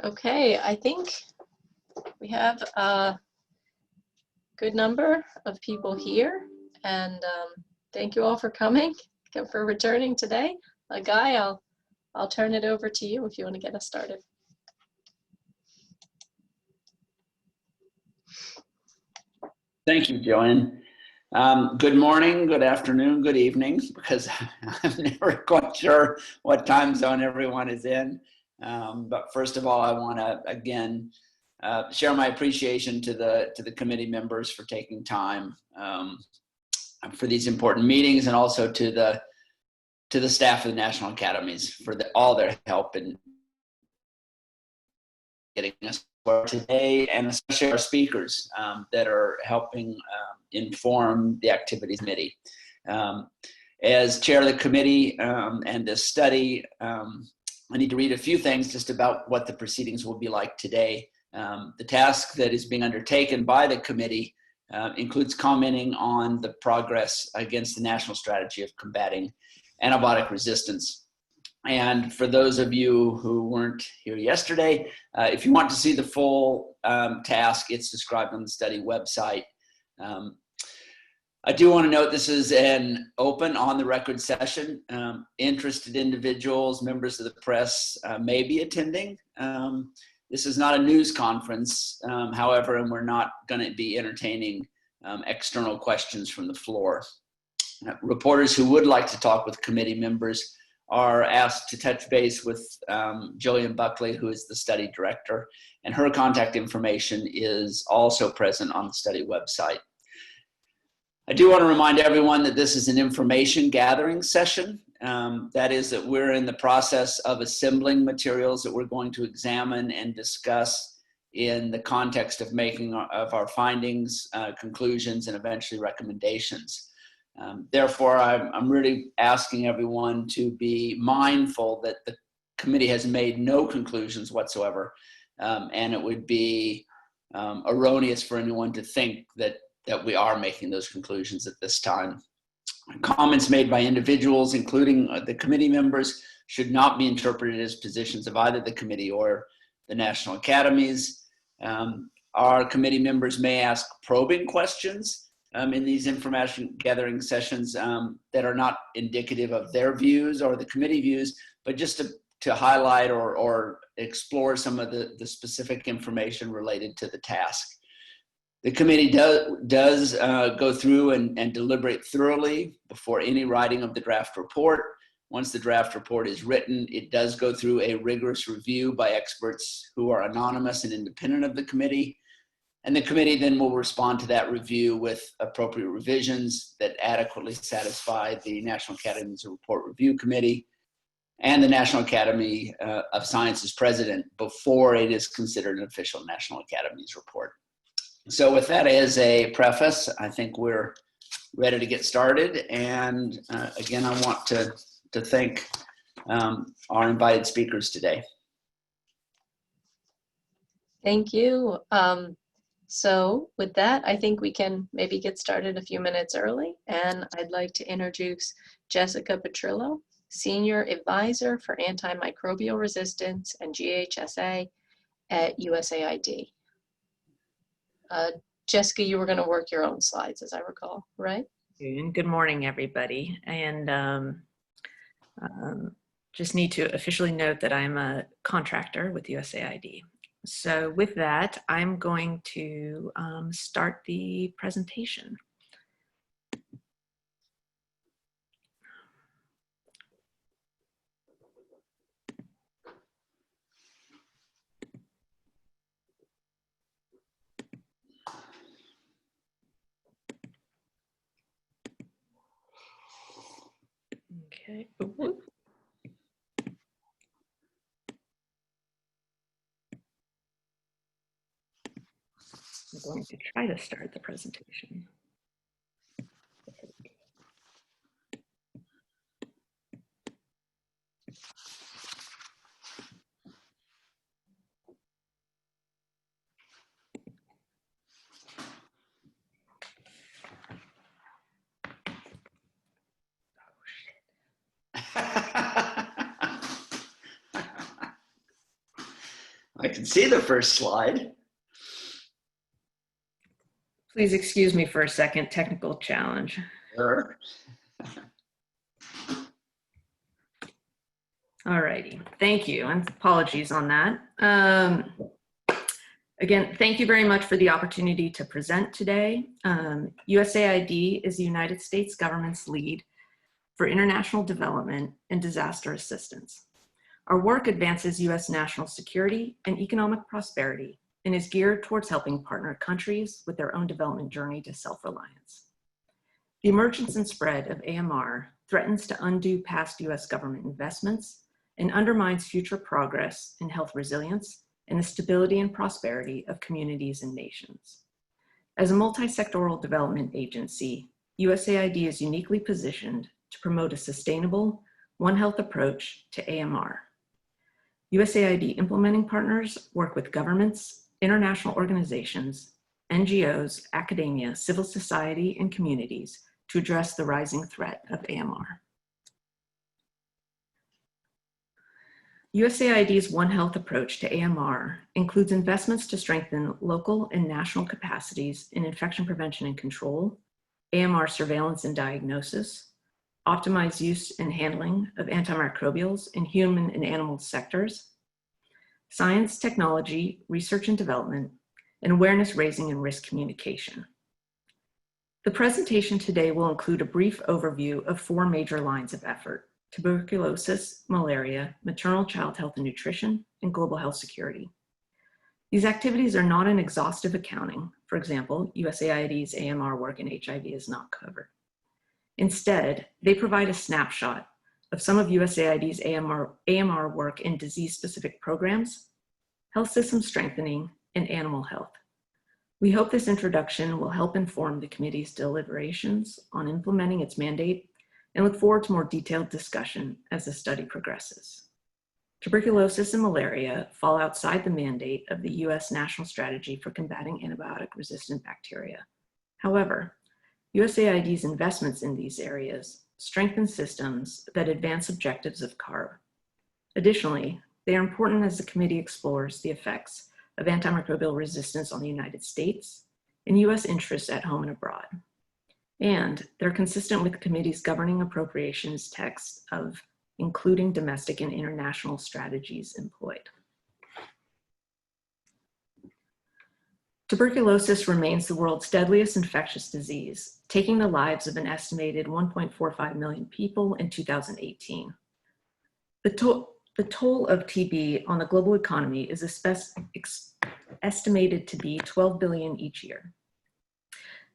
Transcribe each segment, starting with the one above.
Okay, I think we have a good number of people here, and thank you all for coming, for returning today. Guy, I'll turn it over to you if you want to get us started. Thank you, Joanne. Good morning, good afternoon, good evening, because I'm never quite sure what time zone everyone is in. But first of all, I want to again share my appreciation to the committee members for taking time for these important meetings, and also to the staff of the National Academies for all their help in getting us for today, and especially our speakers that are helping inform the activities committee. As chair of the committee and this study, I need to read a few things just about what the proceedings will be like today. The task that is being undertaken by the committee includes commenting on the progress against the national strategy of combating antibiotic resistance. And for those of you who weren't here yesterday, if you want to see the full task, it's described on the study website. I do want to note this is an open, on-the-record session. Interested individuals, members of the press may be attending. This is not a news conference, however, and we're not going to be entertaining external questions from the floor. Reporters who would like to talk with committee members are asked to touch base with Jillian Buckley, who is the study director, and her contact information is also present on the study website. I do want to remind everyone that this is an information gathering session. That is, that we're in the process of assembling materials that we're going to examine and discuss in the context of making of our findings, conclusions, and eventually recommendations. Therefore, I'm really asking everyone to be mindful that the committee has made no conclusions whatsoever, and it would be erroneous for anyone to think that we are making those conclusions at this time. Comments made by individuals, including the committee members, should not be interpreted as positions of either the committee or the National Academies. Our committee members may ask probing questions in these information gathering sessions that are not indicative of their views or the committee views, but just to highlight or explore some of the specific information related to the task. The committee does go through and deliberate thoroughly before any writing of the draft report. Once the draft report is written, it does go through a rigorous review by experts who are anonymous and independent of the committee. And the committee then will respond to that review with appropriate revisions that adequately satisfy the National Academies Report Review Committee and the National Academy of Sciences president before it is considered an official National Academies report. So with that as a preface, I think we're ready to get started. And again, I want to thank our invited speakers today. Thank you. So with that, I think we can maybe get started a few minutes early. And I'd like to introduce Jessica Petrillo, Senior Advisor for Antimicrobial Resistance and GHSA at USAID. Jessica, you were going to work your own slides, as I recall, right? Good morning, everybody. And just need to officially note that I'm a contractor with USAID. So with that, I'm going to start the presentation. Okay. Ooh. I'm going to try to start the presentation. I can see the first slide. Please excuse me for a second, technical challenge. Sure. All righty, thank you, and apologies on that. Again, thank you very much for the opportunity to present today. USAID is the United States government's lead for international development and disaster assistance. Our work advances US national security and economic prosperity and is geared towards helping partner countries with their own development journey to self-reliance. The emergence and spread of AMR threatens to undo past US government investments and undermines future progress in health resilience and the stability and prosperity of communities and nations. As a multi-sectoral development agency, USAID is uniquely positioned to promote a sustainable One Health approach to AMR. USAID implementing partners work with governments, international organizations, NGOs, academia, civil society, and communities to address the rising threat of AMR. USAID's One Health approach to AMR includes investments to strengthen local and national capacities in infection prevention and control, AMR surveillance and diagnosis, optimized use and handling of antimicrobials in human and animal sectors, science, technology, research and development, and awareness raising and risk communication. The presentation today will include a brief overview of 4 major lines of effort: tuberculosis, malaria, maternal child health and nutrition, and global health security. These activities are not an exhaustive accounting. For example, USAID's AMR work in HIV is not covered. Instead, they provide a snapshot of some of USAID's AMR work in disease-specific programs, health system strengthening, and animal health. We hope this introduction will help inform the committee's deliberations on implementing its mandate and look forward to more detailed discussion as the study progresses. Tuberculosis and malaria fall outside the mandate of the US National Strategy for Combating Antibiotic-Resistant Bacteria. However, USAID's investments in these areas strengthen systems that advance objectives of CARB. Additionally, they are important as the committee explores the effects of antimicrobial resistance on the United States and US interests at home and abroad. And they're consistent with the committee's governing appropriations text of including domestic and international strategies employed. Tuberculosis remains the world's deadliest infectious disease, taking the lives of an estimated 1.45 million people in 2018. The toll of TB on the global economy is estimated to be 12 billion each year.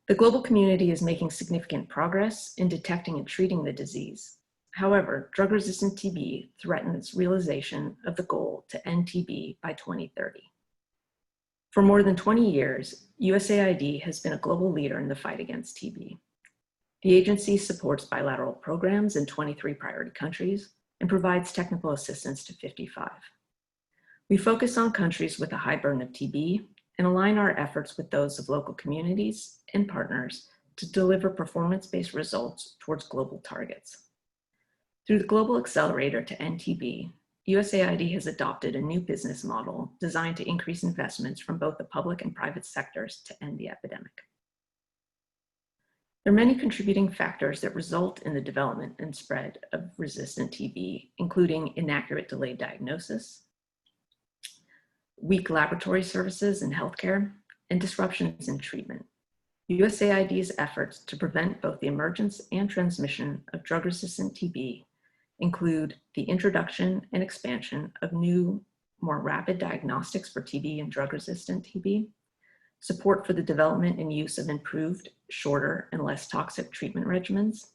The global community is making significant progress in detecting and treating the disease. However, drug-resistant TB threatens realization of the goal to end TB by 2030. For more than 20 years, USAID has been a global leader in the fight against TB. The agency supports bilateral programs in 23 priority countries and provides technical assistance to 55. We focus on countries with a high burden of TB and align our efforts with those of local communities and partners to deliver performance-based results towards global targets. Through the Global Accelerator to End TB, USAID has adopted a new business model designed to increase investments from both the public and private sectors to end the epidemic. There are many contributing factors that result in the development and spread of resistant TB, including inaccurate delayed diagnosis, weak laboratory services in healthcare, and disruptions in treatment. USAID's efforts to prevent both the emergence and transmission of drug-resistant TB include the introduction and expansion of new, more rapid diagnostics for TB and drug-resistant TB, support for the development and use of improved, shorter, and less toxic treatment regimens,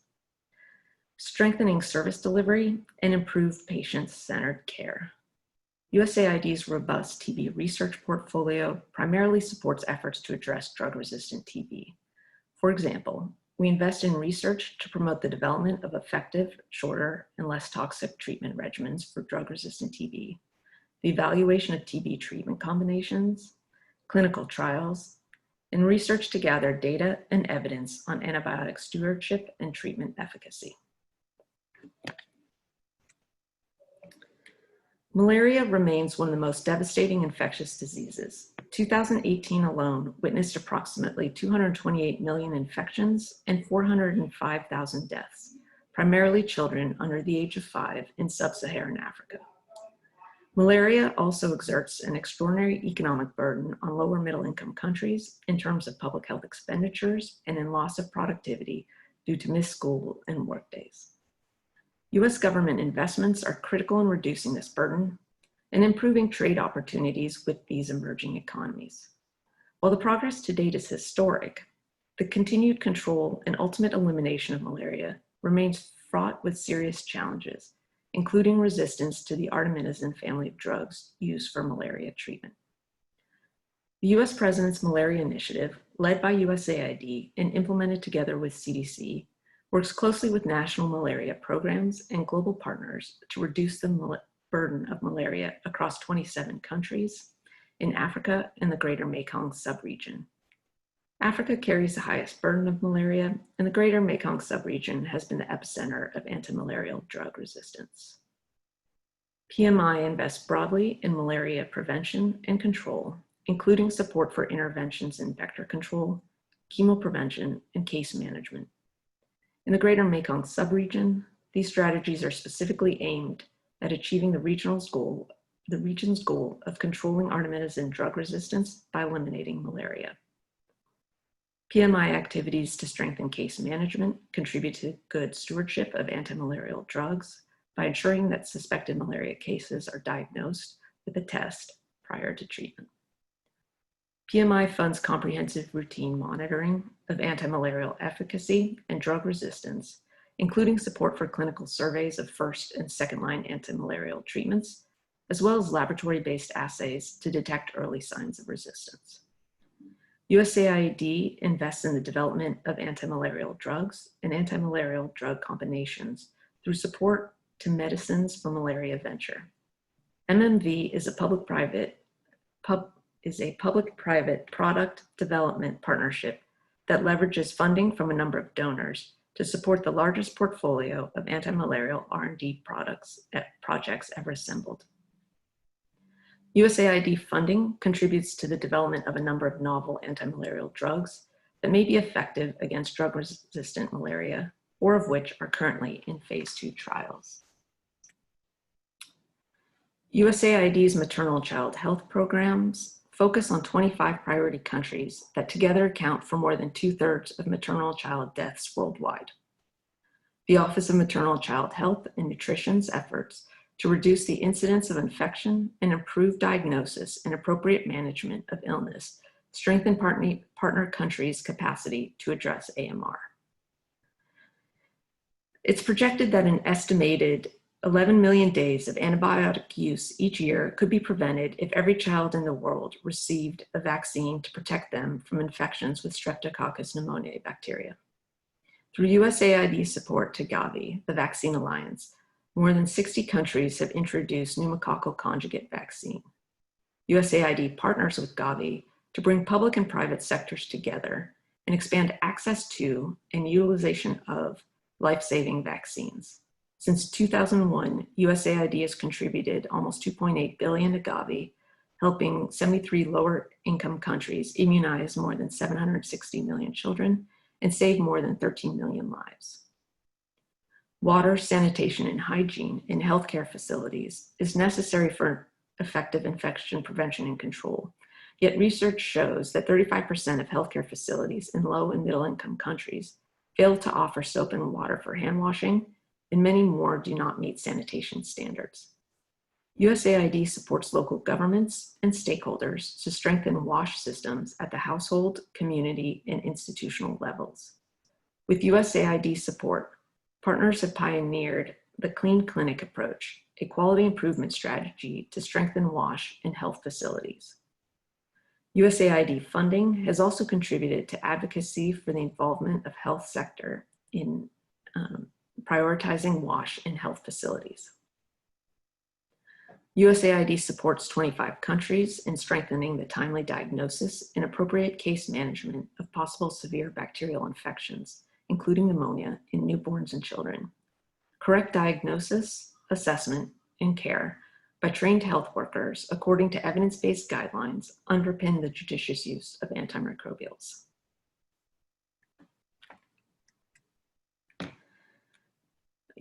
strengthening service delivery, and improved patient-centered care. USAID's robust TB research portfolio primarily supports efforts to address drug-resistant TB. For example, we invest in research to promote the development of effective, shorter, and less toxic treatment regimens for drug-resistant TB, the evaluation of TB treatment combinations, clinical trials, and research to gather data and evidence on antibiotic stewardship and treatment efficacy. Malaria remains one of the most devastating infectious diseases. 2018 alone witnessed approximately 228 million infections and 405,000 deaths, primarily children under the age of 5 in sub-Saharan Africa. Malaria also exerts an extraordinary economic burden on lower middle-income countries in terms of public health expenditures and in loss of productivity due to missed school and work days. U.S. government investments are critical in reducing this burden and improving trade opportunities with these emerging economies. While the progress to date is historic, the continued control and ultimate elimination of malaria remains fraught with serious challenges, including resistance to the artemisinin family of drugs used for malaria treatment. The U.S. President's Malaria Initiative, led by USAID and implemented together with CDC, works closely with national malaria programs and global partners to reduce the burden of malaria across 27 countries in Africa and the greater Mekong subregion. Africa carries the highest burden of malaria, and the greater Mekong subregion has been the epicenter of antimalarial drug resistance. PMI invests broadly in malaria prevention and control, including support for interventions in vector control, chemoprevention, and case management. In the greater Mekong subregion, these strategies are specifically aimed at achieving the region's goal of controlling artemisinin drug resistance by eliminating malaria. PMI activities to strengthen case management contribute to good stewardship of antimalarial drugs by ensuring that suspected malaria cases are diagnosed with a test prior to treatment. PMI funds comprehensive routine monitoring of antimalarial efficacy and drug resistance, including support for clinical surveys of first and second-line antimalarial treatments, as well as laboratory-based assays to detect early signs of resistance. USAID invests in the development of antimalarial drugs and antimalarial drug combinations through support to Medicines for Malaria Venture. MMV is a public-private product development partnership that leverages funding from a number of donors to support the largest portfolio of antimalarial R&D projects ever assembled. USAID funding contributes to the development of a number of novel antimalarial drugs that may be effective against drug-resistant malaria, or of which are currently in phase 2 trials. USAID's maternal child health programs focus on 25 priority countries that together account for more than 2/3 of maternal child deaths worldwide. The Office of Maternal Child Health and Nutrition's efforts to reduce the incidence of infection and improve diagnosis and appropriate management of illness strengthen partner countries' capacity to address AMR. It's projected that an estimated 11 million days of antibiotic use each year could be prevented if every child in the world received a vaccine to protect them from infections with Streptococcus pneumoniae bacteria. Through USAID support to Gavi, the Vaccine Alliance, more than 60 countries have introduced pneumococcal conjugate vaccine. USAID partners with Gavi to bring public and private sectors together and expand access to and utilization of life-saving vaccines. Since 2001, USAID has contributed almost $2.8 billion to Gavi, helping 73 lower-income countries immunize more than 760 million children and save more than 13 million lives. Water, sanitation, and hygiene in healthcare facilities is necessary for effective infection prevention and control. Yet research shows that 35% of healthcare facilities in low and middle-income countries fail to offer soap and water for hand washing, and many more do not meet sanitation standards. USAID supports local governments and stakeholders to strengthen WASH systems at the household, community, and institutional levels. With USAID support, partners have pioneered the Clean Clinic approach, a quality improvement strategy to strengthen WASH in health facilities. USAID funding has also contributed to advocacy for the involvement of health sector in prioritizing WASH in health facilities. USAID supports 25 countries in strengthening the timely diagnosis and appropriate case management of possible severe bacterial infections, including pneumonia, in newborns and children. Correct diagnosis, assessment, and care by trained health workers according to evidence-based guidelines underpin the judicious use of antimicrobials.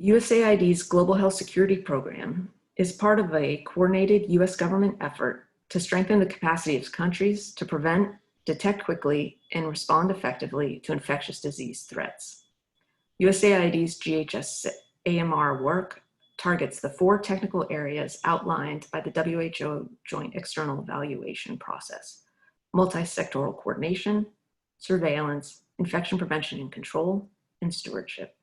USAID's Global Health Security Program is part of a coordinated US government effort to strengthen the capacity of countries to prevent, detect quickly, and respond effectively to infectious disease threats. USAID's GHS AMR work targets the 4 technical areas outlined by the WHO Joint External Evaluation process: multi-sectoral coordination, surveillance, infection prevention and control, and stewardship.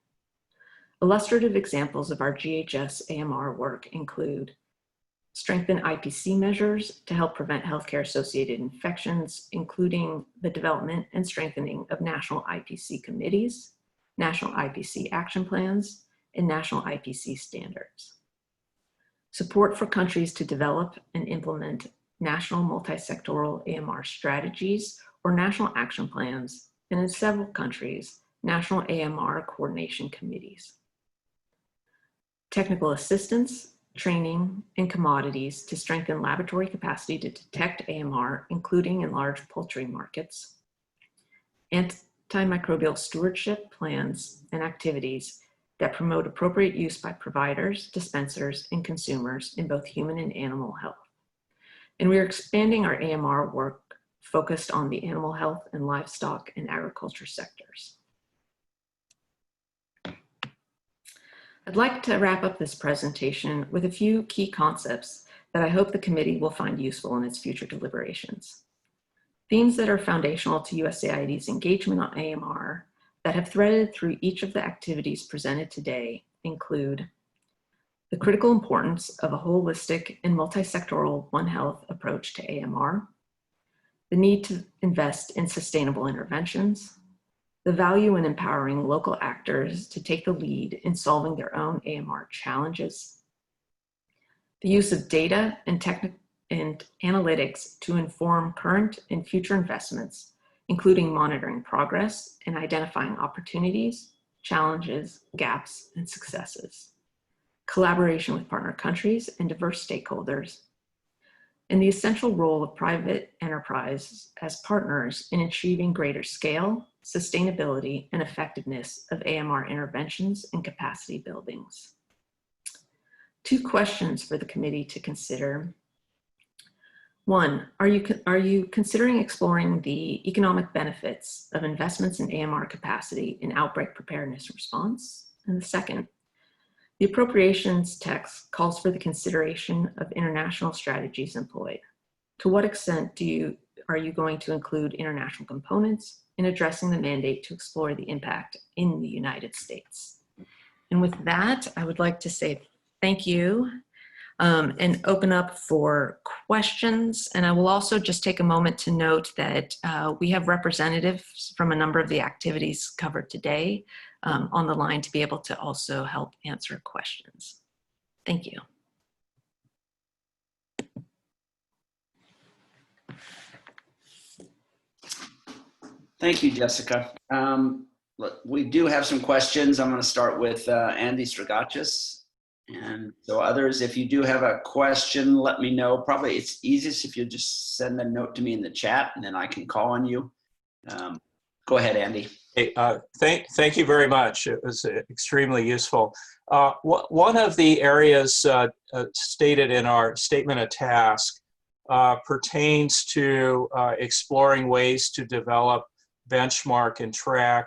Illustrative examples of our GHS AMR work include strengthen IPC measures to help prevent healthcare-associated infections, including the development and strengthening of national IPC committees, national IPC action plans, and national IPC standards. Support for countries to develop and implement national multi-sectoral AMR strategies or national action plans, and in several countries, national AMR coordination committees. Technical assistance, training, and commodities to strengthen laboratory capacity to detect AMR, including in large poultry markets. Antimicrobial stewardship plans and activities that promote appropriate use by providers, dispensers, and consumers in both human and animal health. And we are expanding our AMR work focused on the animal health and livestock and agriculture sectors. I'd like to wrap up this presentation with a few key concepts that I hope the committee will find useful in its future deliberations. Themes that are foundational to USAID's engagement on AMR that have threaded through each of the activities presented today include the critical importance of a holistic and multi-sectoral One Health approach to AMR, the need to invest in sustainable interventions, the value in empowering local actors to take the lead in solving their own AMR challenges, the use of data and analytics to inform current and future investments, including monitoring progress and identifying opportunities, challenges, gaps, and successes, collaboration with partner countries and diverse stakeholders, and the essential role of private enterprise as partners in achieving greater scale, sustainability, and effectiveness of AMR interventions and capacity buildings. 2 questions for the committee to consider. 1, are you considering exploring the economic benefits of investments in AMR capacity in outbreak preparedness response? And the second, the appropriations text calls for the consideration of international strategies employed. To what extent are you going to include international components in addressing the mandate to explore the impact in the United States? And with that, I would like to say thank you and open up for questions. And I will also just take a moment to note that we have representatives from a number of the activities covered today on the line to be able to also help answer questions. Thank you. Thank you, Jessica. We do have some questions. I'm going to start with Andy Stragachis. And so others, if you do have a question, let me know. Probably it's easiest if you just send a note to me in the chat and then I can call on you. Go ahead, Andy. Hey, thank you very much. It was extremely useful. One of the areas stated in our statement of task pertains to exploring ways to develop, benchmark, and track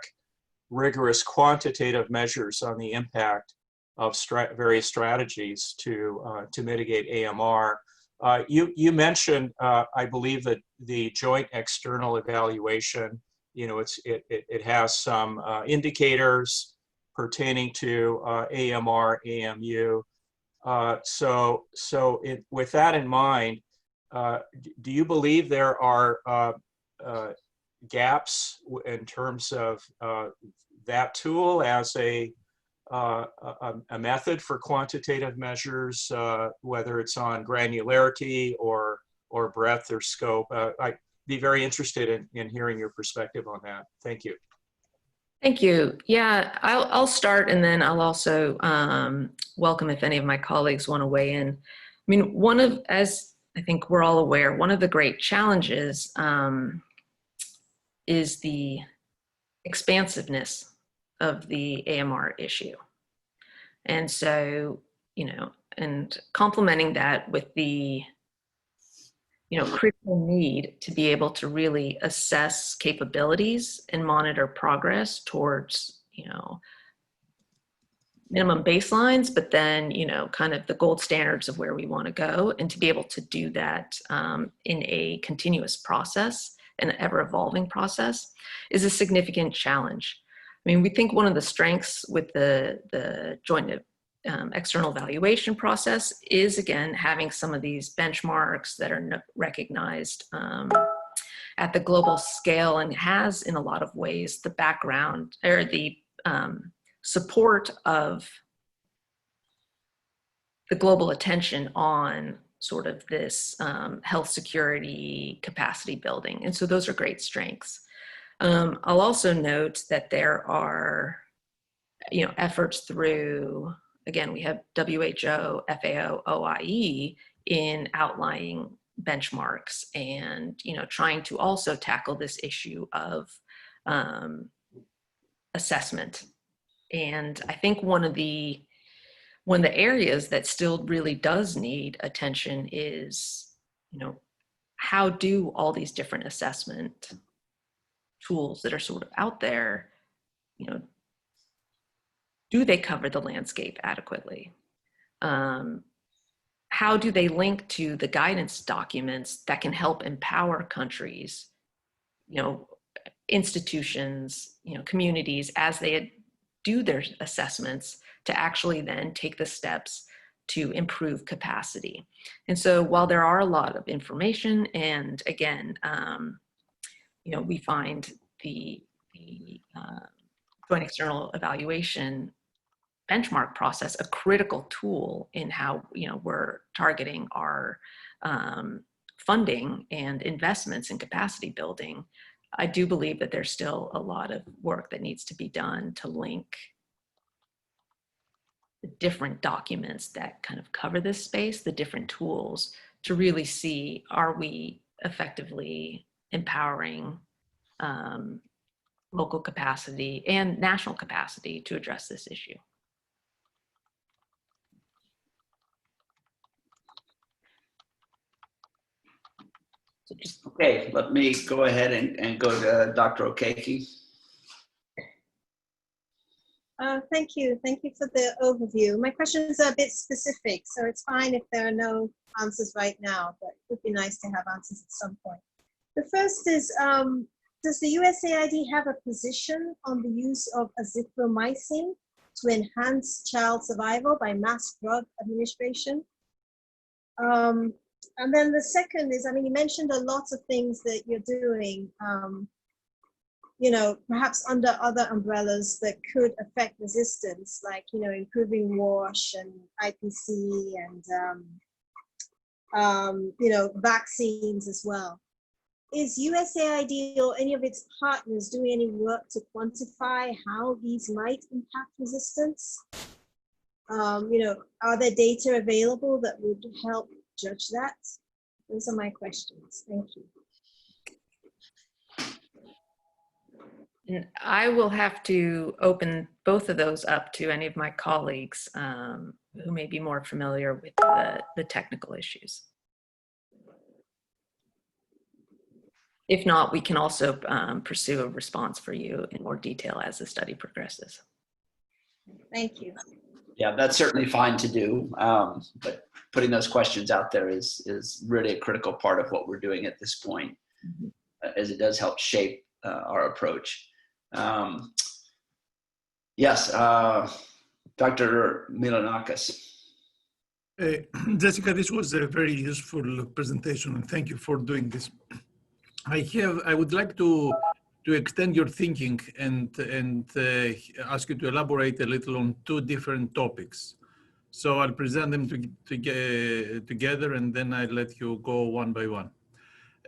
rigorous quantitative measures on the impact of various strategies to mitigate AMR. You mentioned, I believe, that the joint external evaluation, you know, it has some indicators pertaining to AMR, AMU. With that in mind, do you believe there are gaps in terms of that tool as a method for quantitative measures, whether it's on granularity or breadth or scope? I'd be very interested in hearing your perspective on that. Thank you. Thank you. Yeah, I'll start, and then I'll also welcome if any of my colleagues want to weigh in. mean, as I think we're all aware, one of the great challenges is the expansiveness of the AMR issue. And so, and complementing that with the, critical need to be able to really assess capabilities and monitor progress towards, minimum baselines, but then, kind of the gold standards of where we want to go, and to be able to do that in a continuous process, an ever-evolving process, is a significant challenge. I mean, we think one of the strengths with the joint external evaluation process is, again, having some of these benchmarks that are recognized at the global scale, and has, in a lot of ways, the background or the support of the global attention on sort of this health security capacity building. And so those are great strengths. I'll also note that there are, efforts through, again, we have WHO, FAO, OIE in outlining benchmarks and, trying to also tackle this issue of assessment. And I think one of the areas that still really does need attention is, how do all these different assessment tools that are sort of out there, do they cover the landscape adequately? How do they link to the guidance documents that can help empower countries, institutions, communities, as they do their assessments, to actually then take the steps to improve capacity? And so while there are a lot of information, and again, we find the joint external evaluation benchmark process a critical tool in how we're targeting our funding and investments in capacity building, I do believe that there's still a lot of work that needs to be done to link the different documents that kind of cover this space, the different tools, to really see, are we effectively empowering local capacity and national capacity to address this issue. So just, Okay, let me go ahead and go to Dr. Okeke. Thank you. Thank you for the overview. My questions are a bit specific, so it's fine if there are no answers right now, but it would be nice to have answers at some point. The first is, does the USAID have a position on the use of azithromycin to enhance child survival by mass drug administration? And then the second is, you mentioned a lot of things that you're doing, perhaps under other umbrellas that could affect resistance, like, improving WASH and IPC and, vaccines as well. Is USAID or any of its partners doing any work to quantify how these might impact resistance? Are there data available that would help judge that? Those are my questions. Thank you. and I will have to open both of those up to any of my colleagues who may be more familiar with the technical issues. If not, we can also pursue a response for you in more detail as the study progresses. Thank you. Yeah, that's certainly fine to do, but putting those questions out there is really a critical part of what we're doing at this point, as it does help shape our approach. Yes, Dr. Milanakis. Jessica, this was a very useful presentation, and thank you for doing this. I would like to extend your thinking and ask you to elaborate a little on two different topics. So I'll present them together, and then I'll let you go one by one.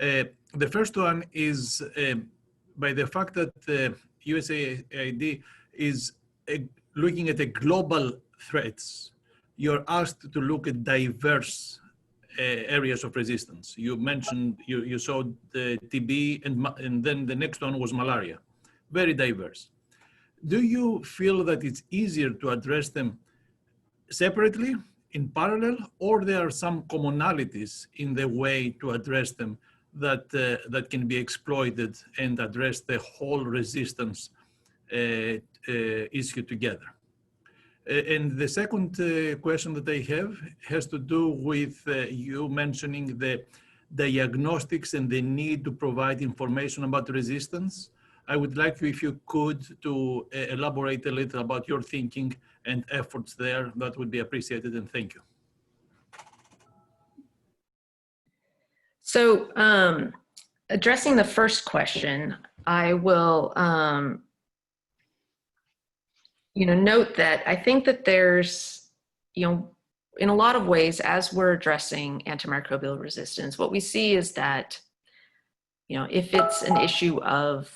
The first one is by the fact that USAID is looking at the global threats. You're asked to look at diverse areas of resistance. You mentioned, you saw the TB, and then the next one was malaria. Very diverse. Do you feel that it's easier to address them separately, in parallel, or there are some commonalities in the way to address them that, that can be exploited and address the whole resistance issue together? And the second question that I have has to do with you mentioning the diagnostics and the need to provide information about resistance. I would like you, if you could, to elaborate a little about your thinking and efforts there. That would be appreciated, and thank you. So addressing the first question, I will note that I think that there's, in a lot of ways, as we're addressing antimicrobial resistance, what we see is that, if it's an issue of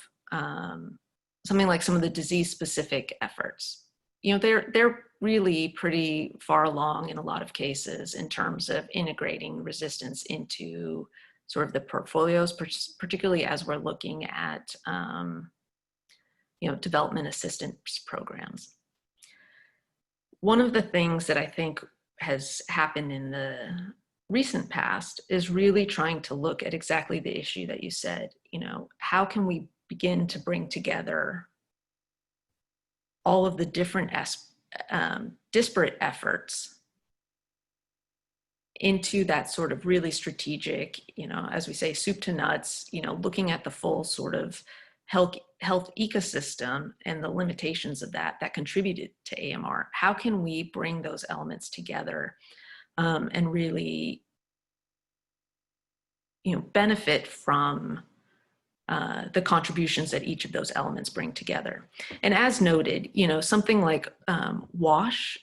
something like some of the disease-specific efforts, they're really pretty far along in a lot of cases in terms of integrating resistance into sort of the portfolios, particularly as we're looking at development assistance programs. One of the things that I think has happened in the recent past is really trying to look at exactly the issue that you said. How can we begin to bring together all of the different disparate efforts into that sort of really strategic, as we say, soup to nuts, looking at the full sort of health ecosystem and the limitations of that contributed to AMR. How can we bring those elements together and really, benefit from the contributions that each of those elements bring together? And as noted, something like WASH,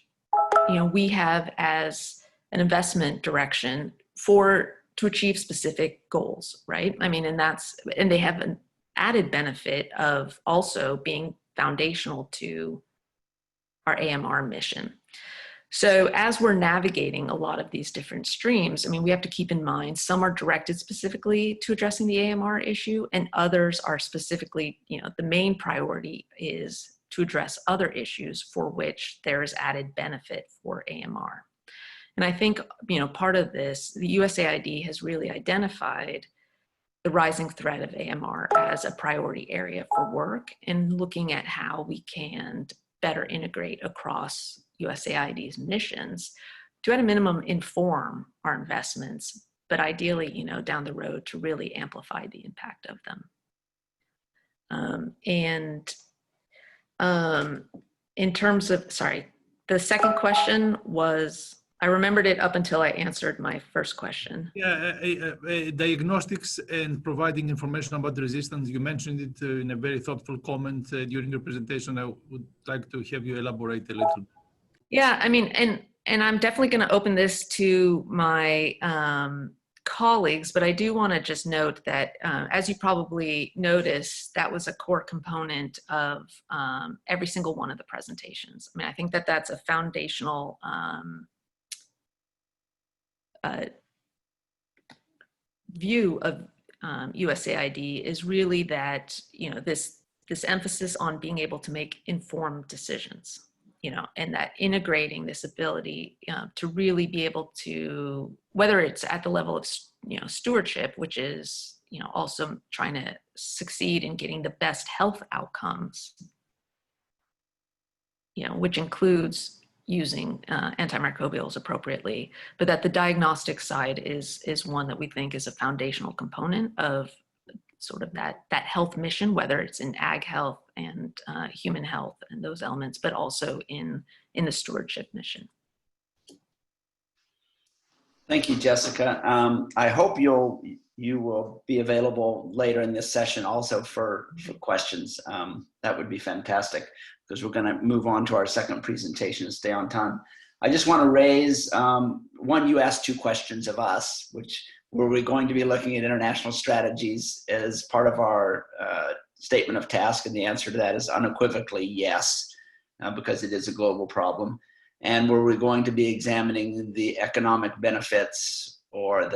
we have as an investment direction to achieve specific goals, right? I mean, and they have an added benefit of also being foundational to our AMR mission. So as we're navigating a lot of these different streams, I mean, we have to keep in mind some are directed specifically to addressing the AMR issue, and others are specifically, the main priority is to address other issues for which there is added benefit for AMR. And I think, part of this, the USAID has really identified the rising threat of AMR as a priority area for work, and looking at how we can better integrate across USAID's missions to, at a minimum, inform our investments, but ideally, down the road to really amplify the impact of them. In terms of, the second question was, I remembered it up until I answered my first question. Yeah, diagnostics and providing information about resistance. You mentioned it in a very thoughtful comment during your presentation. I would like to have you elaborate a little. Yeah, I mean, and I'm definitely going to open this to my colleagues, but I do want to just note that, as you probably noticed, that was a core component of every single one of the presentations. I mean, I think that that's a foundational view of USAID, is really that, this emphasis on being able to make informed decisions, and that integrating this ability to really be able to, whether it's at the level of, stewardship, which is, also trying to succeed in getting the best health outcomes, which includes using antimicrobials appropriately, but that the diagnostic side is one that we think is a foundational component of sort of that health mission, whether it's in ag health and human health and those elements, but also in the stewardship mission. Thank you, Jessica. I hope you will be available later in this session also for questions. That would be fantastic, because we're going to move on to our second presentation and stay on time. I just want to raise one. You asked two questions of us, which were we going to be looking at international strategies as part of our statement of task, and the answer to that is unequivocally yes, because it is a global problem. And were we going to be examining the economic benefits or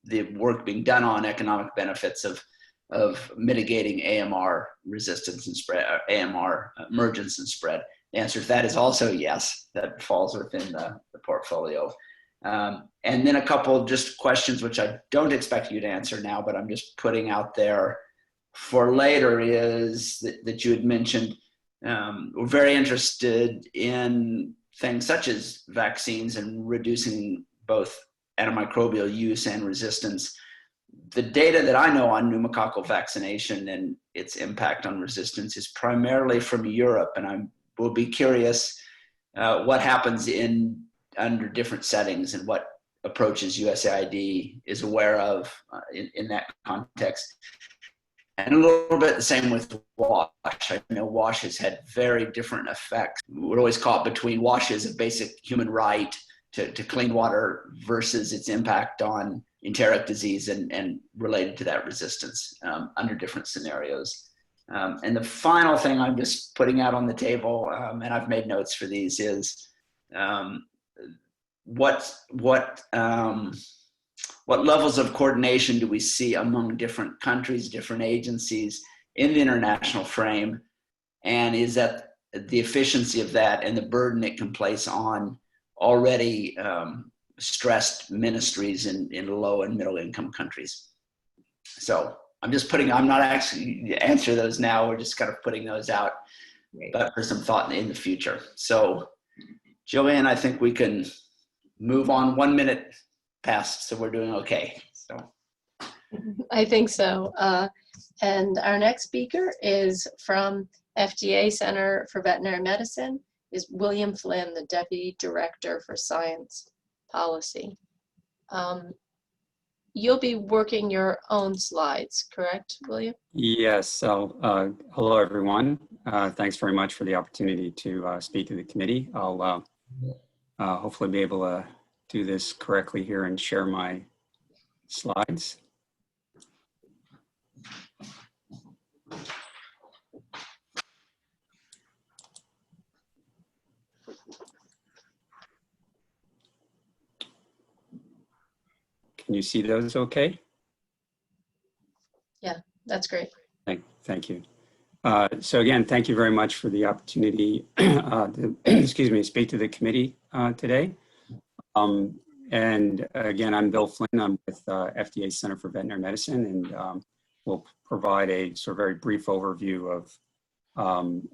the work being done on economic benefits of mitigating AMR resistance and spread, AMR emergence and spread? The answer to that is also yes, that falls within the portfolio. And then a couple of just questions, which I don't expect you to answer now, but I'm just putting out there for later, is that you had mentioned we're very interested in things such as vaccines and reducing both antimicrobial use and resistance. The data that I know on pneumococcal vaccination and its impact on resistance is primarily from Europe, and I will be curious what happens under different settings and what approaches USAID is aware of in that context. And a little bit the same with WASH. I know WASH has had very different effects. We're always caught between WASH as a basic human right to clean water versus its impact on enteric disease and related to that resistance under different scenarios. And the final thing I'm just putting out on the table, and I've made notes for these, is what levels of coordination do we see among different countries, different agencies in the international frame? And is that the efficiency of that and the burden it can place on already stressed ministries in low and middle income countries? So I'm not actually answer those now. We're just kind of putting those out, but for some thought in the future. So Joanne, I think we can move on 1 minute past, so we're doing okay. So I think so. And our next speaker is from FDA Center for Veterinary Medicine, is William Flynn, the Deputy Director for Science Policy. You'll be working your own slides, correct, William? Yes, so hello everyone. Thanks very much for the opportunity to speak to the committee. I'll hopefully be able to do this correctly here and share my slides. Can you see those okay? Yeah, that's great. Thank you. So again, thank you very much for the opportunity to, excuse me, speak to the committee today. And again, I'm Bill Flynn. I'm with FDA Center for Veterinary Medicine, and we'll provide a sort of very brief overview of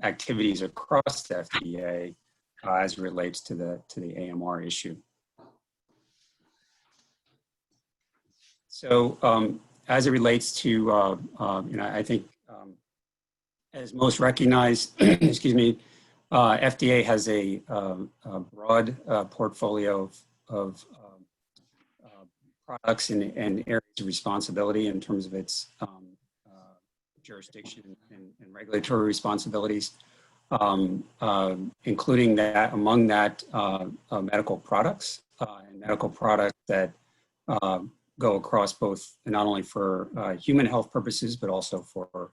activities across the FDA as it relates to the AMR issue. So as it relates to, I think as most recognized, excuse me, FDA has a broad portfolio of products and areas of responsibility in terms of its jurisdiction and regulatory responsibilities, including that among that medical products and medical products that go across both not only for human health purposes but also for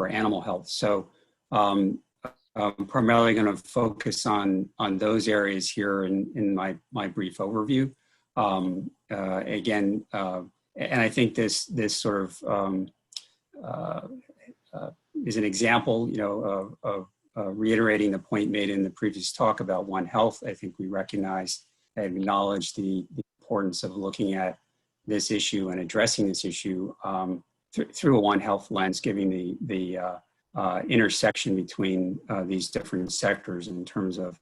animal health. So I'm primarily going to focus on those areas here in my brief overview. Again, and I think this sort of is an example, of reiterating the point made in the previous talk about One Health. I think we recognize and acknowledge the importance of looking at this issue and addressing this issue through a One Health lens, giving the intersection between these different sectors in terms of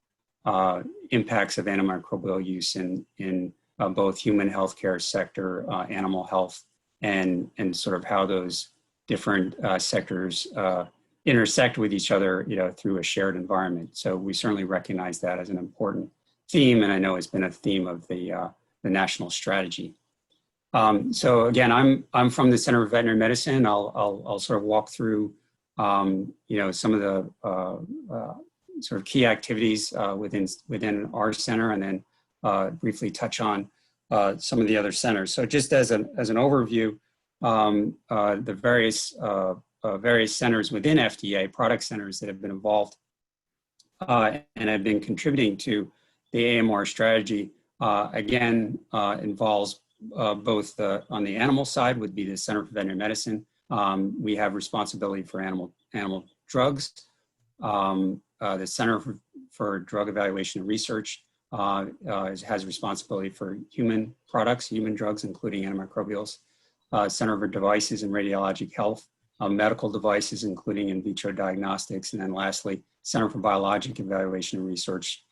impacts of antimicrobial use in both human healthcare sector, animal health, and sort of how those different sectors intersect with each other, through a shared environment. So we certainly recognize that as an important theme, and I know it's been a theme of the national strategy. So again, I'm from the Center for Veterinary Medicine. I'll sort of walk through, some of the sort of key activities within our center, and then briefly touch on some of the other centers. So just as an overview, the various centers within FDA, product centers that have been involved and have been contributing to the AMR strategy, again, involves both on the animal side would be the Center for Veterinary Medicine. We have responsibility for animal drugs. The Center for Drug Evaluation and Research has responsibility for human products, human drugs, including antimicrobials. Center for Devices and Radiologic Health, medical devices, including in vitro diagnostics. And then lastly, Center for Biologic Evaluation and Research,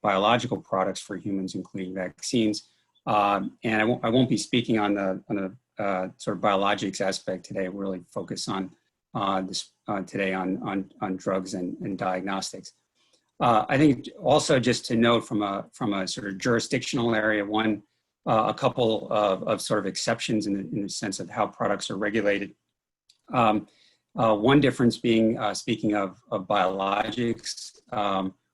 biological products for humans, including vaccines. And I won't be speaking on the sort of biologics aspect today. We'll really focus on this today on drugs and diagnostics. I think also just to note from a sort of jurisdictional area, a couple of sort of exceptions in the sense of how products are regulated. One difference being, speaking of biologics,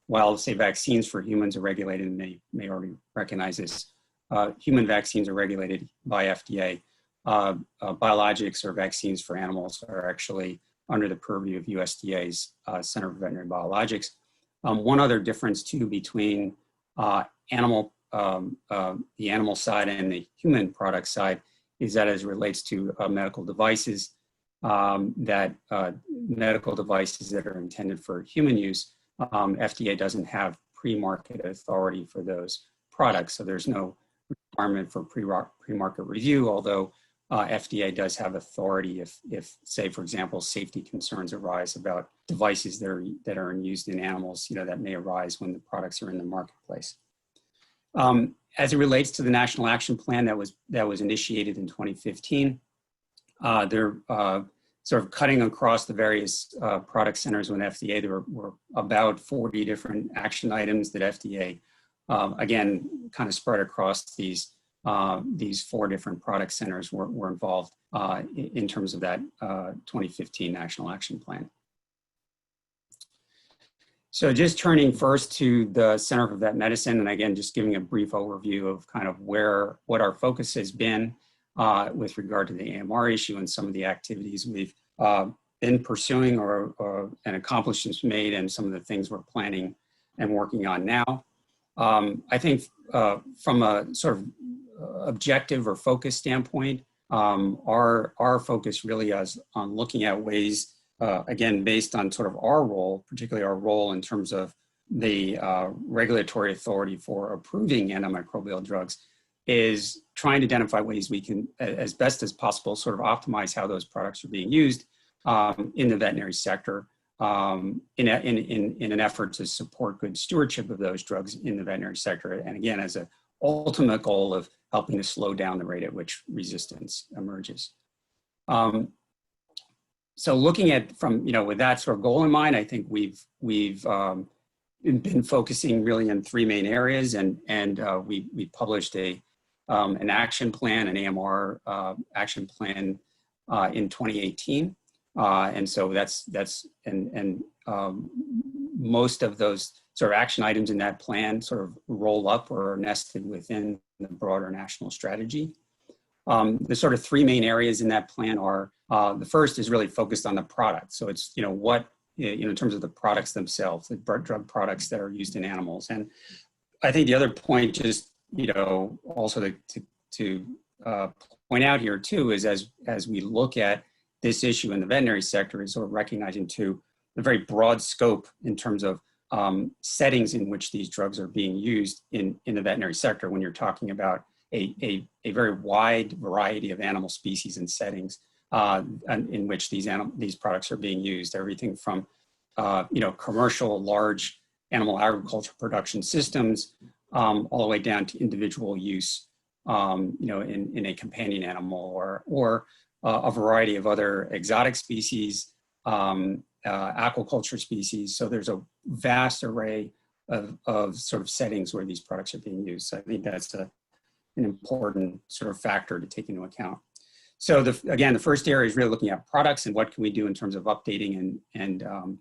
while say vaccines for humans are regulated, and they may already recognize this, human vaccines are regulated by FDA. Biologics or vaccines for animals are actually under the purview of USDA's Center for Veterinary Biologics. One other difference too between the animal side and the human product side is that as it relates to medical devices, medical devices that are intended for human use, FDA doesn't have pre-market authority for those products. So there's no requirement for pre-market review, although FDA does have authority if, say, for example, safety concerns arise about devices that are used in animals, that may arise when the products are in the marketplace. As it relates to the National Action Plan that was initiated in 2015, they're sort of cutting across the various product centers with FDA. There were about 40 different action items that FDA, again, kind of spread across these 4 different product centers were involved in terms of that 2015 National Action Plan. So just turning first to the Center for Vet Medicine, and again, just giving a brief overview of kind of what our focus has been with regard to the AMR issue and some of the activities we've been pursuing and accomplishments made, and some of the things we're planning and working on now. I think from a sort of objective or focus standpoint, our focus really is on looking at ways, again, based on sort of our role, particularly our role in terms of the regulatory authority for approving antimicrobial drugs, is trying to identify ways we can, as best as possible, sort of optimize how those products are being used in the veterinary sector in an effort to support good stewardship of those drugs in the veterinary sector. And again, as an ultimate goal of helping to slow down the rate at which resistance emerges. So looking at with that sort of goal in mind, I think we've been focusing really in 3 main areas, and we published an action plan, an AMR action plan in 2018. And so most of those sort of action items in that plan sort of roll up or are nested within the broader national strategy. The sort of 3 main areas in that plan are, the first is really focused on the product. So it's, in terms of the products themselves, the drug products that are used in animals. And I think the other point just, also to point out here too, is as we look at this issue in the veterinary sector, is sort of recognizing too the very broad scope in terms of settings in which these drugs are being used in the veterinary sector, when you're talking about a very wide variety of animal species and settings in which these products are being used. Everything from commercial large animal agriculture production systems all the way down to individual use in a companion animal or a variety of other exotic species, aquaculture species. So there's a vast array of sort of settings where these products are being used. So I think that's an important sort of factor to take into account. So again, the first area is really looking at products and what can we do in terms of updating and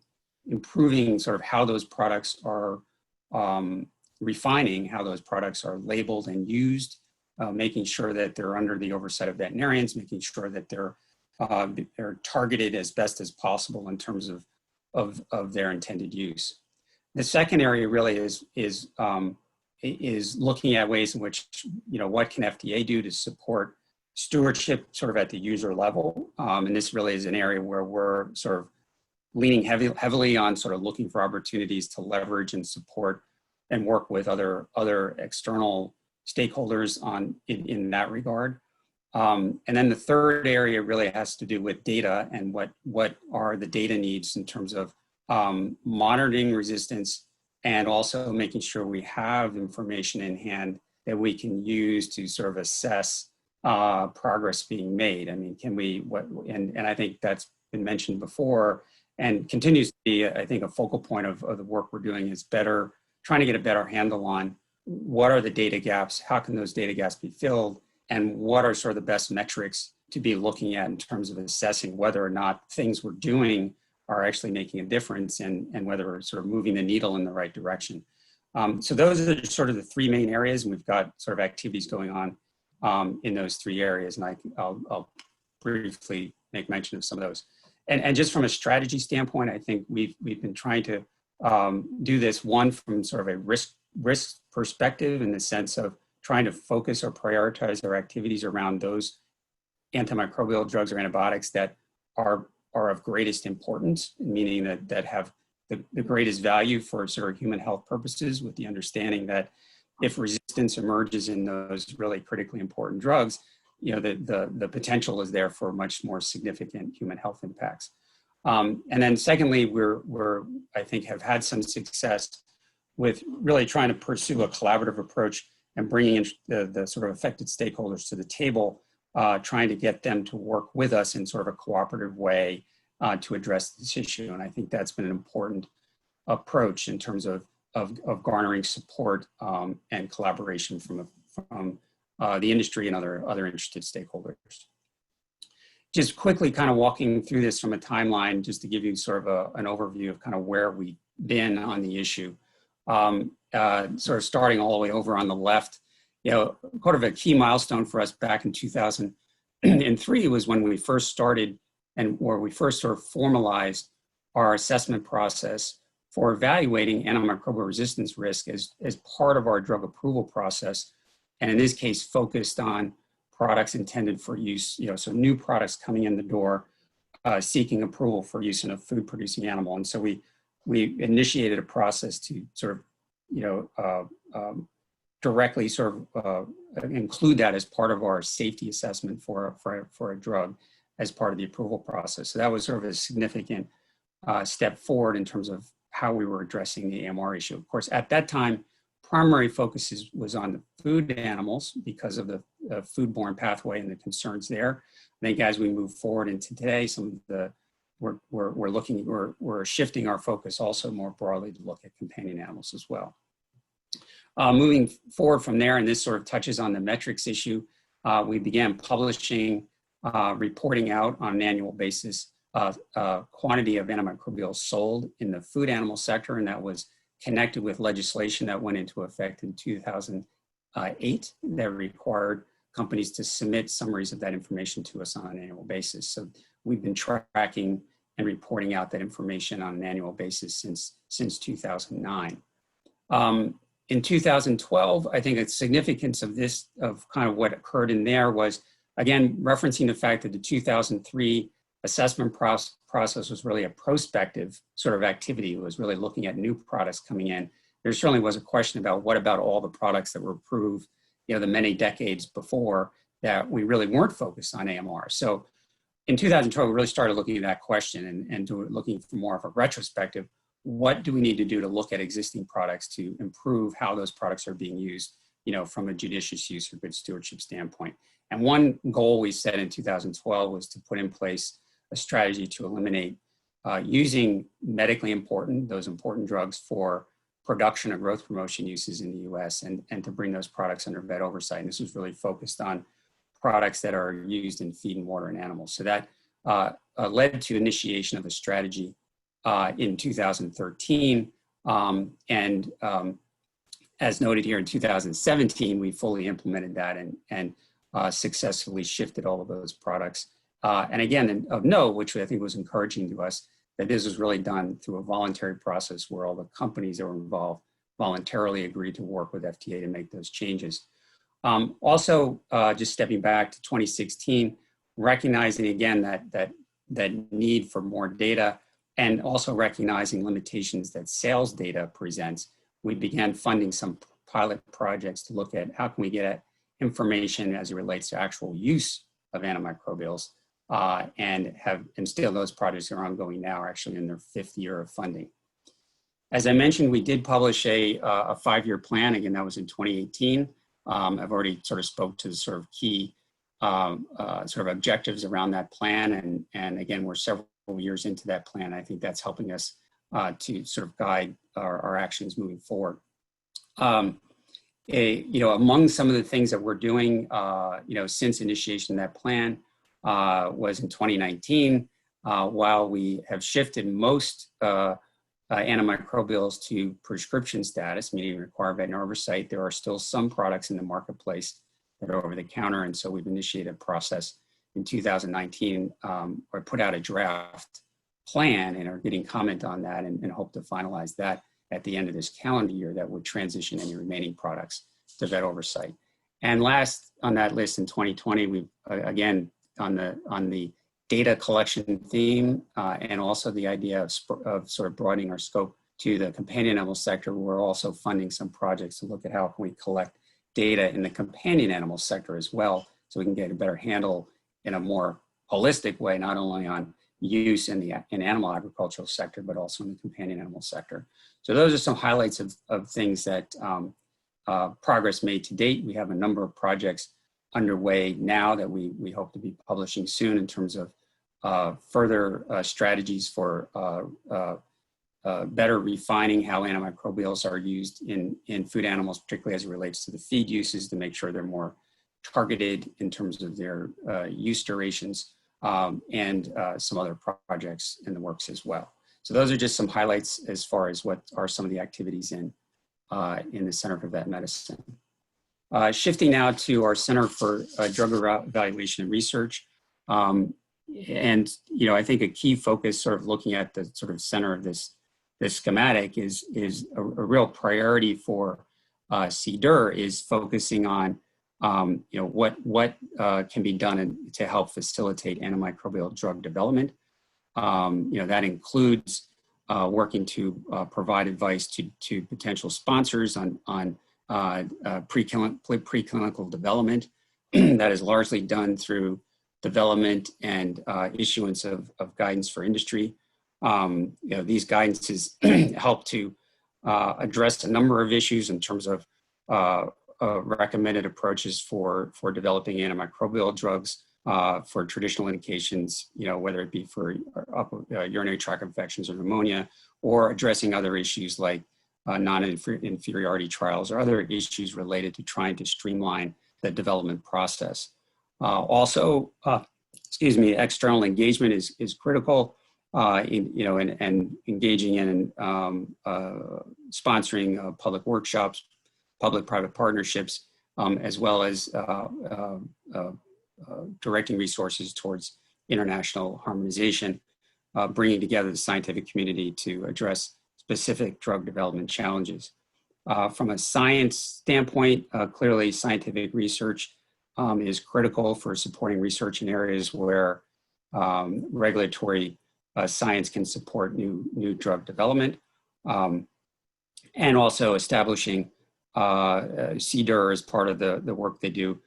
improving sort of how those products are, refining how those products are labeled and used, making sure that they're under the oversight of veterinarians, making sure that they're targeted as best as possible in terms of their intended use. The second area really is is looking at ways in which, what can FDA do to support stewardship sort of at the user level. And this really is an area where we're sort of leaning heavily on sort of looking for opportunities to leverage and support and work with other external stakeholders in that regard. And then the third area really has to do with data and what are the data needs in terms of monitoring resistance and also making sure we have information in hand that we can use to sort of assess progress being made. I mean, and I think that's been mentioned before and continues to be, I think, a focal point of the work we're doing is trying to get a better handle on what are the data gaps, how can those data gaps be filled, and what are sort of the best metrics to be looking at in terms of assessing whether or not things we're doing are actually making a difference and whether we're sort of moving the needle in the right direction. So those are sort of the three main areas, and we've got sort of activities going on in those three areas, and I'll briefly make mention of some of those. And just from a strategy standpoint, I think we've been trying to do this, one, from sort of a risk perspective in the sense of trying to focus or prioritize our activities around those antimicrobial drugs or antibiotics that are of greatest importance, meaning that have the greatest value for sort of human health purposes, with the understanding that if resistance emerges in those really critically important drugs, the potential is there for much more significant human health impacts. And then secondly, we're I think have had some success with really trying to pursue a collaborative approach and bringing in the sort of affected stakeholders to the table, trying to get them to work with us in sort of a cooperative way to address this issue. And I think that's been an important approach in terms of garnering support and collaboration from the industry and other interested stakeholders. Just quickly kind of walking through this from a timeline, just to give you sort of an overview of kind of where we've been on the issue. Sort of starting all the way over on the left, kind of a key milestone for us back in 2003 was when we first started and where we first sort of formalized our assessment process for evaluating antimicrobial resistance risk as part of our drug approval process. And in this case, focused on products intended for use, so new products coming in the door, seeking approval for use in a food producing animal. And so we initiated a process to sort of, directly sort of include that as part of our safety assessment for a drug as part of the approval process. So that was sort of a significant step forward in terms of how we were addressing the AMR issue. Of course, at that time, primary focus was on the food animals because of the foodborne pathway and the concerns there. I think as we move forward into today, we're shifting our focus also more broadly to look at companion animals as well. Moving forward from there, and this sort of touches on the metrics issue, we began publishing, reporting out on an annual basis, quantity of antimicrobials sold in the food animal sector, and that was connected with legislation that went into effect in 2008 that required companies to submit summaries of that information to us on an annual basis. So we've been tracking and reporting out that information on an annual basis since 2009. In 2012, I think the significance of this, of kind of what occurred in there was, again, referencing the fact that the 2003 assessment process was really a prospective sort of activity. It was really looking at new products coming in. There certainly was a question about what about all the products that were approved, the many decades before that we really weren't focused on AMR. So in 2012, we really started looking at that question and looking for more of a retrospective. What do we need to do to look at existing products to improve how those products are being used, from a judicious use or good stewardship standpoint? And one goal we set in 2012 was to put in place a strategy to eliminate using medically important, those important drugs for production or growth promotion uses in the US and to bring those products under vet oversight. And this was really focused on products that are used in feed and water in animals. So that led to initiation of a strategy in 2013. As noted here in 2017, we fully implemented that and successfully shifted all of those products. And again, of note, which I think was encouraging to us, that this was really done through a voluntary process where all the companies that were involved voluntarily agreed to work with FDA to make those changes. Also, just stepping back to 2016, recognizing again that need for more data, and also recognizing limitations that sales data presents, we began funding some pilot projects to look at how can we get at information as it relates to actual use of antimicrobials, and still those projects are ongoing now, are actually in their 5th year of funding. As I mentioned, we did publish a 5-year plan. Again, that was in 2018. I've already sort of spoke to the sort of key sort of objectives around that plan. And again, we're several years into that plan. I think that's helping us to sort of guide our actions moving forward. Among some of the things that we're doing, since initiation of that plan was in 2019, while we have shifted most antimicrobials to prescription status, meaning require veterinary oversight, there are still some products in the marketplace that are over the counter. And so we've initiated a process in 2019, or put out a draft plan and are getting comment on that, and hope to finalize that at the end of this calendar year that would transition any remaining products to vet oversight. And last on that list in 2020, we again, on the data collection theme, and also the idea of sort of broadening our scope to the companion animal sector, we're also funding some projects to look at how can we collect data in the companion animal sector as well, so we can get a better handle in a more holistic way, not only on use in the animal agricultural sector, but also in the companion animal sector. So those are some highlights of things that progress made to date. We have a number of projects underway now that we hope to be publishing soon in terms of further strategies for better refining how antimicrobials are used in food animals, particularly as it relates to the feed uses, to make sure they're more targeted in terms of their use durations, and some other projects in the works as well. So those are just some highlights as far as what are some of the activities in the Center for Vet Medicine. Shifting now to our Center for Drug Evaluation and Research. And, I think a key focus, sort of looking at the sort of center of this schematic, is a real priority for CDR, is focusing on what can be done to help facilitate antimicrobial drug development. That includes working to provide advice to potential sponsors on preclinical development. That is largely done through development and issuance of guidance for industry. These guidances help to address a number of issues in terms of recommended approaches for developing antimicrobial drugs for traditional indications, whether it be for urinary tract infections or pneumonia, or addressing other issues like non-inferiority trials or other issues related to trying to streamline the development process. Also, external engagement is critical, and engaging in sponsoring public workshops, public-private partnerships, as well as directing resources towards international harmonization, bringing together the scientific community to address specific drug development challenges. From a science standpoint, clearly scientific research is critical for supporting research in areas where regulatory science can support new drug development, and also establishing CDR as part of the work they do,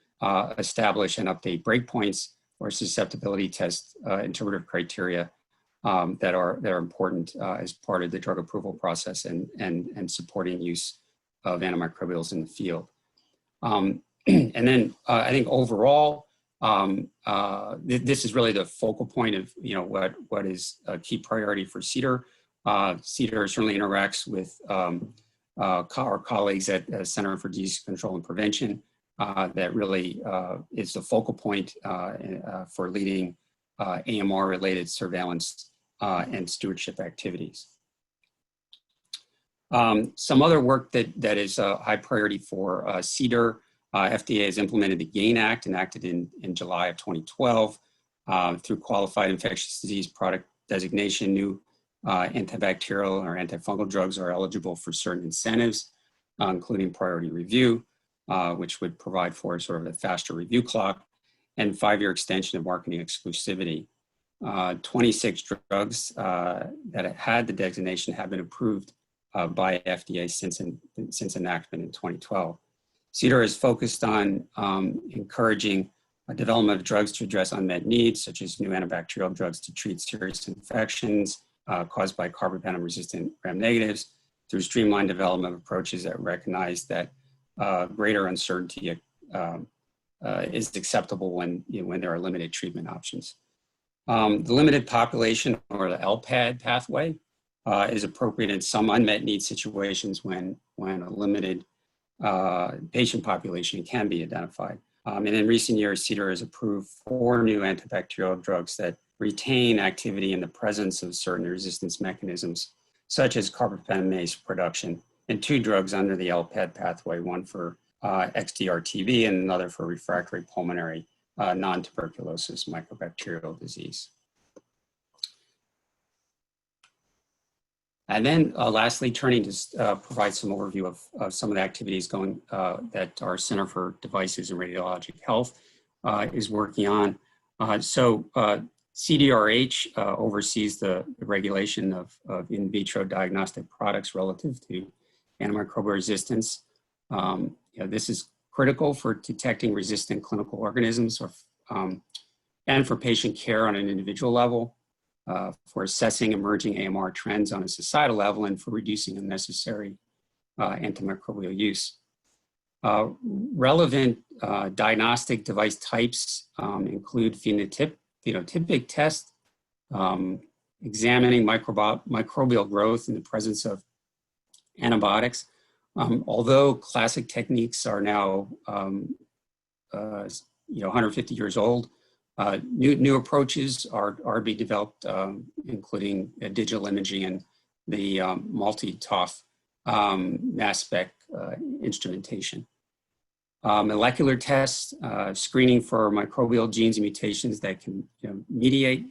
establish and update breakpoints or susceptibility test interpretive criteria that are important as part of the drug approval process and supporting use of antimicrobials in the field. And then I think overall, this is really the focal point of what is a key priority for CDR. CDR certainly interacts with our colleagues at Center for Disease Control and Prevention. That really is the focal point for leading AMR-related surveillance and stewardship activities. Some other work that is a high priority for CDR. FDA has implemented the GAIN Act, enacted in July of 2012. Through qualified infectious disease product designation, new antibacterial or antifungal drugs are eligible for certain incentives. including priority review, which would provide for sort of a faster review clock, and 5-year extension of marketing exclusivity. 26 drugs that had the designation have been approved by FDA since enactment in 2012. CDER is focused on encouraging development of drugs to address unmet needs, such as new antibacterial drugs to treat serious infections caused by carbapenem-resistant gram-negatives, through streamlined development of approaches that recognize that greater uncertainty is acceptable when there are limited treatment options. The limited population, or the LPAD pathway, is appropriate in some unmet need situations when a limited patient population can be identified. And in recent years, CDER has approved 4 new antibacterial drugs that retain activity in the presence of certain resistance mechanisms, such as carbapenem-based production, and 2 drugs under the LPAD pathway, one for XDR-TB and another for refractory pulmonary non-tuberculosis mycobacterial disease. And then lastly, turning to provide some overview of some of the activities going that our Center for Devices and Radiologic Health is working on. CDRH oversees the regulation of in vitro diagnostic products relative to antimicrobial resistance. This is critical for detecting resistant clinical organisms and for patient care on an individual level, for assessing emerging AMR trends on a societal level, and for reducing unnecessary antimicrobial use. Relevant diagnostic device types include phenotypic tests, examining microbial growth in the presence of antibiotics. Although classic techniques are now 150 years old, new approaches are being developed, including digital imaging and the multi-TOF mass spec instrumentation. Molecular tests, screening for microbial genes and mutations that can mediate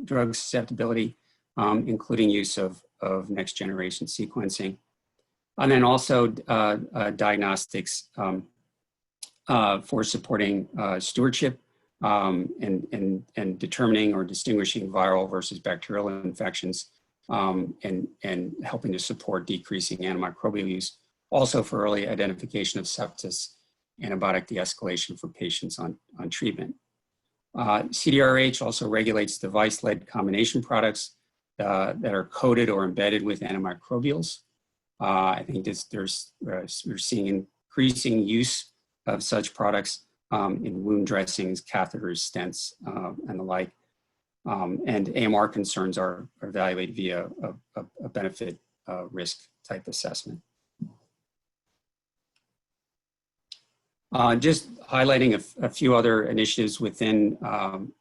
drug susceptibility, including use of next generation sequencing. And then also diagnostics for supporting stewardship and determining or distinguishing viral versus bacterial infections, and helping to support decreasing antimicrobial use. Also for early identification of sepsis, antibiotic de-escalation for patients on treatment. CDRH also regulates device-led combination products that are coated or embedded with antimicrobials. I think we're seeing increasing use of such products in wound dressings, catheters, stents, and the like. And AMR concerns are evaluated via a benefit risk type assessment. Just highlighting a few other initiatives within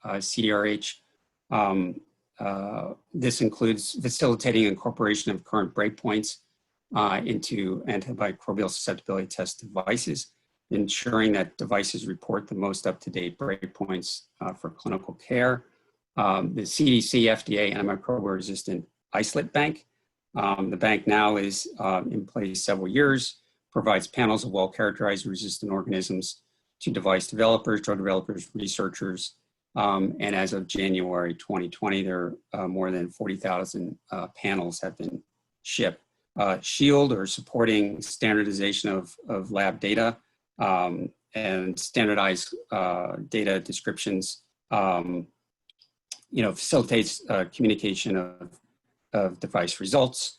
CDRH. This includes facilitating incorporation of current breakpoints into antimicrobial susceptibility test devices, ensuring that devices report the most up-to-date breakpoints for clinical care. The CDC FDA Antimicrobial Resistant Isolate Bank. The bank now is in place several years, provides panels of well-characterized resistant organisms to device developers, drug developers, researchers, and as of January 2020, there are more than 40,000 panels have been shipped. SHIELD, or supporting standardization of lab data and standardized data descriptions, facilitates communication of device results,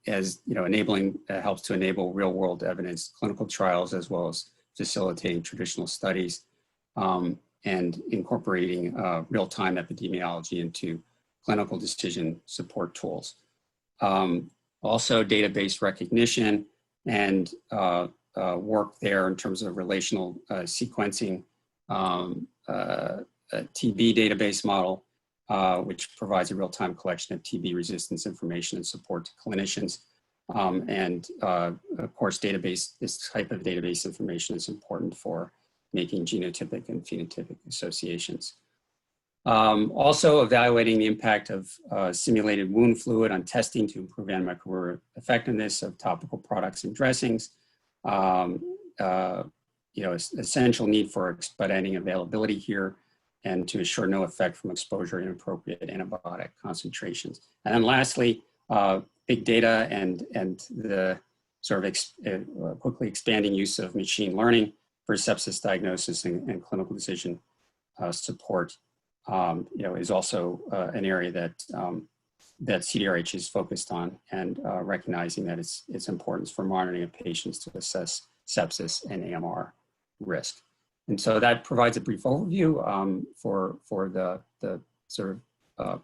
as enabling helps to enable real-world evidence clinical trials, as well as facilitating traditional studies and incorporating real-time epidemiology into clinical decision support tools. Also, database recognition and work there in terms of relational sequencing, a TB database model, which provides a real-time collection of TB resistance information and support to clinicians. And of course, this type of database information is important for making genotypic and phenotypic associations. Also evaluating the impact of simulated wound fluid on testing to improve antimicrobial effectiveness of topical products and dressings. Essential need for expediting availability here and to assure no effect from exposure to inappropriate antibiotic concentrations. And then lastly, big data and the sort of quickly expanding use of machine learning for sepsis diagnosis and clinical decision support, is also an area that that CDRH is focused on, and recognizing that its importance for monitoring of patients to assess sepsis and AMR risk. And so that provides a brief overview for the sort of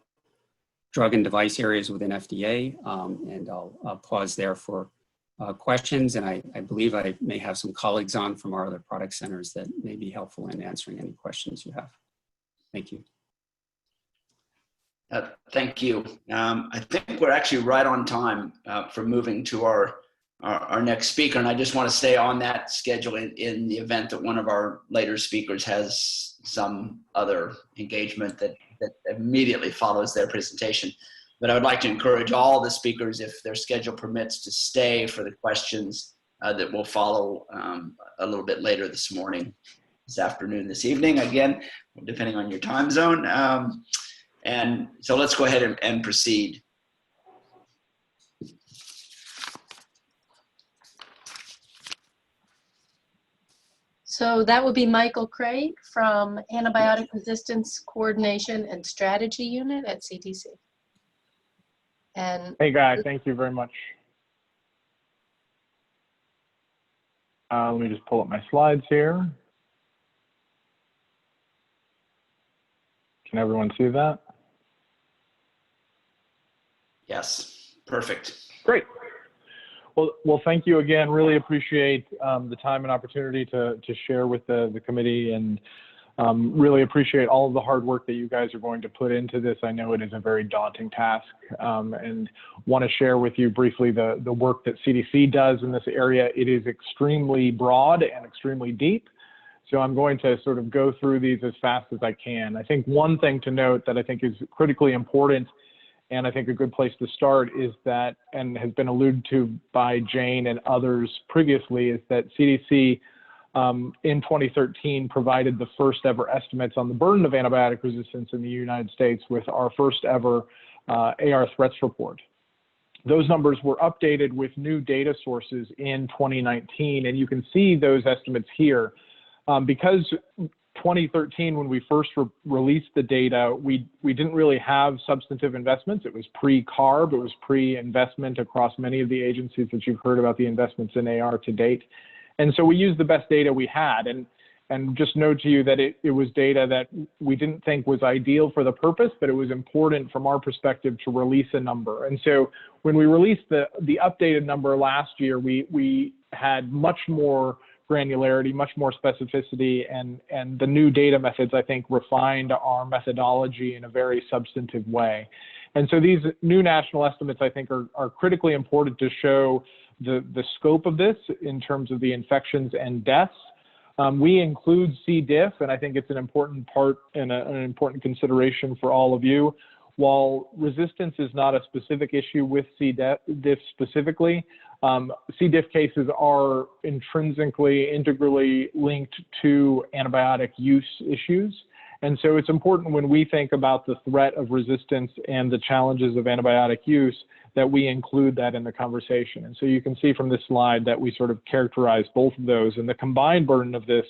drug and device areas within FDA, and I'll pause there for questions, and I believe I may have some colleagues on from our other product centers that may be helpful in answering any questions you have. Thank you. Thank you. I think we're actually right on time for moving to our next speaker, and I just want to stay on that schedule in the event that one of our later speakers has some other engagement that immediately follows their presentation. But I would like to encourage all the speakers, if their schedule permits, to stay for the questions that will follow a little bit later this morning, this afternoon, this evening, again, depending on your time zone. And so let's go ahead and proceed. So that would be Michael Craig from Antibiotic Resistance Coordination and Strategy Unit at CDC. And hey guys, thank you very much. Let me just pull up my slides here. Can everyone see that? Yes, perfect. Great. Well, thank you again. Really appreciate the time and opportunity to share with the committee, and really appreciate all of the hard work that you guys are going to put into this. I know it is a very daunting task, and want to share with you briefly the work that CDC does in this area. It is extremely broad and extremely deep. So I'm going to sort of go through these as fast as I can. I think one thing to note that I think is critically important, and I think a good place to start, is that, and has been alluded to by Jane and others previously, is that CDC in 2013 provided the first ever estimates on the burden of antibiotic resistance in the United States with our first ever AR threats report. Those numbers were updated with new data sources in 2019, and you can see those estimates here. Because 2013, when we first released the data, we didn't really have substantive investments. It was pre-CARB, it was pre-investment across many of the agencies that you've heard about the investments in AR to date. And so we used the best data we had, and just note to you that it was data that we didn't think was ideal for the purpose, but it was important from our perspective to release a number. And so when we released the updated number last year, we had much more granularity, much more specificity, and the new data methods, I think, refined our methodology in a very substantive way. And so these new national estimates, I think, are critically important to show the scope of this in terms of the infections and deaths. We include C. diff, and I think it's an important part and an important consideration for all of you. While resistance is not a specific issue with C. diff specifically, C. diff cases are intrinsically, integrally linked to antibiotic use issues. And so it's important when we think about the threat of resistance and the challenges of antibiotic use that we include that in the conversation. And so you can see from this slide that we sort of characterize both of those. And the combined burden of this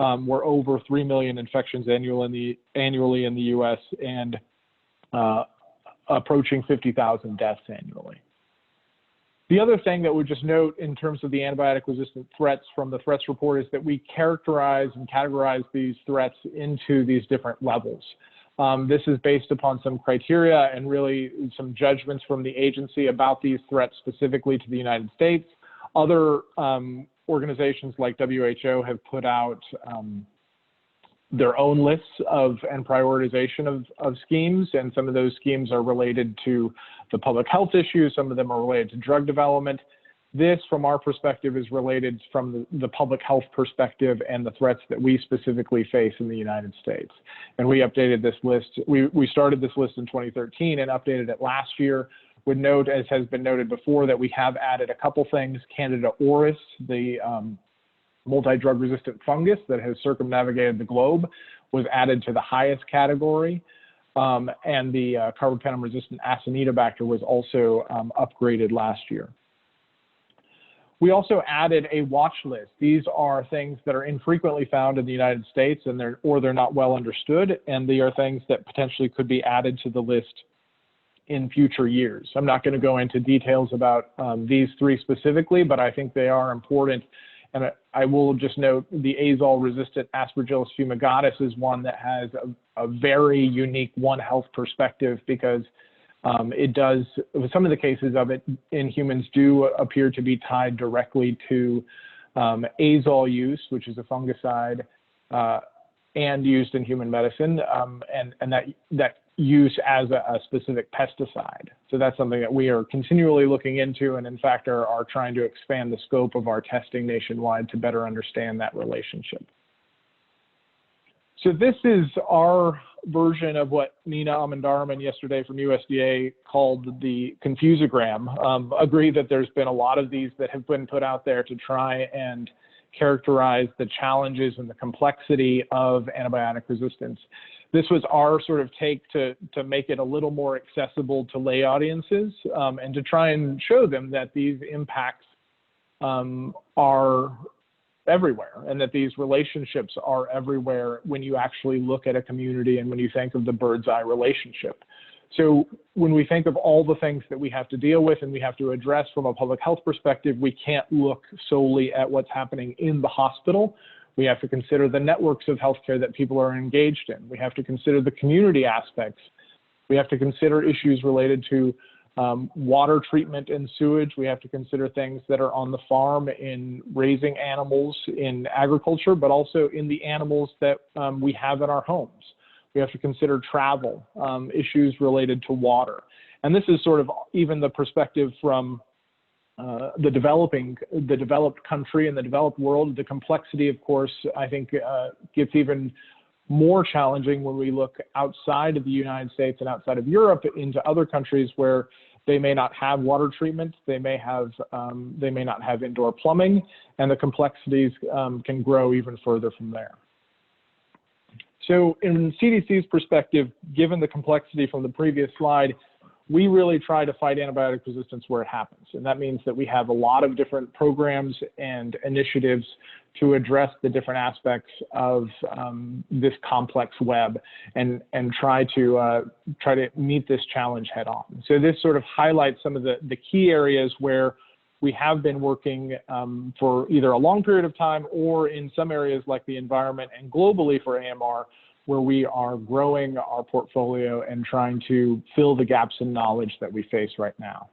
were over 3 million infections annually in the US, and approaching 50,000 deaths annually. The other thing that we just note in terms of the antibiotic resistant threats from the threats report is that we characterize and categorize these threats into these different levels. This is based upon some criteria and really some judgments from the agency about these threats specifically to the United States. Other organizations like WHO have put out their own lists and prioritization of schemes, and some of those schemes are related to the public health issues, some of them are related to drug development. This, from our perspective, is related from the public health perspective and the threats that we specifically face in the United States. And we updated this list. We started this list in 2013 and updated it last year. Would note, as has been noted before, that we have added a couple things. Candida auris, the multi-drug resistant fungus that has circumnavigated the globe, was added to the highest category. And the carbapenem-resistant Acinetobacter was also upgraded last year. We also added a watch list. These are things that are infrequently found in the United States, and they're not well understood, and they are things that potentially could be added to the list in future years. I'm not going to go into details about these three specifically, but I think they are important. And I will just note the azole-resistant Aspergillus fumigatus is one that has a very unique One Health perspective, because it does, some of the cases of it in humans do appear to be tied directly to azole use, which is a fungicide, and used in human medicine, and that use as a specific pesticide. So that's something that we are continually looking into, and in fact are trying to expand the scope of our testing nationwide to better understand that relationship. So this is our version of what Nina Amandaraman yesterday from USDA called the confusogram. Agree that there's been a lot of these that have been put out there to try and characterize the challenges and the complexity of antibiotic resistance. This was our sort of take to make it a little more accessible to lay audiences, and to try and show them that these impacts are everywhere, and that these relationships are everywhere when you actually look at a community and when you think of the bird's eye relationship. So when we think of all the things that we have to deal with and we have to address from a public health perspective, we can't look solely at what's happening in the hospital. We have to consider the networks of healthcare that people are engaged in. We have to consider the community aspects. We have to consider issues related to water treatment and sewage. We have to consider things that are on the farm in raising animals in agriculture, but also in the animals that we have in our homes. We have to consider travel, issues related to water. And this is sort of even the perspective from the developed country and the developed world. The complexity, of course, I think gets even more challenging when we look outside of the United States and outside of Europe into other countries where they may not have water treatment, they may not have indoor plumbing, and the complexities can grow even further from there. So in CDC's perspective, given the complexity from the previous slide, we really try to fight antibiotic resistance where it happens. And that means that we have a lot of different programs and initiatives to address the different aspects of this complex web and try to meet this challenge head on. So this sort of highlights some of the key areas where we have been working for either a long period of time, or in some areas like the environment and globally for AMR, where we are growing our portfolio and trying to fill the gaps in knowledge that we face right now.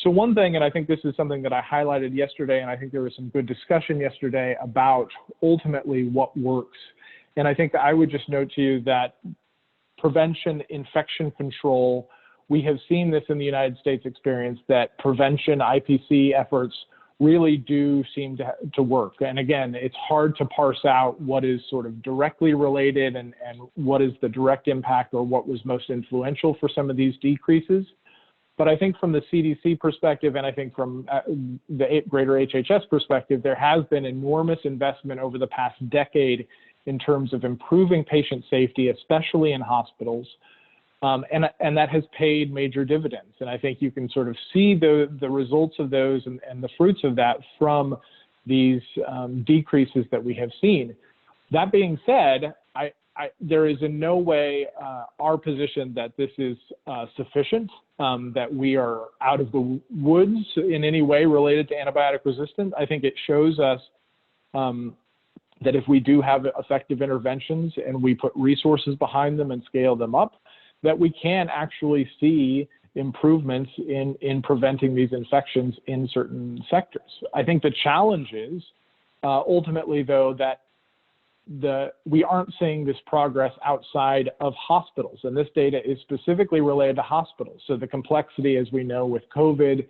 So one thing, and I think this is something that I highlighted yesterday, and I think there was some good discussion yesterday about ultimately what works. And I think I would just note to you that prevention, infection control, we have seen this in the United States experience, that prevention IPC efforts really do seem to work. And again, it's hard to parse out what is sort of directly related and what is the direct impact or what was most influential for some of these decreases. But I think from the CDC perspective, and I think from the greater HHS perspective, there has been enormous investment over the past decade in terms of improving patient safety, especially in hospitals. And that has paid major dividends. And I think you can sort of see the results of those and the fruits of that from these decreases that we have seen. That being said, there is in no way our position that this is sufficient, that we are out of the woods in any way related to antibiotic resistance. I think it shows us that if we do have effective interventions and we put resources behind them and scale them up, that we can actually see improvements in preventing these infections in certain sectors. I think the challenge is ultimately, though, that we aren't seeing this progress outside of hospitals, and this data is specifically related to hospitals. So the complexity, as we know, with COVID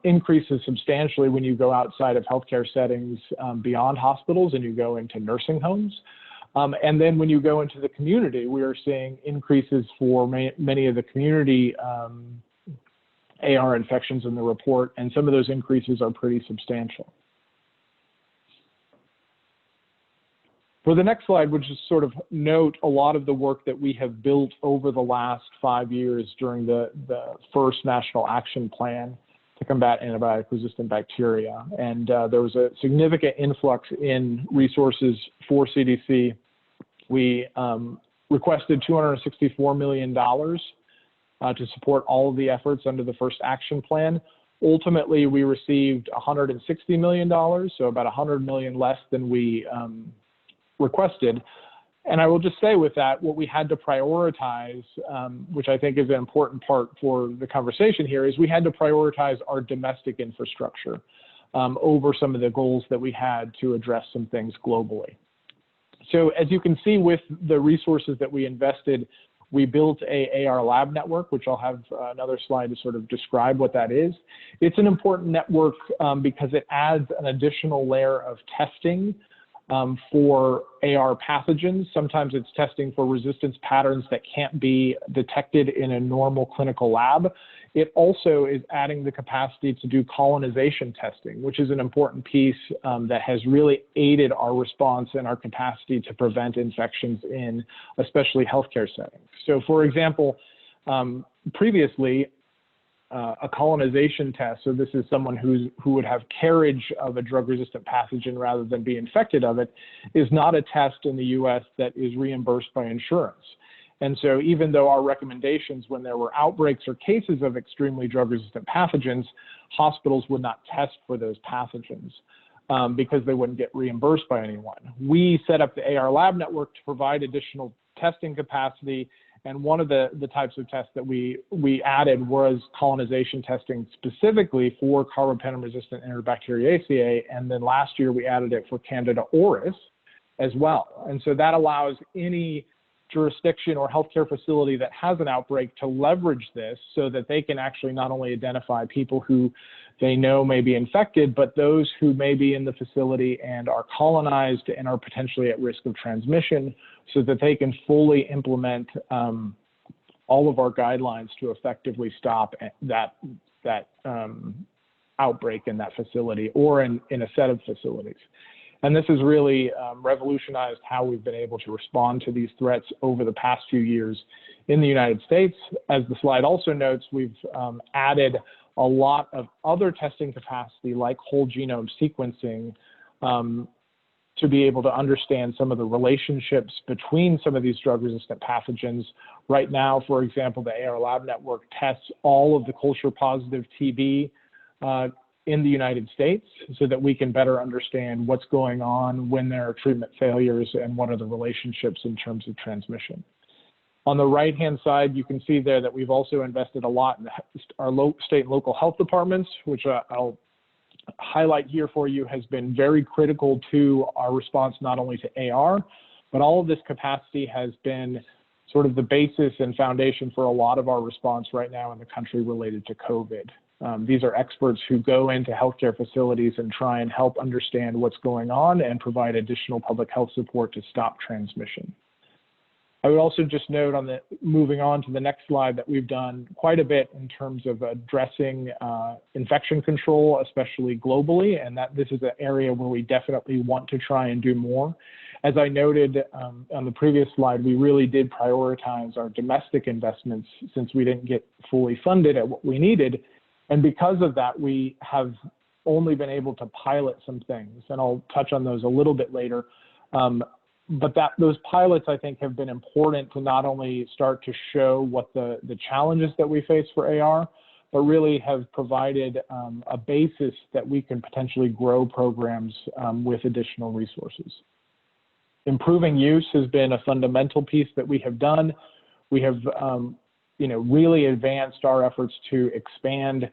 increases substantially when you go outside of healthcare settings beyond hospitals and you go into nursing homes. And then when you go into the community, we are seeing increases for many of the community AR infections in the report, and some of those increases are pretty substantial. For the next slide, which is sort of note a lot of the work that we have built over the last 5 years during the first National Action Plan to combat antibiotic-resistant bacteria. And there was a significant influx in resources for CDC. We requested $264 million to support all of the efforts under the first action plan. Ultimately, we received $160 million, so about $100 million less than we requested. And I will just say with that, what we had to prioritize, which I think is an important part for the conversation here, is we had to prioritize our domestic infrastructure over some of the goals that we had to address some things globally. So as you can see with the resources that we invested, we built a AR lab network, which I'll have another slide to sort of describe what that is. It's an important network because it adds an additional layer of testing for AR pathogens. Sometimes it's testing for resistance patterns that can't be detected in a normal clinical lab. It also is adding the capacity to do colonization testing, which is an important piece that has really aided our response and our capacity to prevent infections in especially healthcare settings. So for example, previously, a colonization test, so this is someone who would have carriage of a drug-resistant pathogen rather than be infected of it, is not a test in the US that is reimbursed by insurance. And so even though our recommendations when there were outbreaks or cases of extremely drug-resistant pathogens, hospitals would not test for those pathogens because they wouldn't get reimbursed by anyone. We set up the AR lab network to provide additional testing capacity. And one of the types of tests that we added was colonization testing specifically for carbapenem-resistant Antibacteriaceae. And then last year we added it for Candida auris as well. And so that allows any jurisdiction or healthcare facility that has an outbreak to leverage this so that they can actually not only identify people who they know may be infected, but those who may be in the facility and are colonized and are potentially at risk of transmission so that they can fully implement all of our guidelines to effectively stop that outbreak in that facility or in a set of facilities. And this has really revolutionized how we've been able to respond to these threats over the past few years in the United States. As the slide also notes, we've added a lot of other testing capacity like whole genome sequencing to be able to understand some of the relationships between some of these drug-resistant pathogens. Right now, for example, the AR Lab Network tests all of the culture-positive TB in the United States so that we can better understand what's going on when there are treatment failures and what are the relationships in terms of transmission. On the right-hand side, you can see there that we've also invested a lot in our state and local health departments, which I'll highlight here for you, has been very critical to our response not only to AR, but all of this capacity has been sort of the basis and foundation for a lot of our response right now in the country related to COVID. These are experts who go into healthcare facilities and try and help understand what's going on and provide additional public health support to stop transmission. I would also just note moving on to the next slide that we've done quite a bit in terms of addressing infection control, especially globally, and that this is an area where we definitely want to try and do more. As I noted on the previous slide, we really did prioritize our domestic investments since we didn't get fully funded at what we needed. And because of that, we have only been able to pilot some things, and I'll touch on those a little bit later. But those pilots, I think, have been important to not only start to show what the challenges that we face for AR, but really have provided a basis that we can potentially grow programs with additional resources. Improving use has been a fundamental piece that we have done. We have really advanced our efforts to expand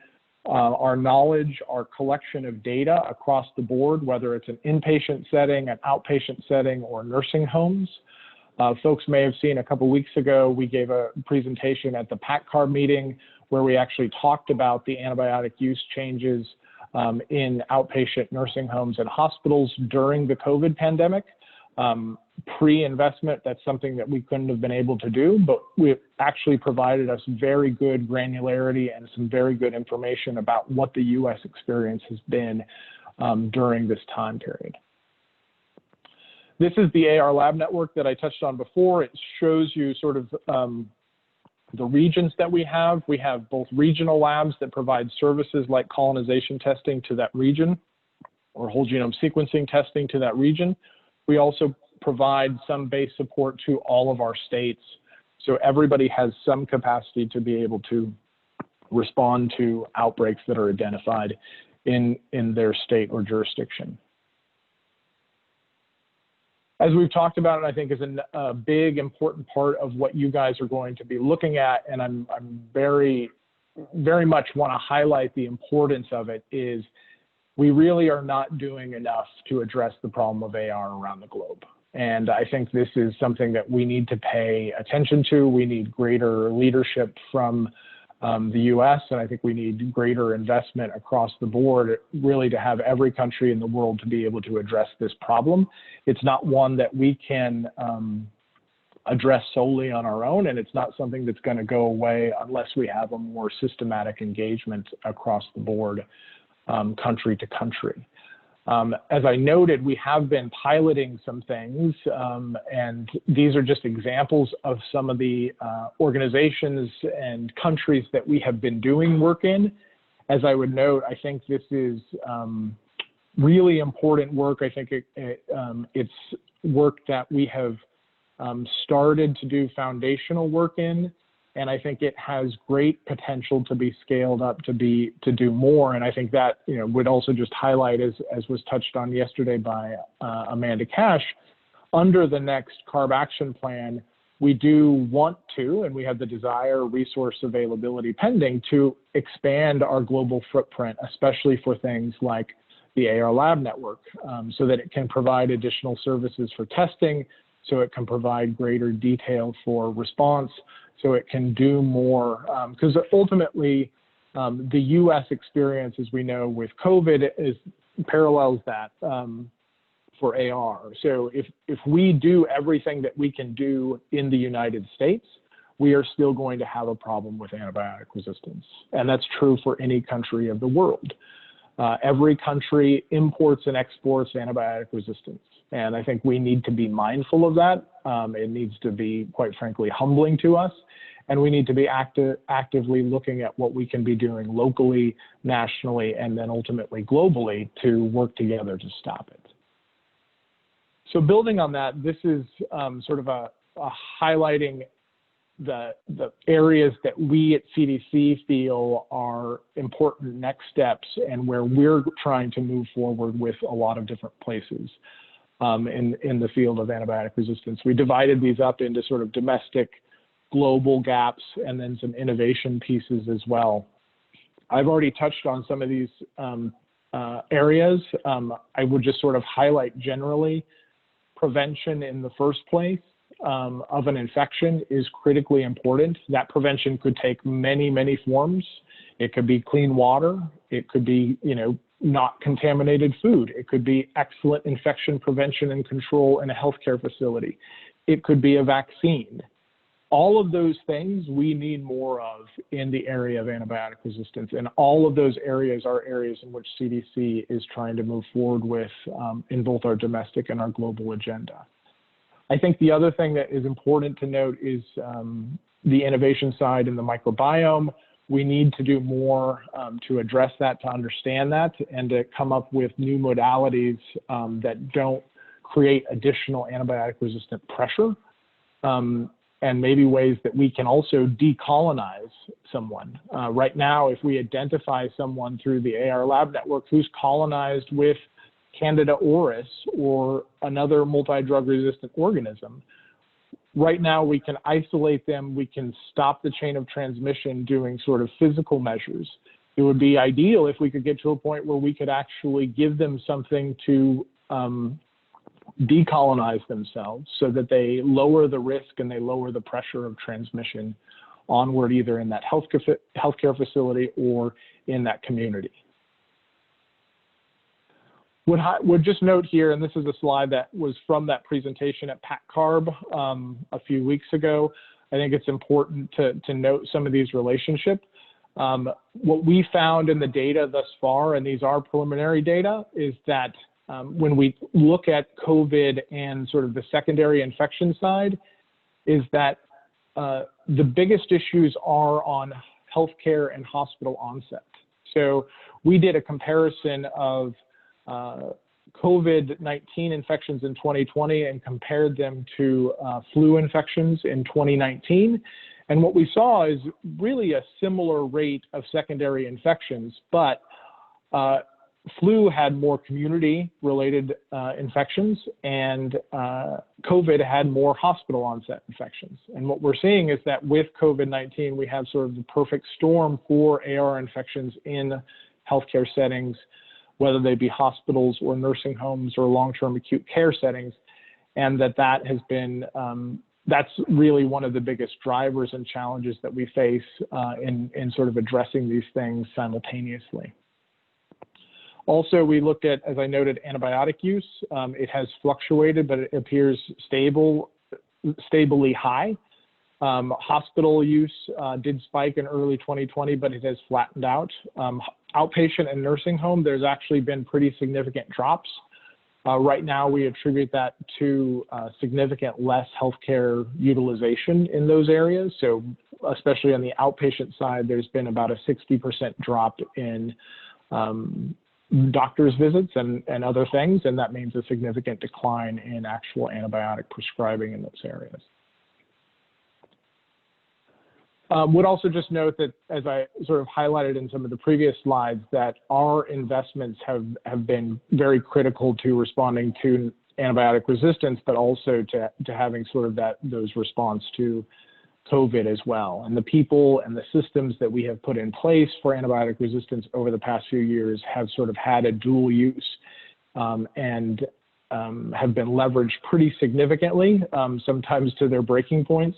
our knowledge, our collection of data across the board, whether it's an inpatient setting, an outpatient setting, or nursing homes. Folks may have seen a couple weeks ago, we gave a presentation at the CARB meeting where we actually talked about the antibiotic use changes in outpatient nursing homes and hospitals during the COVID pandemic. Pre-investment, that's something that we couldn't have been able to do, but it actually provided us very good granularity and some very good information about what the US experience has been during this time period. This is the AR lab network that I touched on before. It shows you sort of the regions that we have. We have both regional labs that provide services like colonization testing to that region or whole genome sequencing testing to that region. We also provide some base support to all of our states. So everybody has some capacity to be able to respond to outbreaks that are identified in their state or jurisdiction. As we've talked about, it I think is a big important part of what you guys are going to be looking at, and I'm very much want to highlight the importance of it, is we really are not doing enough to address the problem of AR around the globe. And I think this is something that we need to pay attention to. We need greater leadership from the US, and I think we need greater investment across the board, really to have every country in the world to be able to address this problem. It's not one that we can address solely on our own, and it's not something that's going to go away unless we have a more systematic engagement across the board, country to country. As I noted, we have been piloting some things, and these are just examples of some of the organizations and countries that we have been doing work in. As I would note, I think this is really important work. I think it's work that we have started to do foundational work in, and I think it has great potential to be scaled up to do more. And I think that would also just highlight, as was touched on yesterday by Amanda Cash, under the next CARB action plan, we do want to, and we have the desire, resource availability pending, to expand our global footprint, especially for things like the AR lab network, so that it can provide additional services for testing, so it can provide greater detail for response, so it can do more, because ultimately the US experience, as we know with COVID, parallels that for AR. So if we do everything that we can do in the United States, we are still going to have a problem with antibiotic resistance. And that's true for any country of the world. Every country imports and exports antibiotic resistance. And I think we need to be mindful of that. It needs to be, quite frankly, humbling to us. And we need to be actively looking at what we can be doing locally, nationally, and then ultimately globally to work together to stop it. So building on that, this is sort of a highlighting the areas that we at CDC feel are important next steps and where we're trying to move forward with a lot of different places in the field of antibiotic resistance. We divided these up into sort of domestic, global gaps, and then some innovation pieces as well. I've already touched on some of these areas. I would just sort of highlight generally prevention in the first place of an infection is critically important. That prevention could take many, many forms. It could be clean water. It could be, not contaminated food. It could be excellent infection prevention and control in a healthcare facility. It could be a vaccine. All of those things we need more of in the area of antibiotic resistance. And all of those areas are areas in which CDC is trying to move forward with in both our domestic and our global agenda. I think the other thing that is important to note is the innovation side in the microbiome. We need to do more to address that, to understand that, and to come up with new modalities that don't create additional antibiotic resistant pressure. And maybe ways that we can also decolonize someone. Right now, if we identify someone through the AR lab network who's colonized with Candida auris or another multi-drug resistant organism, right now we can isolate them, we can stop the chain of transmission doing sort of physical measures. It would be ideal if we could get to a point where we could actually give them something to decolonize themselves so that they lower the risk and they lower the pressure of transmission onward, either in that healthcare facility or in that community. Would just note here, and this is a slide that was from that presentation at CARB a few weeks ago. I think it's important to note some of these relationships. What we found in the data thus far, and these are preliminary data, is that when we look at COVID and sort of the secondary infection side, is that the biggest issues are on healthcare and hospital onset. So we did a comparison of COVID-19 infections in 2020 and compared them to flu infections in 2019. And what we saw is really a similar rate of secondary infections, but flu had more community-related infections, and COVID had more hospital onset infections. And what we're seeing is that with COVID-19, we have sort of the perfect storm for AR infections in healthcare settings, whether they be hospitals or nursing homes or long-term acute care settings, and that has been, that's really one of the biggest drivers and challenges that we face in sort of addressing these things simultaneously. Also, we looked at, as I noted, antibiotic use. It has fluctuated, but it appears stably high. Hospital use did spike in early 2020, but it has flattened out. Outpatient and nursing home, there's actually been pretty significant drops. Right now, we attribute that to significant less healthcare utilization in those areas. So especially on the outpatient side, there's been about a 60% drop in doctor's visits and other things, and that means a significant decline in actual antibiotic prescribing in those areas. Would also just note that, as I sort of highlighted in some of the previous slides, that our investments have been very critical to responding to antibiotic resistance, but also to having sort of those response to COVID as well. And the people and the systems that we have put in place for antibiotic resistance over the past few years have sort of had a dual use and have been leveraged pretty significantly, sometimes to their breaking points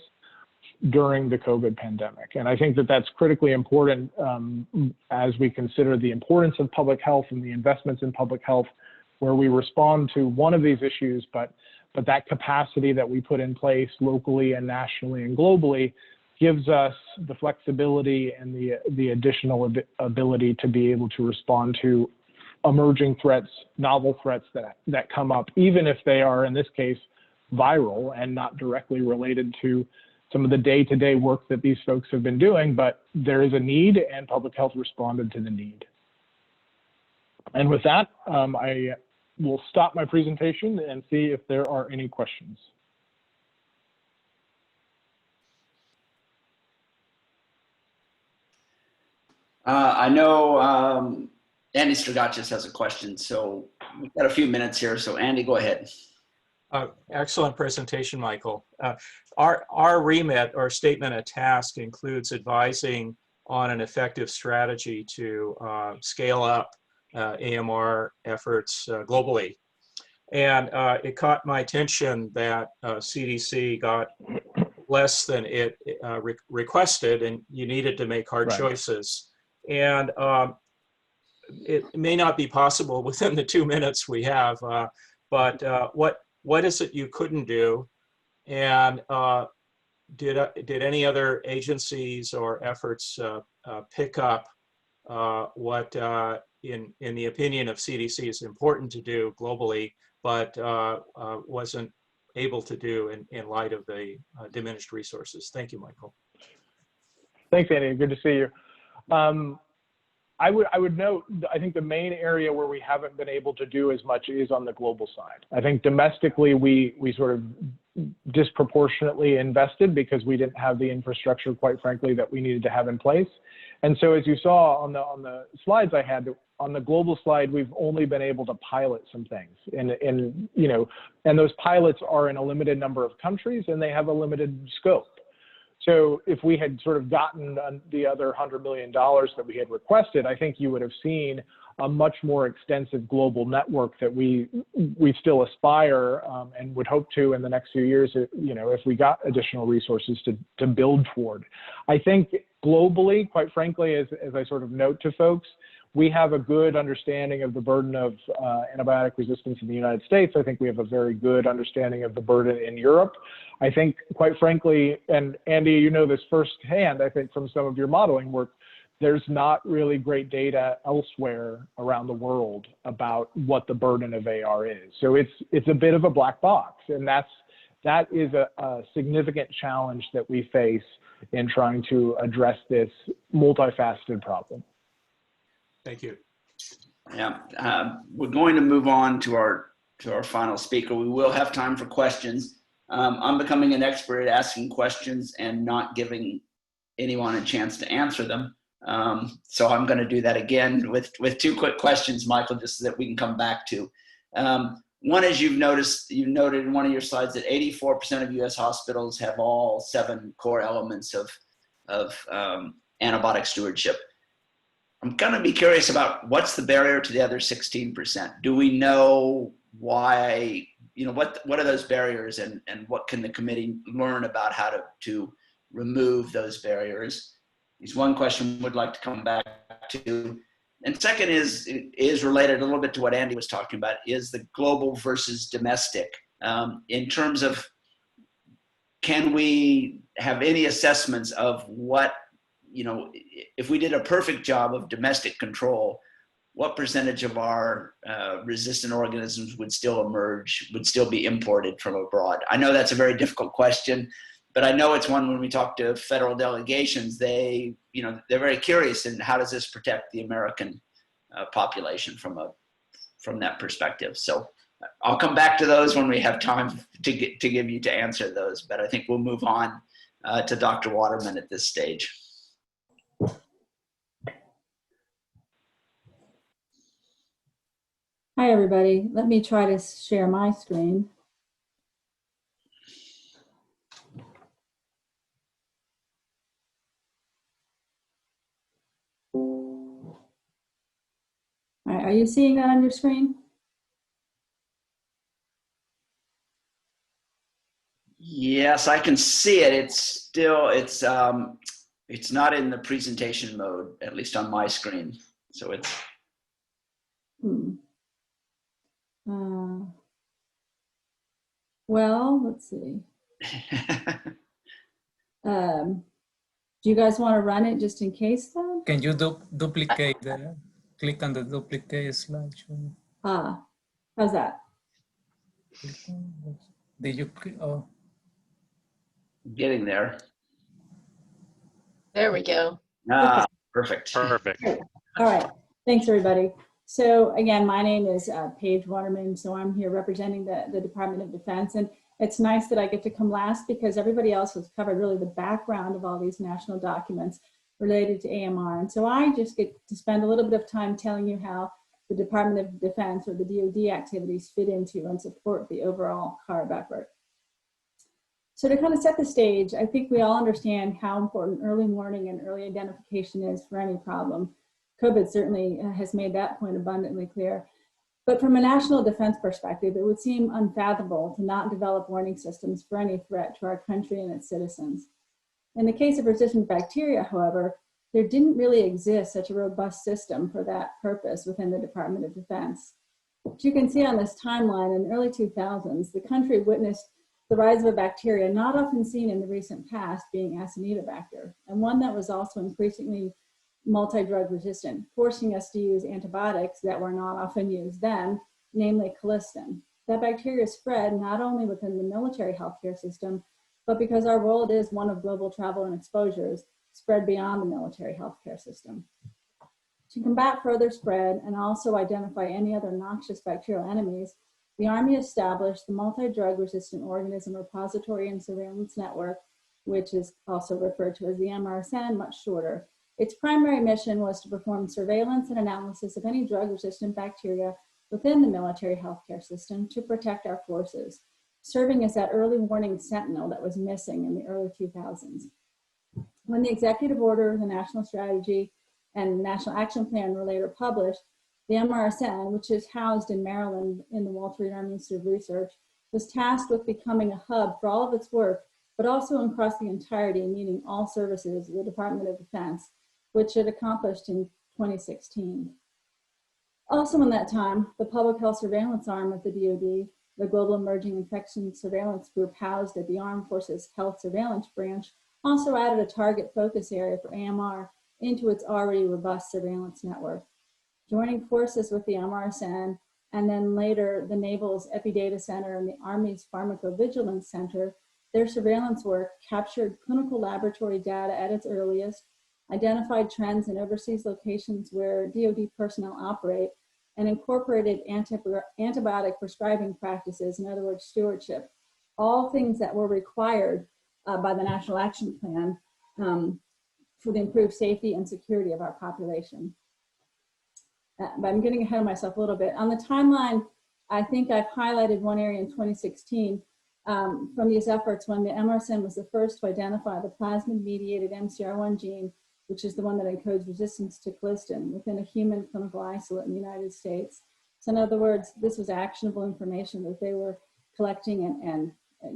during the COVID pandemic. And I think that that's critically important as we consider the importance of public health and the investments in public health, where we respond to one of these issues, but that capacity that we put in place locally and nationally and globally gives us the flexibility and the additional ability to be able to respond to emerging threats, novel threats that come up, even if they are, in this case, viral and not directly related to some of the day-to-day work that these folks have been doing, but there is a need, and public health responded to the need. And with that, I will stop my presentation and see if there are any questions. I know Andy Stragachis has a question, so we've got a few minutes here. So Andy, go ahead. Excellent presentation, Michael. Our remit or statement of task includes advising on an effective strategy to scale up AMR efforts globally. And it caught my attention that CDC got less than it requested, and you needed to make hard choices. And it may not be possible within the 2 minutes we have, but what is it you couldn't do? And did any other agencies or efforts pick up what, in the opinion of CDC, is important to do globally, but wasn't able to do in light of the diminished resources? Thank you, Michael. Thanks, Andy. Good to see you. I would note, I think the main area where we haven't been able to do as much is on the global side. I think domestically we sort of disproportionately invested because we didn't have the infrastructure, quite frankly, that we needed to have in place. And so, as you saw on the slides I had, on the global slide, we've only been able to pilot some things, and those pilots are in a limited number of countries, and they have a limited scope. So if we had sort of gotten the other $100 million that we had requested, I think you would have seen a much more extensive global network that we still aspire and would hope to in the next few years, you know, if we got additional resources to build toward. I think globally, quite frankly, as I sort of note to folks, we have a good understanding of the burden of antibiotic resistance in the United States. I think we have a very good understanding of the burden in Europe. I think, quite frankly, and Andy, you know this firsthand, I think from some of your modeling work, there's not really great data elsewhere around the world about what the burden of AR is. So it's a bit of a black box, and that is a significant challenge that we face in trying to address this multifaceted problem. Thank you. Yeah, we're going to move on to our final speaker. We will have time for questions. I'm becoming an expert at asking questions and not giving anyone a chance to answer them. So I'm going to do that again with two quick questions, Michael, just so that we can come back to. One is you noted in one of your slides that 84% of U.S. hospitals have all 7 core elements of antibiotic stewardship. I'm going to be curious about what's the barrier to the other 16%. Do we know why, you know, what are those barriers, and what can the committee learn about how to remove those barriers? Is one question we'd like to come back to. And second is related a little bit to what Andy was talking about, is the global versus domestic. In terms of, can we have any assessments of what, you know, if we did a perfect job of domestic control, what percentage of our resistant organisms would still emerge, would still be imported from abroad? I know that's a very difficult question, but I know it's one when we talk to federal delegations, they're very curious in how does this protect the American population from that perspective. So I'll come back to those when we have time to give you to answer those, but I think we'll move on to Dr. Waterman at this stage. Hi, everybody. Let me try to share my screen. All right, are you seeing that on your screen? Yes, I can see it. It's not in the presentation mode, at least on my screen. So it's. Well, let's see. Do you guys want to run it just in case, though? Can you duplicate click on the duplicate slideshow? How's that? Did you click? Oh. Getting there. There we go. Ah, Okay. perfect. Perfect. Great. All right. Thanks, everybody. So again, my name is Paige Waterman. So I'm here representing the Department of Defense. And it's nice that I get to come last because everybody else has covered really the background of all these national documents related to AMR. And so I just get to spend a little bit of time telling you how the Department of Defense or the DoD activities fit into and support the overall CARB effort. So to kind of set the stage, I think we all understand how important early warning and early identification is for any problem. COVID certainly has made that point abundantly clear. But from a national defense perspective, it would seem unfathomable to not develop warning systems for any threat to our country and its citizens. In the case of resistant bacteria, however, there didn't really exist such a robust system for that purpose within the Department of Defense. As you can see on this timeline, in the early 2000s, the country witnessed the rise of a bacteria not often seen in the recent past, being Acinetobacter, and one that was also increasingly multi-drug resistant, forcing us to use antibiotics that were not often used then, namely colistin. That bacteria spread not only within the military healthcare system, but because our world is one of global travel and exposures, spread beyond the military healthcare system. To combat further spread and also identify any other noxious bacterial enemies, the Army established the Multi-Drug Resistant Organism Repository and Surveillance Network, which is also referred to as the MRSN, much shorter. Its primary mission was to perform surveillance and analysis of any drug-resistant bacteria within the military healthcare system to protect our forces, serving as that early warning sentinel that was missing in the early 2000s. When the executive order, the national strategy, and national action plan were later published, the MRSN, which is housed in Maryland in the Walter Reed Army Institute of Research, was tasked with becoming a hub for all of its work, but also across the entirety, meaning all services of the Department of Defense, which it accomplished in 2016. Also in that time, the public health surveillance arm of the DoD, the Global Emerging Infection Surveillance Group housed at the Armed Forces Health Surveillance Branch, also added a target focus area for AMR into its already robust surveillance network. Joining forces with the MRSN and then later the Naval's Epidata Center and the Army's Pharmacovigilance Center, their surveillance work captured clinical laboratory data at its earliest, identified trends in overseas locations where DoD personnel operate, and incorporated antibiotic prescribing practices, in other words, stewardship, all things that were required by the National Action Plan for the improved safety and security of our population. But I'm getting ahead of myself a little bit. On the timeline, I think I've highlighted one area in 2016 from these efforts when the MRSN was the first to identify the plasmid-mediated MCR1 gene, which is the one that encodes resistance to colistin within a human clinical isolate in the United States. So in other words, this was actionable information that they were collecting and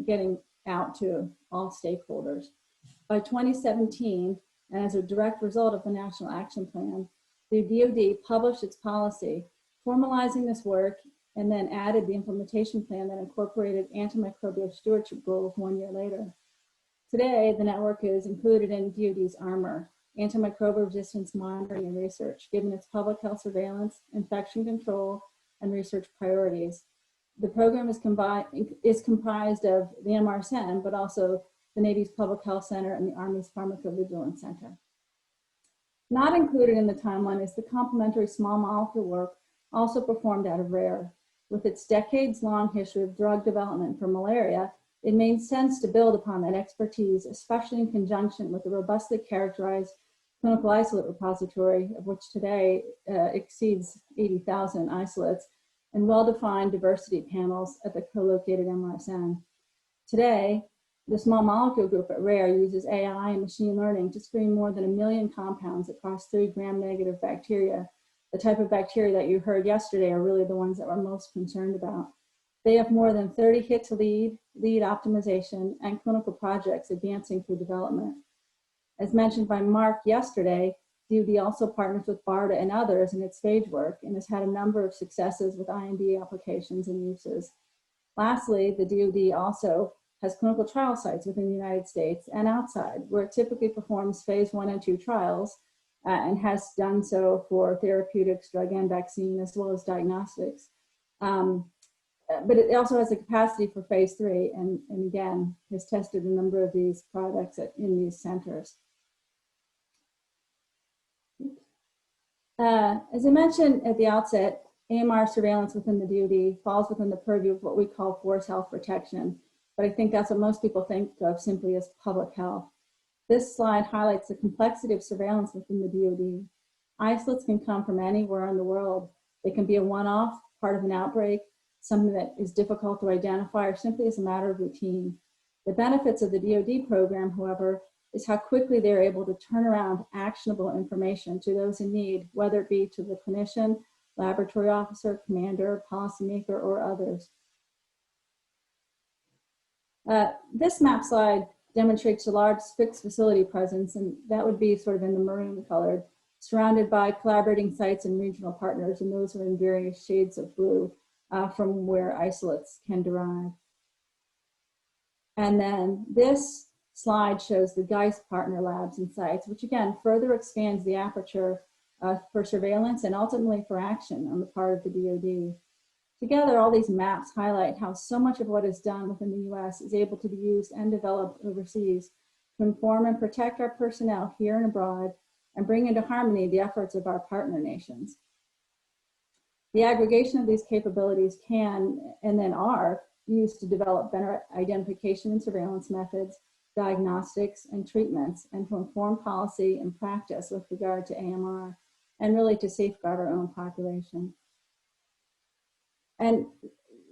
getting out to all stakeholders. By 2017, and as a direct result of the National Action Plan, the DoD published its policy, formalizing this work, and then added the implementation plan that incorporated antimicrobial stewardship goals 1 year later. Today, the network is included in DoD's ARMR, Antimicrobial Resistance Monitoring and Research, given its public health surveillance, infection control, and research priorities. The program is comprised of the MRSN, but also the Navy's Public Health Center and the Army's Pharmacovigilance Center. Not included in the timeline is the complementary small molecule work also performed out of RARE. With its decades-long history of drug development for malaria, it made sense to build upon that expertise, especially in conjunction with the robustly characterized clinical isolate repository, of which today exceeds 80,000 isolates, and well-defined diversity panels at the co-located MRSN. Today, the small molecule group at RARE uses AI and machine learning to screen more than 1 million compounds across 3 gram-negative bacteria. The type of bacteria that you heard yesterday are really the ones that we're most concerned about. They have more than 30 hit to lead optimization, and clinical projects advancing through development. As mentioned by Mark yesterday, DoD also partners with BARDA and others in its phage work and has had a number of successes with IND applications and uses. Lastly, the DoD also has clinical trial sites within the United States and outside, where it typically performs phase 1 and 2 trials and has done so for therapeutics, drug and vaccine, as well as diagnostics. But it also has the capacity for phase 3 and again, has tested a number of these products in these centers. As I mentioned at the outset, AMR surveillance within the DoD falls within the purview of what we call force health protection, but I think that's what most people think of simply as public health. This slide highlights the complexity of surveillance within the DoD. Isolates can come from anywhere in the world. They can be a one-off, part of an outbreak, something that is difficult to identify, or simply as a matter of routine. The benefits of the DoD program, however, is how quickly they're able to turn around actionable information to those in need, whether it be to the clinician, laboratory officer, commander, policymaker, or others. This map slide demonstrates a large fixed facility presence, and that would be sort of in the maroon colored, surrounded by collaborating sites and regional partners, and those are in various shades of blue from where isolates can derive. And then this slide shows the Geist partner labs and sites, which again further expands the aperture for surveillance and ultimately for action on the part of the DoD. Together, all these maps highlight how so much of what is done within the US is able to be used and developed overseas to inform and protect our personnel here and abroad and bring into harmony the efforts of our partner nations. The aggregation of these capabilities can and then are used to develop better identification and surveillance methods, diagnostics and treatments, and to inform policy and practice with regard to AMR, and really to safeguard our own population. And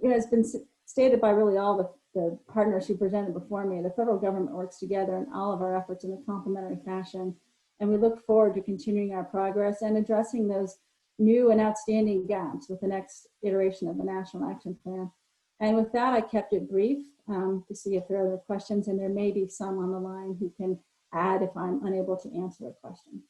it's been stated by really all the partners who presented before me, the federal government works together in all of our efforts in a complementary fashion, and we look forward to continuing our progress and addressing those new and outstanding gaps with the next iteration of the National Action Plan. And with that, I kept it brief to see if there are other questions, and there may be some on the line who can add if I'm unable to answer a question.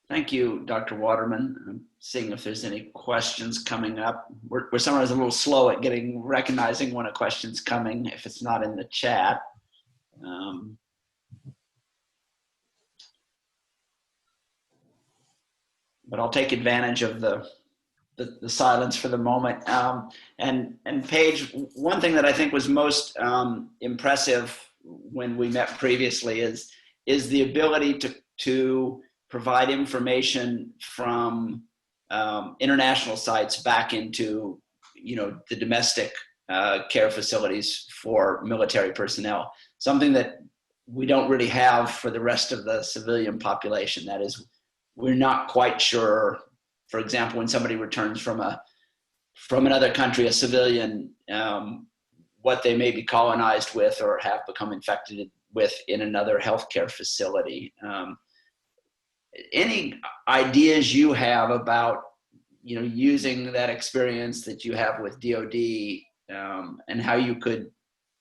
Thank you, Dr. Waterman. I'm seeing if there's any questions coming up. We're sometimes a little slow at recognizing when a question's coming if it's not in the chat. But I'll take advantage of the silence for the moment. And Paige, one thing that I think was most impressive when we met previously is the ability to provide information from international sites back into, the domestic care facilities for military personnel. Something that we don't really have for the rest of the civilian population. That is, we're not quite sure, for example, when somebody returns from another country, a civilian, what they may be colonized with or have become infected with in another healthcare facility. Any ideas you have about, using that experience that you have with DoD and how you could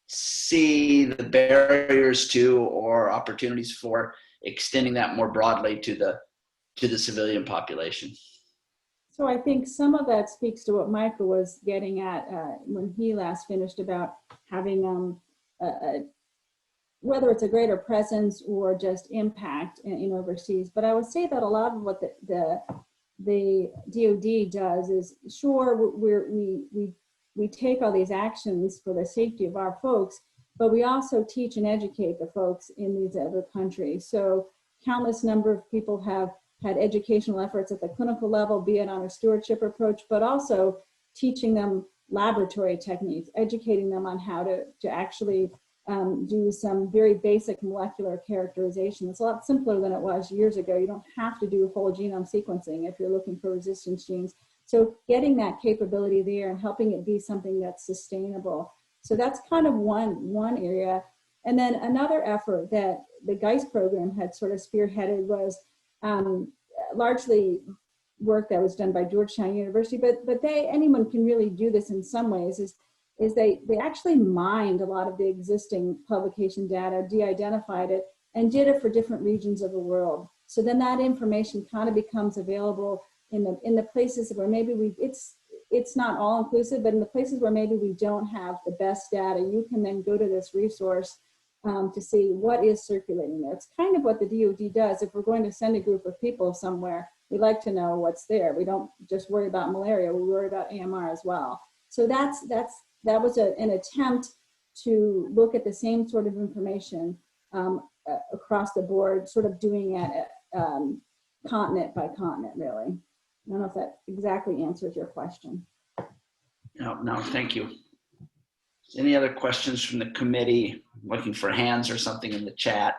see the barriers to or opportunities for extending that more broadly to the civilian population? So I think some of that speaks to what Michael was getting at when he last finished about having whether it's a greater presence or just impact in overseas. But I would say that a lot of what the DoD does is, sure, we take all these actions for the safety of our folks, but we also teach and educate the folks in these other countries. So countless number of people have had educational efforts at the clinical level, be it on a stewardship approach, but also teaching them laboratory techniques, educating them on how to actually do some very basic molecular characterization. It's a lot simpler than it was years ago. You don't have to do whole genome sequencing if you're looking for resistance genes. So getting that capability there and helping it be something that's sustainable. So that's kind of one area. And then another effort that the GEIS program had sort of spearheaded was largely work that was done by Georgetown University, but anyone can really do this in some ways, is they actually mined a lot of the existing publication data, de-identified it, and did it for different regions of the world. So then that information kind of becomes available in the places where maybe it's not all inclusive, but in the places where maybe we don't have the best data, you can then go to this resource to see what is circulating there. It's kind of what the DoD does. If we're going to send a group of people somewhere, we like to know what's there. We don't just worry about malaria, we worry about AMR as well. So that was an attempt to look at the same sort of information across the board, sort of doing it continent by continent, really. I don't know if that exactly answers your question. No, thank you. Any other questions from the committee? I'm looking for hands or something in the chat.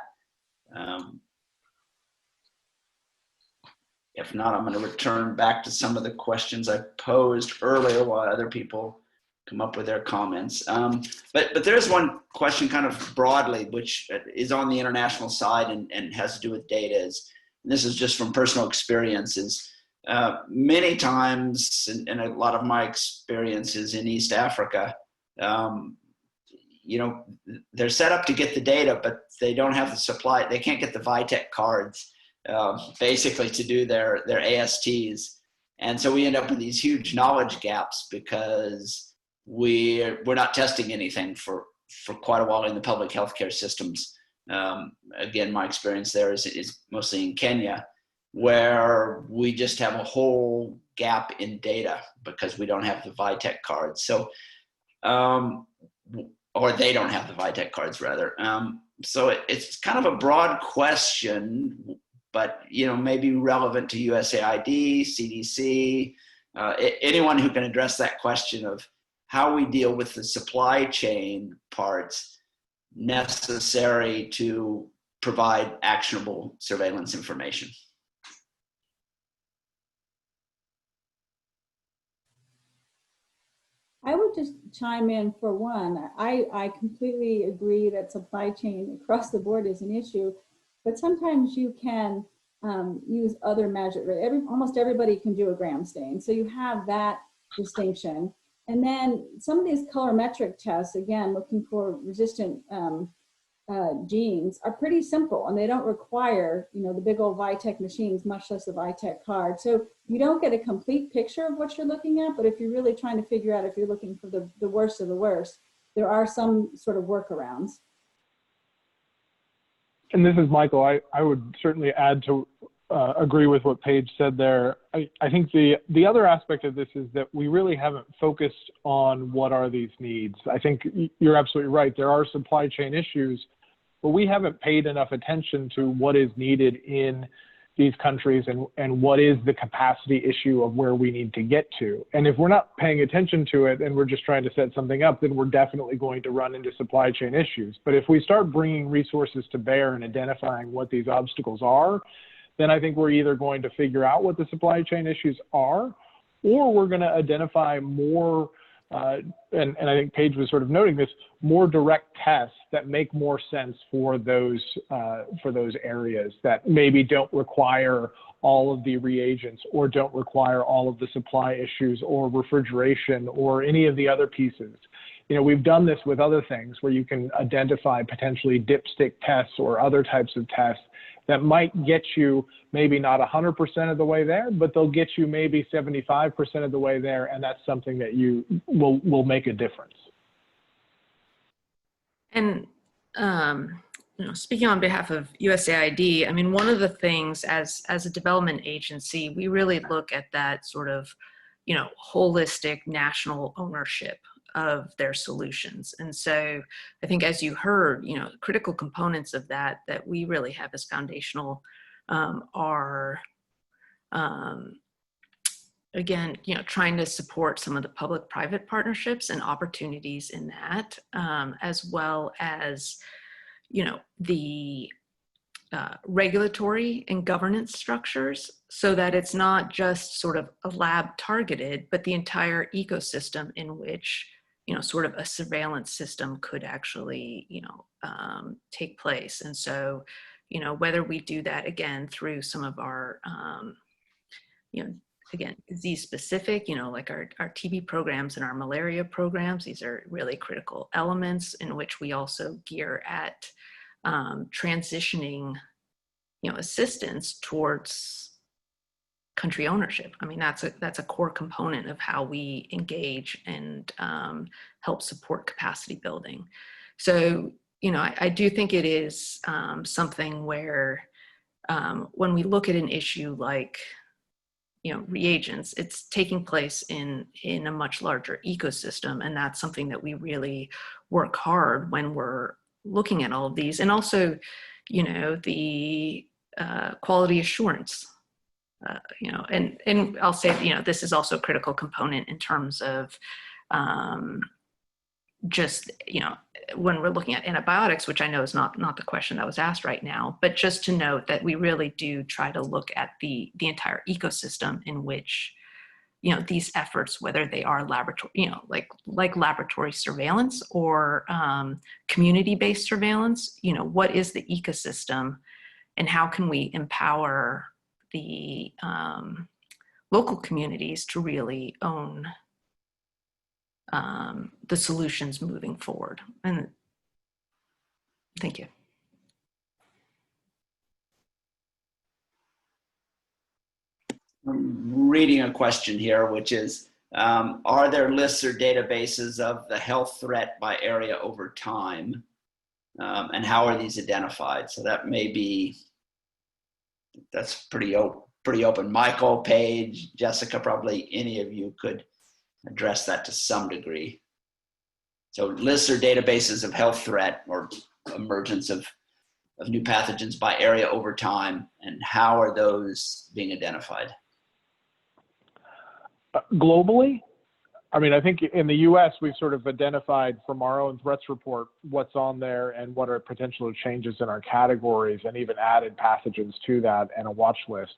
If not, I'm going to return back to some of the questions I posed earlier while other people come up with their comments. But there's one question kind of broadly, which is on the international side and has to do with data. And this is just from personal experiences. Many times, and a lot of my experiences in East Africa, they're set up to get the data, but they don't have the supply. They can't get the Vitek cards, basically, to do their ASTs. And so we end up with these huge knowledge gaps because we're not testing anything for quite a while in the public healthcare systems. Again, my experience there is mostly in Kenya, where we just have a whole gap in data because we don't have the Vitek cards. So, or they don't have the Vitek cards, rather. So it's kind of a broad question, but maybe relevant to USAID, CDC, anyone who can address that question of how we deal with the supply chain parts necessary to provide actionable surveillance information. I would just chime in for one. I completely agree that supply chain across the board is an issue, but sometimes you can use other measures. Almost everybody can do a gram stain, so you have that distinction. And then some of these colorimetric tests, again, looking for resistant genes, are pretty simple, and they don't require, you know, the big old Vitek machines, much less the Vitek card. So you don't get a complete picture of what you're looking at, but if you're really trying to figure out if you're looking for the worst of the worst, there are some sort of workarounds. And this is Michael. I would certainly add to agree with what Paige said there. I think the other aspect of this is that we really haven't focused on what are these needs. I think you're absolutely right. There are supply chain issues, but we haven't paid enough attention to what is needed in these countries and what is the capacity issue of where we need to get to. And if we're not paying attention to it and we're just trying to set something up, then we're definitely going to run into supply chain issues. But if we start bringing resources to bear and identifying what these obstacles are, then I think we're either going to figure out what the supply chain issues are, or we're going to identify more, and I think Paige was sort of noting this, more direct tests that make more sense for those areas that maybe don't require all of the reagents or don't require all of the supply issues or refrigeration or any of the other pieces. You know, we've done this with other things where you can identify potentially dipstick tests or other types of tests that might get you maybe not 100% of the way there, but they'll get you maybe 75% of the way there, and that's something that you will make a difference. And you know, speaking on behalf of USAID, I mean, one of the things as a development agency, we really look at that sort of, you know, holistic national ownership of their solutions. And so I think, as you heard, you know, critical components of that we really have as foundational are, again, you know, trying to support some of the public-private partnerships and opportunities in that, as well as, you know, the regulatory and governance structures, so that it's not just sort of a lab targeted, but the entire ecosystem in which, you know, sort of a surveillance system could actually, you know, take place. And so, you know, whether we do that again through some of our, you know, again, disease specific, you know, like our TB programs and our malaria programs, these are really critical elements in which we also gear at transitioning, you know, assistance towards country ownership. I mean, that's a core component of how we engage and help support capacity building. So, you know, I do think it is something where when we look at an issue like, you know, reagents, it's taking place in a much larger ecosystem, and that's something that we really work hard when we're looking at all of these. And also, you know, the quality assurance. You know, and I'll say, you know, this is also a critical component in terms of just, you know, when we're looking at antibiotics, which I know is not the question that was asked right now, but just to note that we really do try to look at the entire ecosystem in which, you know, these efforts, whether they are laboratory, you know, like laboratory surveillance or community-based surveillance, you know, what is the ecosystem and how can we empower the local communities to really own the solutions moving forward. And thank you. I'm reading a question here, which is, are there lists or databases of the health threat by area over time? And how are these identified? So that may be, that's pretty open. Michael, Paige, Jessica, probably any of you could address that to some degree. So lists or databases of health threat or emergence of new pathogens by area over time, and how are those being identified? Globally, I mean, I think in the US, we've sort of identified from our own threats report what's on there and what are potential changes in our categories, and even added pathogens to that and a watch list.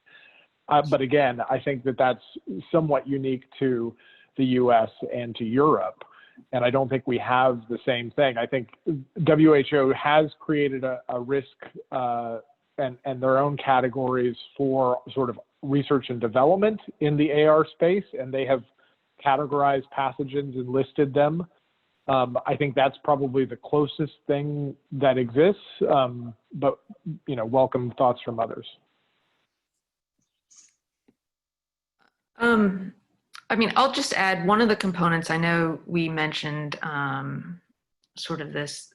But again, I think that that's somewhat unique to the US and to Europe. And I don't think we have the same thing. I think WHO has created a risk and their own categories for sort of research and development in the AR space, and they have categorized pathogens and listed them. I think that's probably the closest thing that exists, but welcome thoughts from others. I mean, I'll just add one of the components. I know we mentioned sort of this,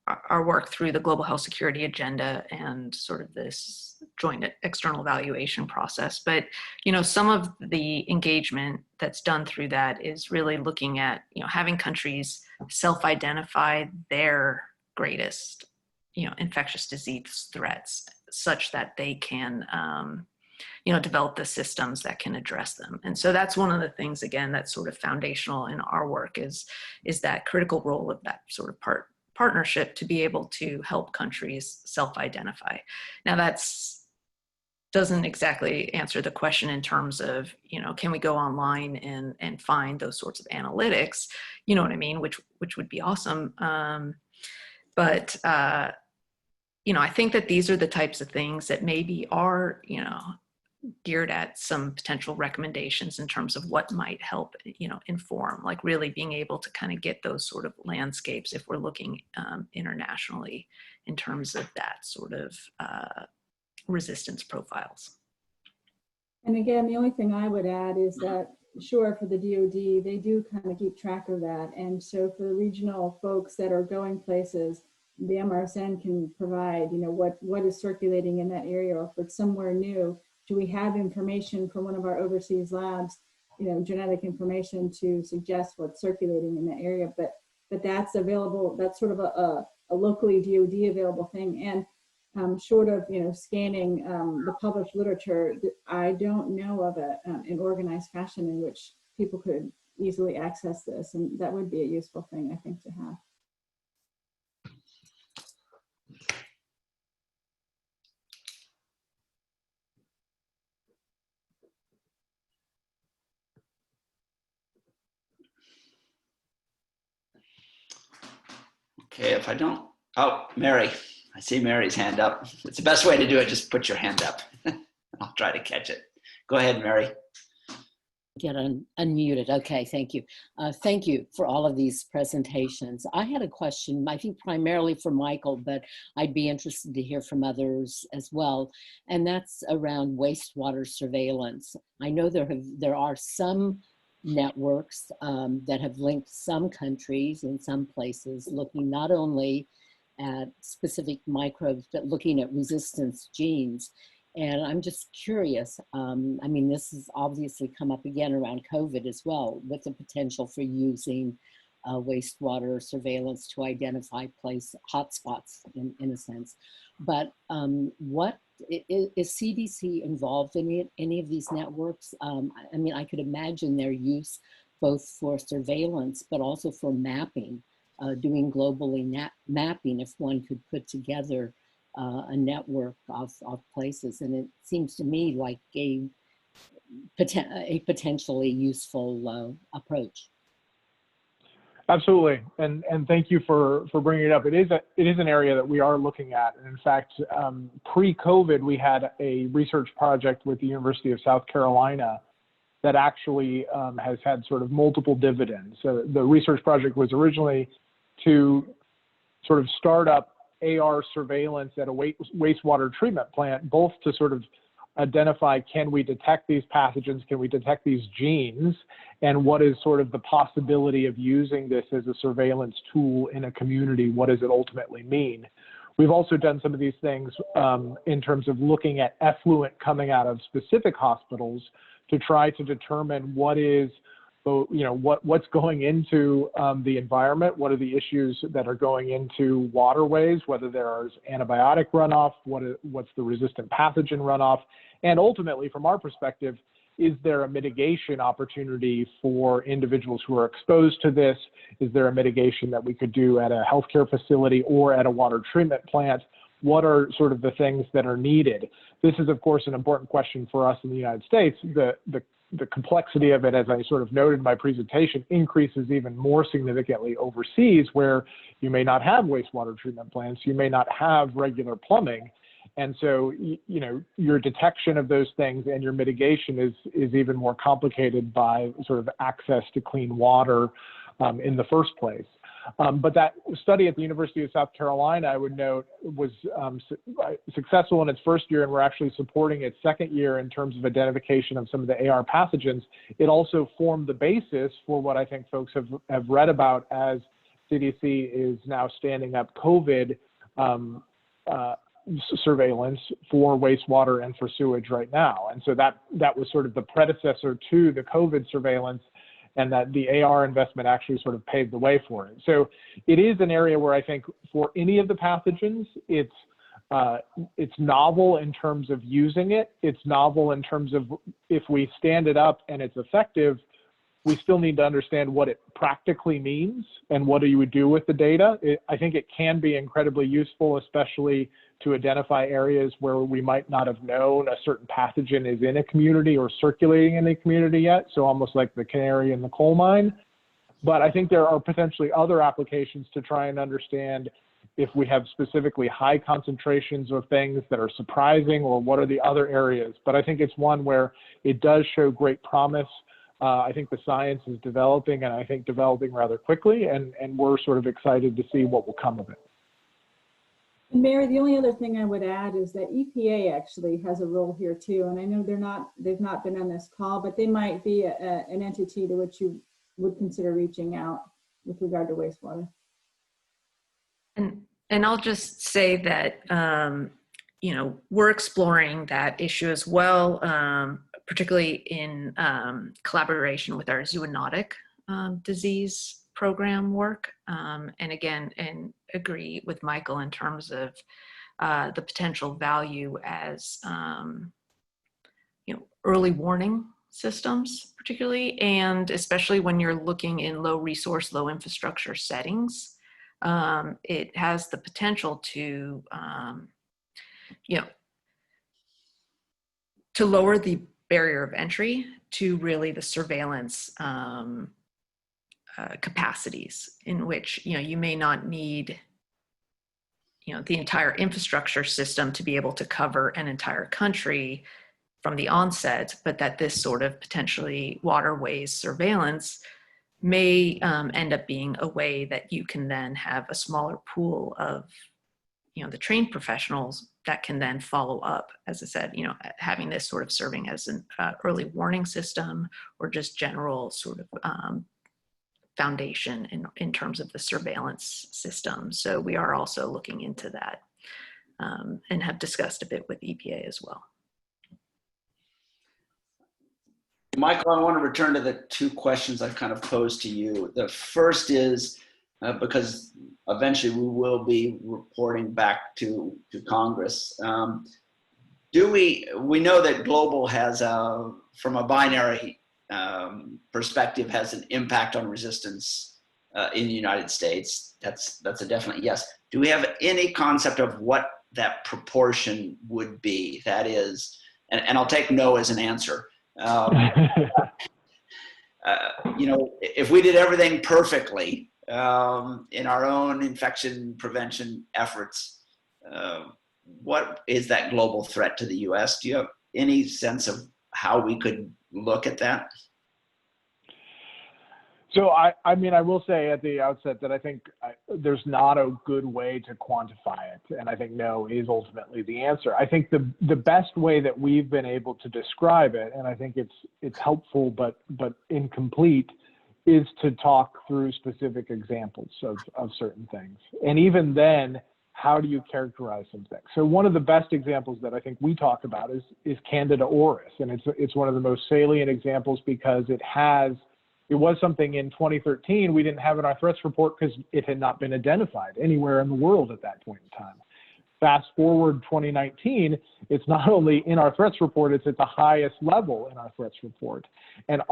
our work through the Global Health Security Agenda and sort of this joint external evaluation process. But, some of the engagement that's done through that is really looking at, having countries self-identify their greatest, infectious disease threats such that they can, develop the systems that can address them. And so that's one of the things, again, that's sort of foundational in our work is that critical role of that sort of partnership to be able to help countries self-identify. Now doesn't exactly answer the question in terms of, can we go online and find those sorts of analytics, you know what I mean, which would be awesome. But I think that these are the types of things that maybe are, geared at some potential recommendations in terms of what might help, inform, like really being able to kind of get those sort of landscapes if we're looking internationally in terms of that sort of resistance profiles. And again, the only thing I would add is that, sure, for the DoD, they do kind of keep track of that. And so for the regional folks that are going places, the MRSN can provide, what is circulating in that area, or if it's somewhere new, do we have information from one of our overseas labs, genetic information to suggest what's circulating in that area. But that's available, that's sort of a locally DoD available thing. And short of, scanning the published literature, I don't know of an organized fashion in which people could easily access this. And that would be a useful thing, I think, to have. Okay, if I don't, Mary, I see Mary's hand up. It's the best way to do it, just put your hand up. I'll try to catch it. Go ahead, Mary. Get unmuted. Okay, thank you. Thank you for all of these presentations. I had a question, I think primarily for Michael, but I'd be interested to hear from others as well. And that's around wastewater surveillance. I know there are some networks that have linked some countries in some places, looking not only at specific microbes, but looking at resistance genes. And I'm just curious, I mean, this has obviously come up again around COVID as well, with the potential for using wastewater surveillance to identify hotspots in a sense. But what is CDC involved in any of these networks? I mean, I could imagine their use both for surveillance, but also for mapping, doing globally mapping if one could put together a network of places. And it seems to me like a potentially useful approach. Absolutely, and thank you for bringing it up. It is an area that we are looking at, and in fact, pre-COVID, we had a research project with the University of South Carolina that actually has had sort of multiple dividends. So the research project was originally to sort of start up AR surveillance at a wastewater treatment plant, both to sort of identify, can we detect these pathogens, can we detect these genes, and what is sort of the possibility of using this as a surveillance tool in a community? What does it ultimately mean? We've also done some of these things in terms of looking at effluent coming out of specific hospitals to try to determine what is, what's going into the environment, what are the issues that are going into waterways, whether there's antibiotic runoff, what's the resistant pathogen runoff, and ultimately, from our perspective, is there a mitigation opportunity for individuals who are exposed to this? Is there a mitigation that we could do at a healthcare facility or at a water treatment plant? What are sort of the things that are needed? This is, of course, an important question for us in the United States. The the complexity of it, as I sort of noted in my presentation, increases even more significantly overseas, where you may not have wastewater treatment plants, you may not have regular plumbing. And so, you know, your detection of those things and your mitigation is even more complicated by sort of access to clean water in the first place. But that study at the University of South Carolina, I would note, was successful in its first year, and we're actually supporting its second year in terms of identification of some of the AR pathogens. It also formed the basis for what I think folks have read about as CDC is now standing up COVID surveillance for wastewater and for sewage right now. And so that was sort of the predecessor to the COVID surveillance, and that the AR investment actually sort of paved the way for it. So it is an area where I think for any of the pathogens, it's novel in terms of using it. It's novel in terms of if we stand it up and it's effective, we still need to understand what it practically means and what you would do with the data. I think it can be incredibly useful, especially to identify areas where we might not have known a certain pathogen is in a community or circulating in a community yet. So almost like the canary in the coal mine. But I think there are potentially other applications to try and understand if we have specifically high concentrations of things that are surprising, or what are the other areas. But I think it's one where it does show great promise. I think the science is developing, and I think developing rather quickly, and we're sort of excited to see what will come of it. And Mary, the only other thing I would add is that EPA actually has a role here too. And I know they've not been on this call, but they might be an entity to which you would consider reaching out with regard to wastewater. And I'll just say that, you know, we're exploring that issue as well, particularly in collaboration with our zoonotic disease program work. And again, and agree with Michael in terms of the potential value as, you know, early warning systems, particularly, and especially when you're looking in low resource, low infrastructure settings. It has the potential to, you know, to lower the barrier of entry to really the surveillance capacities, in which, you know, you may not need, you know, the entire infrastructure system to be able to cover an entire country from the onset, but that this sort of potentially waterways surveillance may end up being a way that you can then have a smaller pool of, you know, the trained professionals that can then follow up, as I said, you know, having this sort of serving as an early warning system, or just general sort of foundation in terms of the surveillance system. So we are also looking into that and have discussed a bit with EPA as well. Michael, I want to return to the two questions I've kind of posed to you. The first is, because eventually we will be reporting back to Congress. We know that global has, from a binary perspective, has an impact on resistance in the United States. That's a definite yes. Do we have any concept of what that proportion would be? That is, and I'll take no as an answer. You know, if we did everything perfectly in our own infection prevention efforts, what is that global threat to the U.S.? Do you have any sense of how we could look at that? So I mean, I will say at the outset that I think there's not a good way to quantify it. And I think no is ultimately the answer. I think the best way that we've been able to describe it, and I think it's helpful but incomplete, is to talk through specific examples of certain things. And even then, how do you characterize some things? So one of the best examples that I think we talk about is Candida auris. And it's one of the most salient examples because it was something in 2013 we didn't have in our threats report because it had not been identified anywhere in the world at that point in time. Fast forward 2019, it's not only in our threats report, it's at the highest level in our threats report. And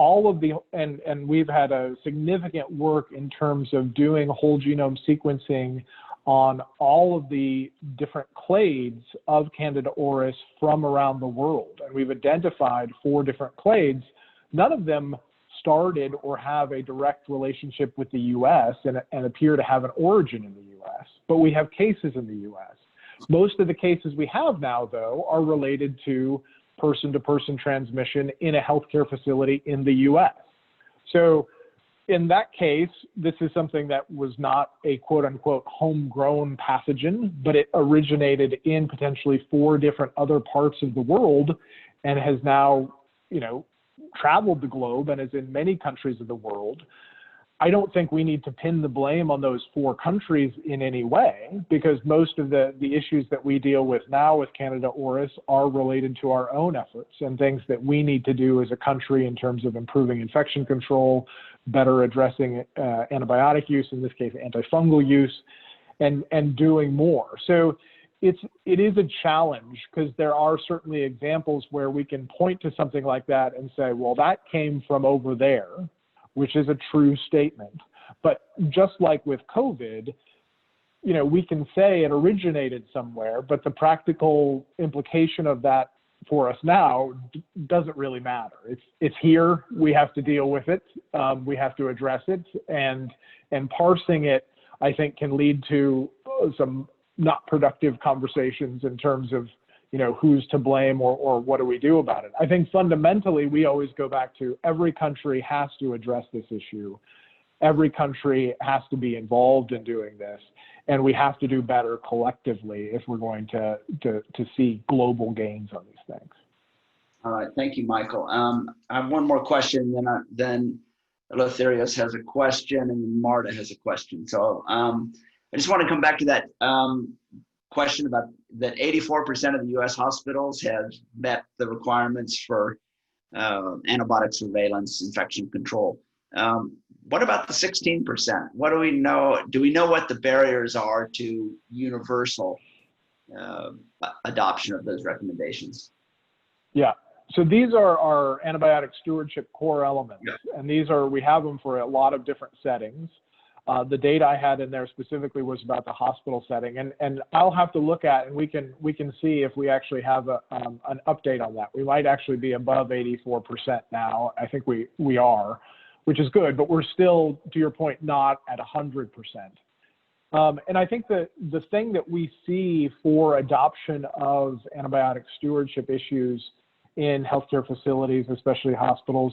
and we've had a significant work in terms of doing whole genome sequencing on all of the different clades of Candida auris from around the world. And we've identified 4 different clades none of them started or have a direct relationship with the US and appear to have an origin in the US, but we have cases in the US. Most of the cases we have now, though, are related to person-to-person transmission in a healthcare facility in the US. So in that case, this is something that was not a quote-unquote homegrown pathogen, but it originated in potentially 4 different other parts of the world and has now, traveled the globe and is in many countries of the world. I don't think we need to pin the blame on those 4 countries in any way, because most of the issues that we deal with now with Candida auris are related to our own efforts and things that we need to do as a country in terms of improving infection control, better addressing antibiotic use, in this case antifungal use, and doing more. So it is a challenge, because there are certainly examples where we can point to something like that and say, well, that came from over there, which is a true statement. But just like with COVID, we can say it originated somewhere, but the practical implication of that for us now doesn't really matter. It's here. We have to deal with it. We have to address it, and parsing it, I think, can lead to some not productive conversations in terms of, who's to blame or what do we do about it. I think fundamentally, we always go back to every country has to address this issue. Every country has to be involved in doing this, and we have to do better collectively if we're going to see global gains on these things. All right, thank you, Michael. I have one more question, then Eleftherios has a question, and Marta has a question. So I just want to come back to that question about that 84% of the US hospitals have met the requirements for antibiotic surveillance, infection control. What about the 16%? What do we know? Do we know what the barriers are to universal adoption of those recommendations? Yeah. So these are our antibiotic stewardship core elements, and we have them for a lot of different settings. The data I had in there specifically was about the hospital setting, and I'll have to look at, and we can see if we actually have an update on that. We might actually be above 84% now. I think we are, which is good, but we're still, to your point, not at 100%. And I think that the thing that we see for adoption of antibiotic stewardship issues in healthcare facilities, especially hospitals,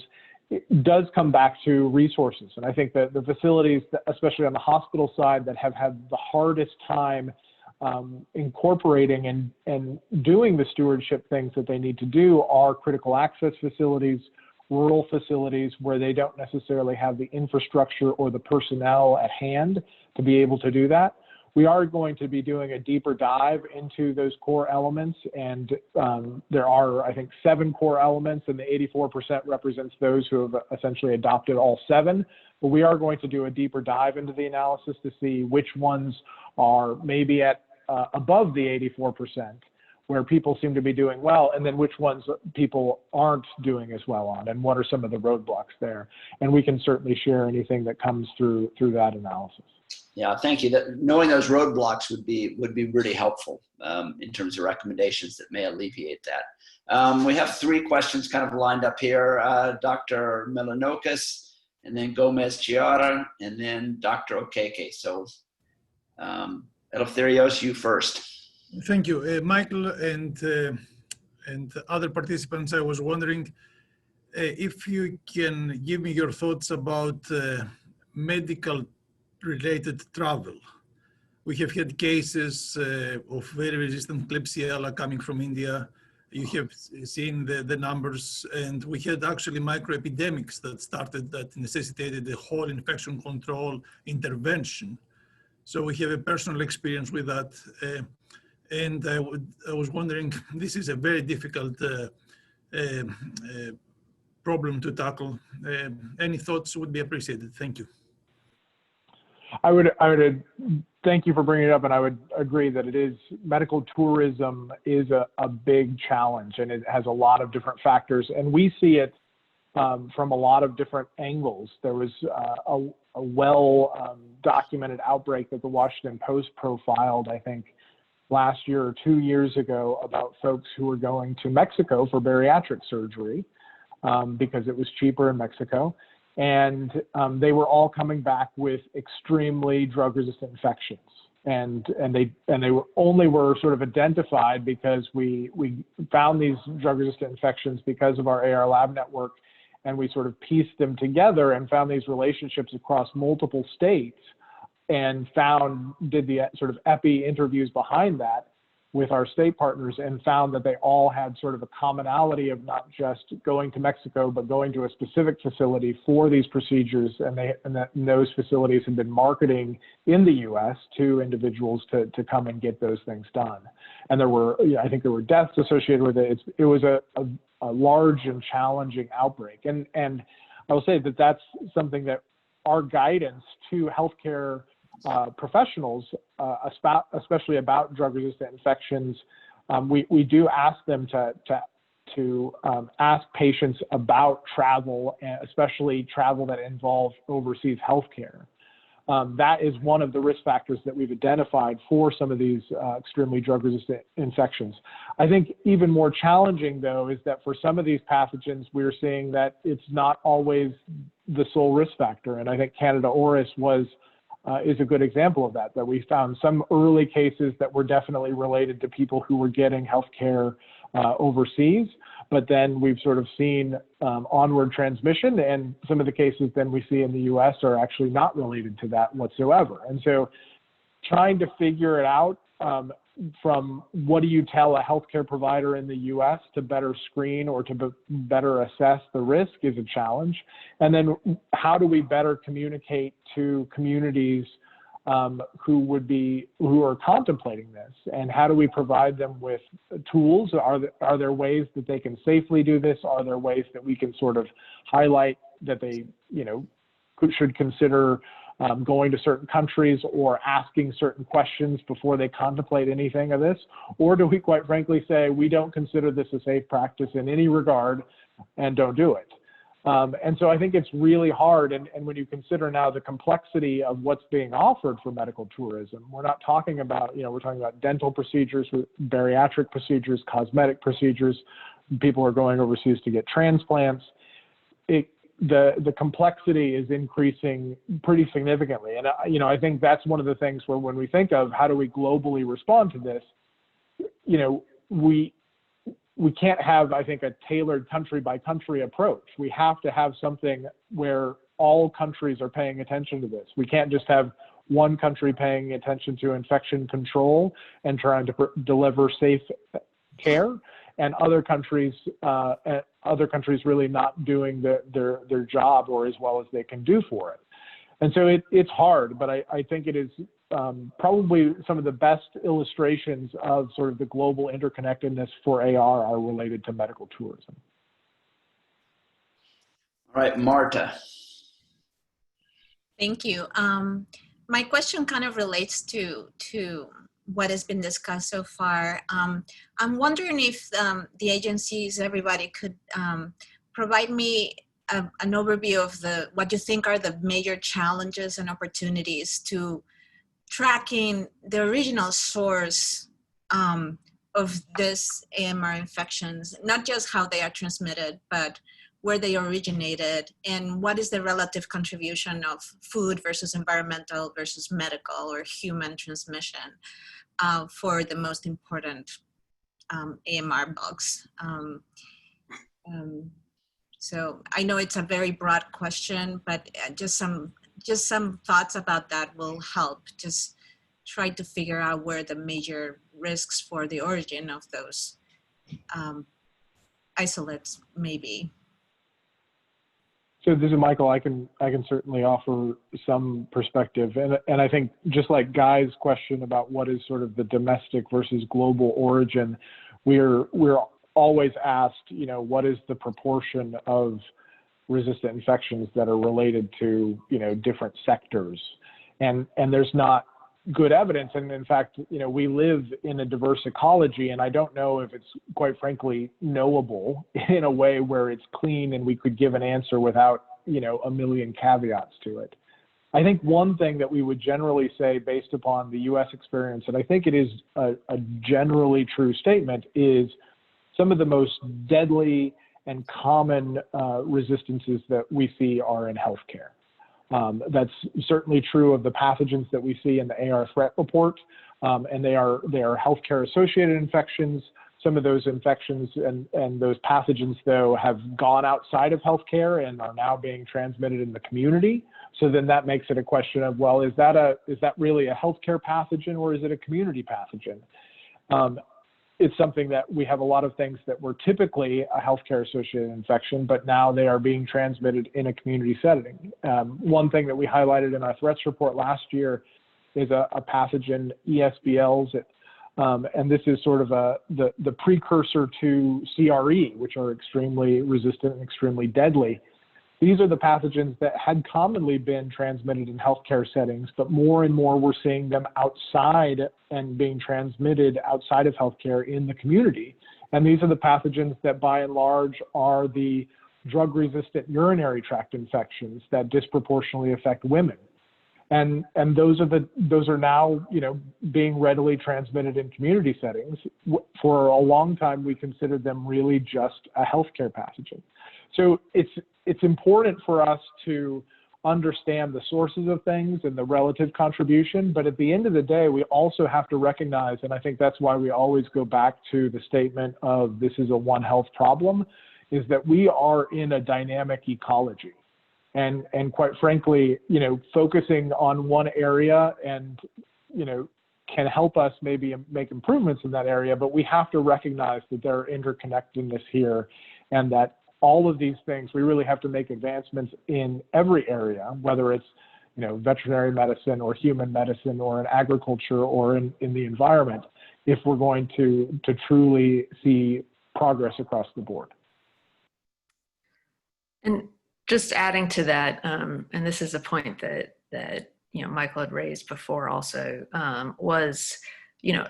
it does come back to resources. And I think that the facilities, especially on the hospital side, that have had the hardest time incorporating and doing the stewardship things that they need to do are critical access facilities, rural facilities where they don't necessarily have the infrastructure or the personnel at hand to be able to do that. We are going to be doing a deeper dive into those core elements, and there are, I think, 7 core elements, and the 84% represents those who have essentially adopted all 7. But we are going to do a deeper dive into the analysis to see which ones are maybe at above the 84%, where people seem to be doing well, and then which ones people aren't doing as well on, and what are some of the roadblocks there. And we can certainly share anything that comes through that analysis. Yeah, thank you. Knowing those roadblocks would be really helpful in terms of recommendations that may alleviate that. We have 3 questions kind of lined up here. Dr. Milanokis, and then Gomez Chiara, and then Dr. Okeke. So Eleftherios, you first. Thank you, Michael, and other participants. I was wondering if you can give me your thoughts about medical related travel. We have had cases of very resistant Klebsiella coming from India. You have seen the numbers, and we had actually microepidemics that necessitated the whole infection control intervention. So we have a personal experience with that. And I was wondering, this is a very difficult problem to tackle. Any thoughts would be appreciated. Thank you. I would thank you for bringing it up, and I would agree that medical tourism is a big challenge, and it has a lot of different factors, and we see it from a lot of different angles. There was a well-documented outbreak that the Washington Post profiled, I think, last year or 2 years ago, about folks who were going to Mexico for bariatric surgery. because it was cheaper in Mexico. And they were all coming back with extremely drug-resistant infections. And they were sort of identified because we found these drug-resistant infections because of our AR lab network, and we sort of pieced them together and found these relationships across multiple states, and did the sort of epi interviews behind that with our state partners, and found that they all had sort of a commonality of not just going to Mexico, but going to a specific facility for these procedures, and those facilities had been marketing in the U.S. to individuals to come and get those things done. And I think there were deaths associated with it. It was a large and challenging outbreak. And I will say that that's something that our guidance to healthcare professionals, especially about drug-resistant infections, we do ask them to ask patients about travel, especially travel that involves overseas healthcare. That is one of the risk factors that we've identified for some of these extremely drug-resistant infections. I think even more challenging, though, is that for some of these pathogens, we're seeing that it's not always the sole risk factor. And I think Candida auris is a good example of that we found some early cases that were definitely related to people who were getting healthcare overseas, but then we've sort of seen onward transmission, and some of the cases then we see in the US are actually not related to that whatsoever. And so trying to figure it out from what do you tell a healthcare provider in the US to better screen or to better assess the risk is a challenge. And then how do we better communicate to communities who are contemplating this, and how do we provide them with tools? Are there ways that they can safely do this? Are there ways that we can sort of highlight that they should consider going to certain countries or asking certain questions before they contemplate anything of this? Or do we quite frankly say, we don't consider this a safe practice in any regard and don't do it? And so I think it's really hard. And when you consider now the complexity of what's being offered for medical tourism, we're not talking about, we're talking about dental procedures, bariatric procedures, cosmetic procedures. People are going overseas to get transplants. The complexity is increasing pretty significantly. And, I think that's one of the things where when we think of how do we globally respond to this, we can't have, I think, a tailored country by country approach. We have to have something where all countries are paying attention to this. We can't just have one country paying attention to infection control and trying to deliver safe care, and other countries really not doing their job or as well as they can do for it. And so it's hard, but I think it is probably some of the best illustrations of sort of the global interconnectedness for AR are related to medical tourism. All right, Marta. Thank you. My question kind of relates to what has been discussed so far. I'm wondering if the agencies, everybody could provide me an overview of what you think are the major challenges and opportunities to tracking the original source of this AMR infections, not just how they are transmitted, but where they originated, and what is the relative contribution of food versus environmental versus medical or human transmission for the most important AMR bugs. So I know it's a very broad question, but just some thoughts about that will help. Just try to figure out where the major risks for the origin of those isolates may be. So this is Michael. I can certainly offer some perspective, and I think just like Guy's question about what is sort of the domestic versus global origin, we're always asked, what is the proportion of resistant infections that are related to different sectors, and there's not good evidence. And in fact, we live in a diverse ecology, and I don't know if it's quite frankly knowable in a way where it's clean and we could give an answer without a million caveats to it. I think one thing that we would generally say based upon the US experience, and I think it is a generally true statement, is some of the most deadly and common resistances that we see are in healthcare. That's certainly true of the pathogens that we see in the AR threat report, and they are healthcare associated infections. Some of those infections and those pathogens, though, have gone outside of healthcare and are now being transmitted in the community. So then that makes it a question of, well, is that really a healthcare pathogen or is it a community pathogen? It's something that we have a lot of things that were typically a healthcare associated infection, but now they are being transmitted in a community setting. One thing that we highlighted in our threats report last year is a pathogen, ESBLs, and this is sort of the precursor to CRE, which are extremely resistant and extremely deadly. These are the pathogens that had commonly been transmitted in healthcare settings, but more and more we're seeing them outside and being transmitted outside of healthcare in the community. And these are the pathogens that by and large are the drug-resistant urinary tract infections that disproportionately affect women. And those are now, being readily transmitted in community settings. For a long time, we considered them really just a healthcare pathogen. So it's important for us to understand the sources of things and the relative contribution, but at the end of the day, we also have to recognize, and I think that's why we always go back to the statement of this is a One Health problem, is that we are in a dynamic ecology. And quite frankly, focusing on one area and, can help us maybe make improvements in that area, but we have to recognize that there are interconnectedness here and that all of these things, we really have to make advancements in every area, whether it's, veterinary medicine or human medicine or in agriculture or in the environment, if we're going to truly see progress across the board. And just adding to that, and this is a point that Michael had raised before also, was,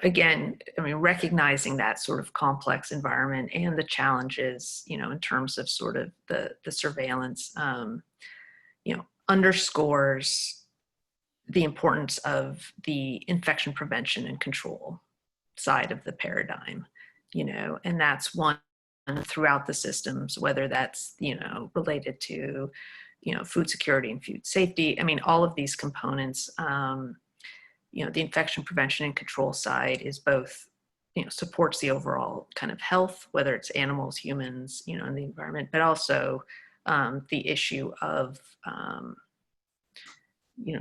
again, recognizing that sort of complex environment and the challenges, in terms of sort of the surveillance, underscores the importance of the infection prevention and control side of the paradigm, and that's one throughout the systems, whether that's, related to, food security and food safety. All of these components, the infection prevention and control side is both, supports the overall kind of health, whether it's animals, humans, in the environment, but also the issue of,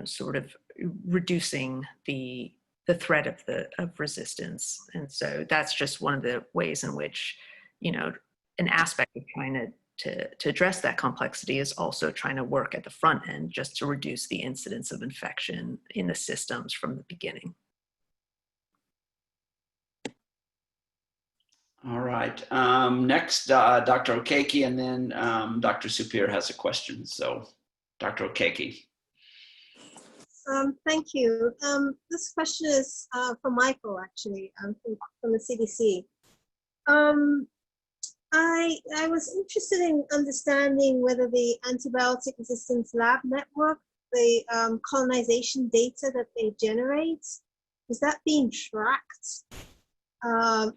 sort of reducing the threat of resistance. And so that's just one of the ways in which, an aspect of trying to address that complexity is also trying to work at the front end just to reduce the incidence of infection in the systems from the beginning. All right. Next, Dr. Okeke, and then Dr. Supir has a question. So, Dr. Okeke. Thank you. This question is for Michael, actually, from the CDC. I was interested in understanding whether the antibiotic resistance lab network, the colonization data that they generate, is that being tracked?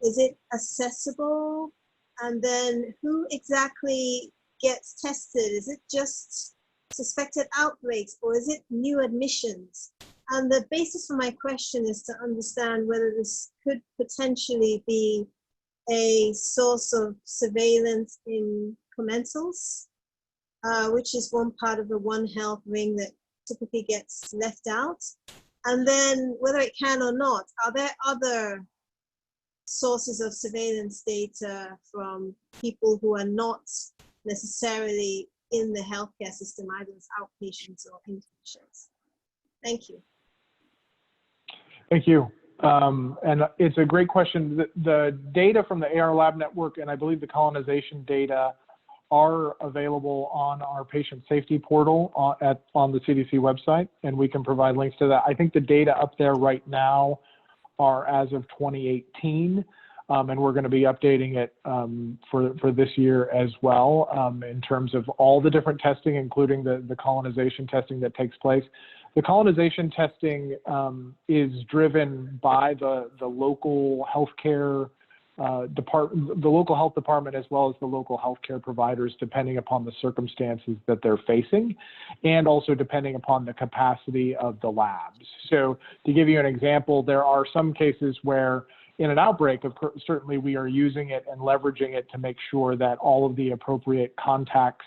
Is it accessible? And then who exactly gets tested? Is it just suspected outbreaks or is it new admissions? And the basis for my question is to understand whether this could potentially be a source of surveillance in commensals, which is one part of the One Health ring that typically gets left out. And then whether it can or not, are there other sources of surveillance data from people who are not necessarily in the healthcare system, either as outpatients or inpatients? Thank you. Thank you. And it's a great question. The data from the AR Lab Network, and I believe the colonization data, are available on our patient safety portal on the CDC website, and we can provide links to that. I think the data up there right now are as of 2018, and we're going to be updating it for this year as well in terms of all the different testing, including the colonization testing that takes place. The colonization testing is driven by the local healthcare the local health department as well as the local healthcare providers, depending upon the circumstances that they're facing, and also depending upon the capacity of the labs. So to give you an example, there are some cases where in an outbreak, certainly we are using it and leveraging it to make sure that all of the appropriate contacts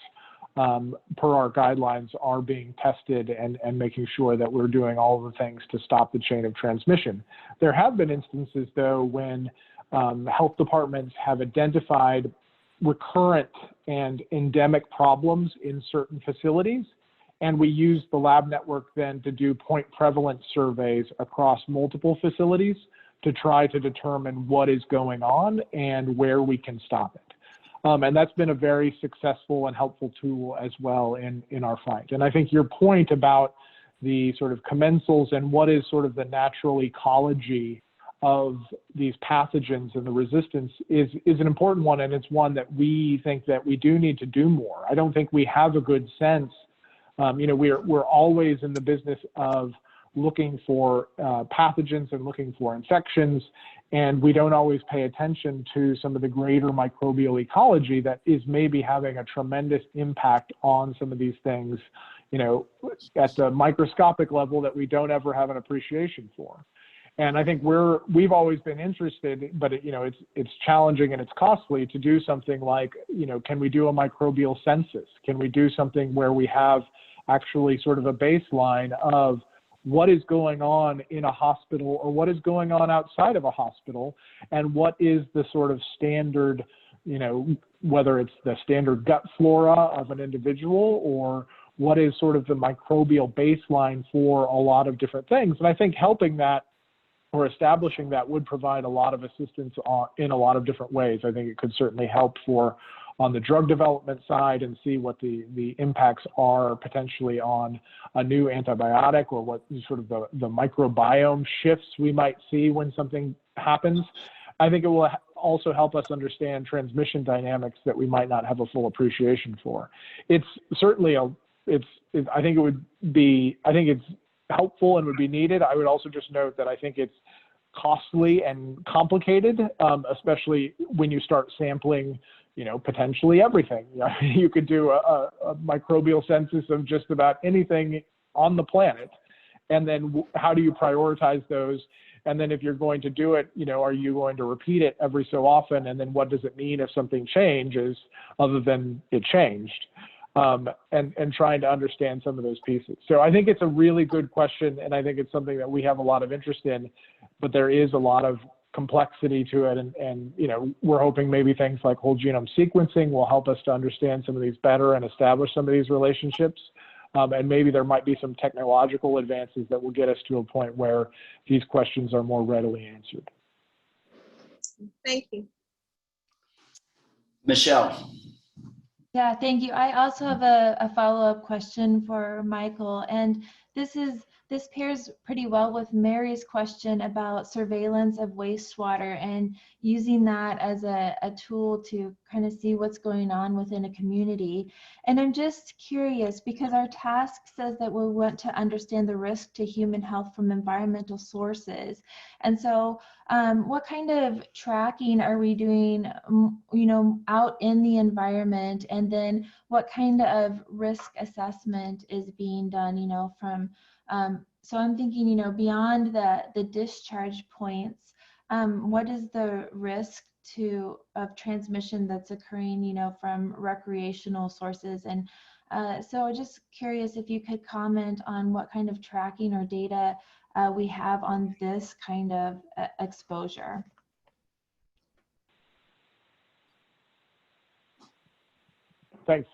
per our guidelines are being tested and making sure that we're doing all of the things to stop the chain of transmission. There have been instances, though, when health departments have identified recurrent and endemic problems in certain facilities, and we use the lab network then to do point prevalence surveys across multiple facilities to try to determine what is going on and where we can stop it. And that's been a very successful and helpful tool as well in our fight. And I think your point about the sort of commensals and what is sort of the natural ecology of these pathogens and the resistance is an important one, and it's one that we think that we do need to do more. I don't think we have a good sense. We're always in the business of looking for pathogens and looking for infections, and we don't always pay attention to some of the greater microbial ecology that is maybe having a tremendous impact on some of these things, at the microscopic level that we don't ever have an appreciation for. And I think we've always been interested, but it's challenging and it's costly to do something like, can we do a microbial census? Can we do something where we have actually sort of a baseline of what is going on in a hospital or what is going on outside of a hospital, and what is the sort of standard, whether it's the standard gut flora of an individual or what is sort of the microbial baseline for a lot of different things. And I think helping that or establishing that would provide a lot of assistance in a lot of different ways. I think it could certainly help on the drug development side and see what the impacts are potentially on a new antibiotic, or what sort of the microbiome shifts we might see when something happens. I think it will also help us understand transmission dynamics that we might not have a full appreciation for. It's certainly I think it's helpful and would be needed. I would also just note that I think it's costly and complicated, especially when you start sampling, potentially everything. You could do a microbial census of just about anything on the planet. And then how do you prioritize those? And then if you're going to do it, are you going to repeat it every so often? And then what does it mean if something changes other than it changed? And trying to understand some of those pieces. So I think it's a really good question, and I think it's something that we have a lot of interest in, but there is a lot of complexity to it, and we're hoping maybe things like whole genome sequencing will help us to understand some of these better and establish some of these relationships, and maybe there might be some technological advances that will get us to a point where these questions are more readily answered. Thank you. Michelle. Yeah, thank you. I also have a follow-up question for Michael, and this pairs pretty well with Mary's question about surveillance of wastewater and using that as a tool to kind of see what's going on within a community. And I'm just curious, because our task says that we want to understand the risk to human health from environmental sources. And so what kind of tracking are we doing, out in the environment? And then what kind of risk assessment is being done, from, so I'm thinking, beyond the discharge points, what is the risk of transmission that's occurring, from recreational sources? And so just curious if you could comment on what kind of tracking or data we have on this kind of exposure. Thanks.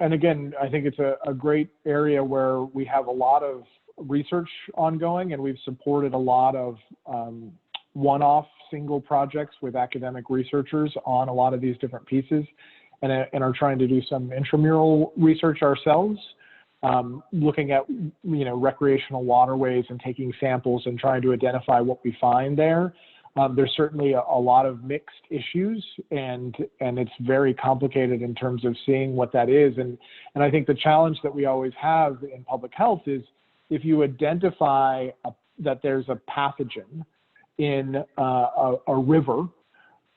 And again, I think it's a great area where we have a lot of research ongoing, and we've supported a lot of one-off single projects with academic researchers on a lot of these different pieces, and are trying to do some intramural research ourselves, looking at recreational waterways and taking samples and trying to identify what we find there. There's certainly a lot of mixed issues, and it's very complicated in terms of seeing what that is. And I think the challenge that we always have in public health is if you identify that there's a pathogen in a river,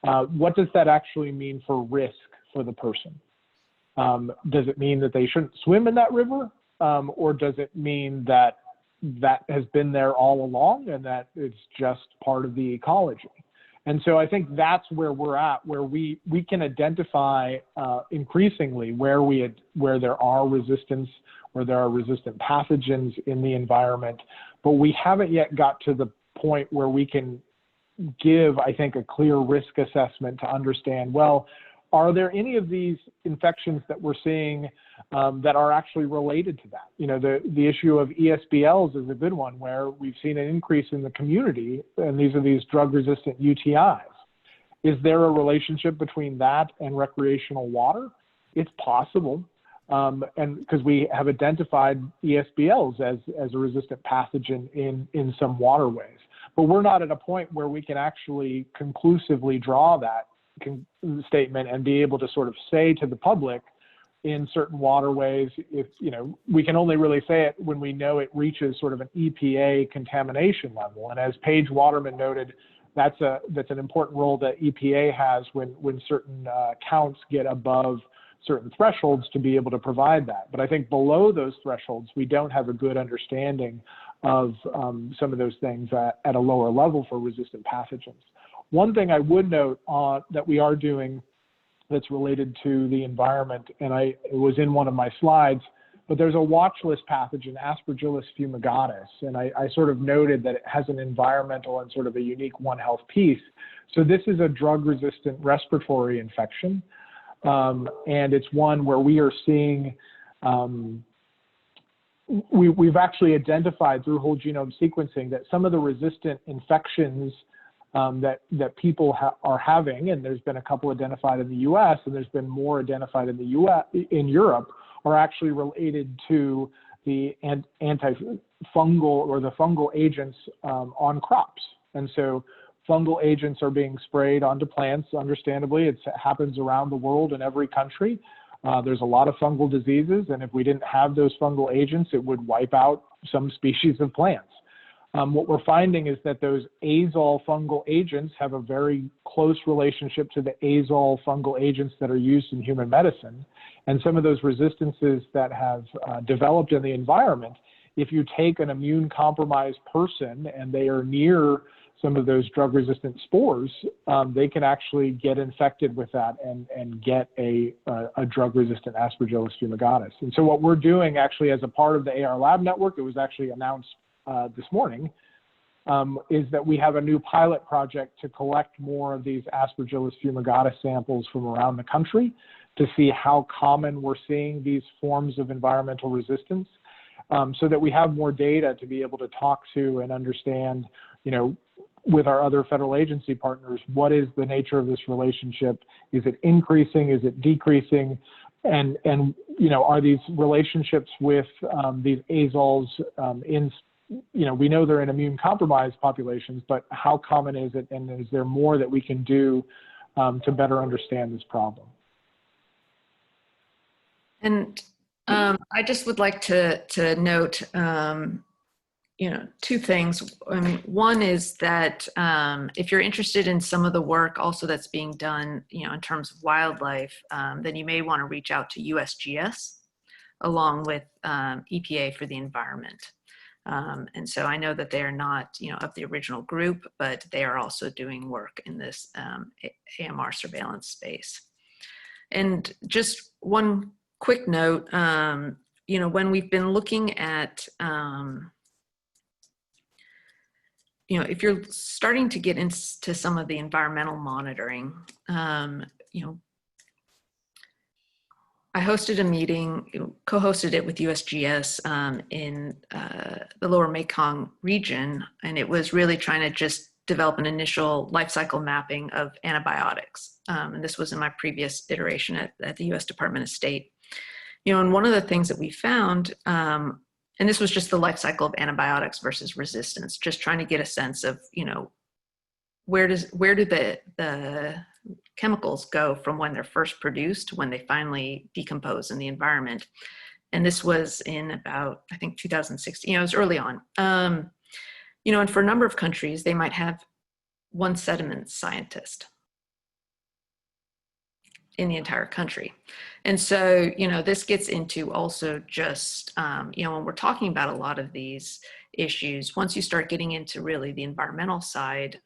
what does that actually mean for risk for the person? Does it mean that they shouldn't swim in that river? Or does it mean that that has been there all along and that it's just part of the ecology? And so I think that's where we're at, where we can identify increasingly where there are resistance, where there are resistant pathogens in the environment, but we haven't yet got to the point where we can give, I think, a clear risk assessment to understand, well, are there any of these infections that we're seeing that are actually related to that? You know, the issue of ESBLs is a good one, where we've seen an increase in the community, and these are these drug-resistant UTIs. Is there a relationship between that and recreational water? It's possible, and because we have identified ESBLs as a resistant pathogen in some waterways. But we're not at a point where we can actually conclusively draw that statement and be able to sort of say to the public in certain waterways, if, you know, we can only really say it when we know it reaches sort of an EPA contamination level. And as Paige Waterman noted, that's an important role that EPA has when certain counts get above certain thresholds to be able to provide that. But I think below those thresholds, we don't have a good understanding of some of those things at a lower level for resistant pathogens. One thing I would note that we are doing that's related to the environment, and it was in one of my slides, but there's a watch list pathogen, Aspergillus fumigatus, and I sort of noted that it has an environmental and sort of a unique One Health piece. So this is a drug-resistant respiratory infection, and it's one where we are seeing, we've actually identified through whole genome sequencing that some of the resistant infections that people are having, and there's been a couple identified in the U.S. and there's been more identified in in Europe, are actually related to the antifungal or the fungal agents on crops. And so fungal agents are being sprayed onto plants. Understandably, it happens around the world in every country. There's a lot of fungal diseases, and if we didn't have those fungal agents, it would wipe out some species of plants. What we're finding is that those azole fungal agents have a very close relationship to the azole fungal agents that are used in human medicine. And some of those resistances that have developed in the environment, if you take an immune compromised person and they are near some of those drug resistant spores, they can actually get infected with that and get a drug resistant Aspergillus fumigatus. And so what we're doing actually as a part of the AR Lab network, it was actually announced this morning, is that we have a new pilot project to collect more of these Aspergillus fumigatus samples from around the country to see how common we're seeing these forms of environmental resistance, so that we have more data to be able to talk to and understand, you know, with our other federal agency partners, what is the nature of this relationship? Is it increasing? Is it decreasing? And you know, are these relationships with these azoles in, you know, we know they're in immune compromised populations, but how common is it? And is there more that we can do to better understand this problem? And I just would like to note, you know, two things. I mean, one is that if you're interested in some of the work also that's being done, you know, in terms of wildlife, then you may want to reach out to USGS along with EPA for the environment. And so I know that they are not, you know, of the original group, but they are also doing work in this AMR surveillance space. And just one quick note, you know, when we've been looking at, you know, if you're starting to get into some of the environmental monitoring, you know, I hosted a meeting, co-hosted it with USGS in the lower Mekong region, and it was really trying to just develop an initial life cycle mapping of antibiotics. And this was in my previous iteration at the US Department of State. You know, and one of the things that we found, and this was just the life cycle of antibiotics versus resistance, just trying to get a sense of, you know, where do the chemicals go from when they're first produced to when they finally decompose in the environment. And this was in about, I think, 2016, you know, it was early on. You know, and for a number of countries, they might have one sediment scientist. in the entire country. And so, you know, this gets into also just, you know, when we're talking about a lot of these issues, once you start getting into really the environmental side,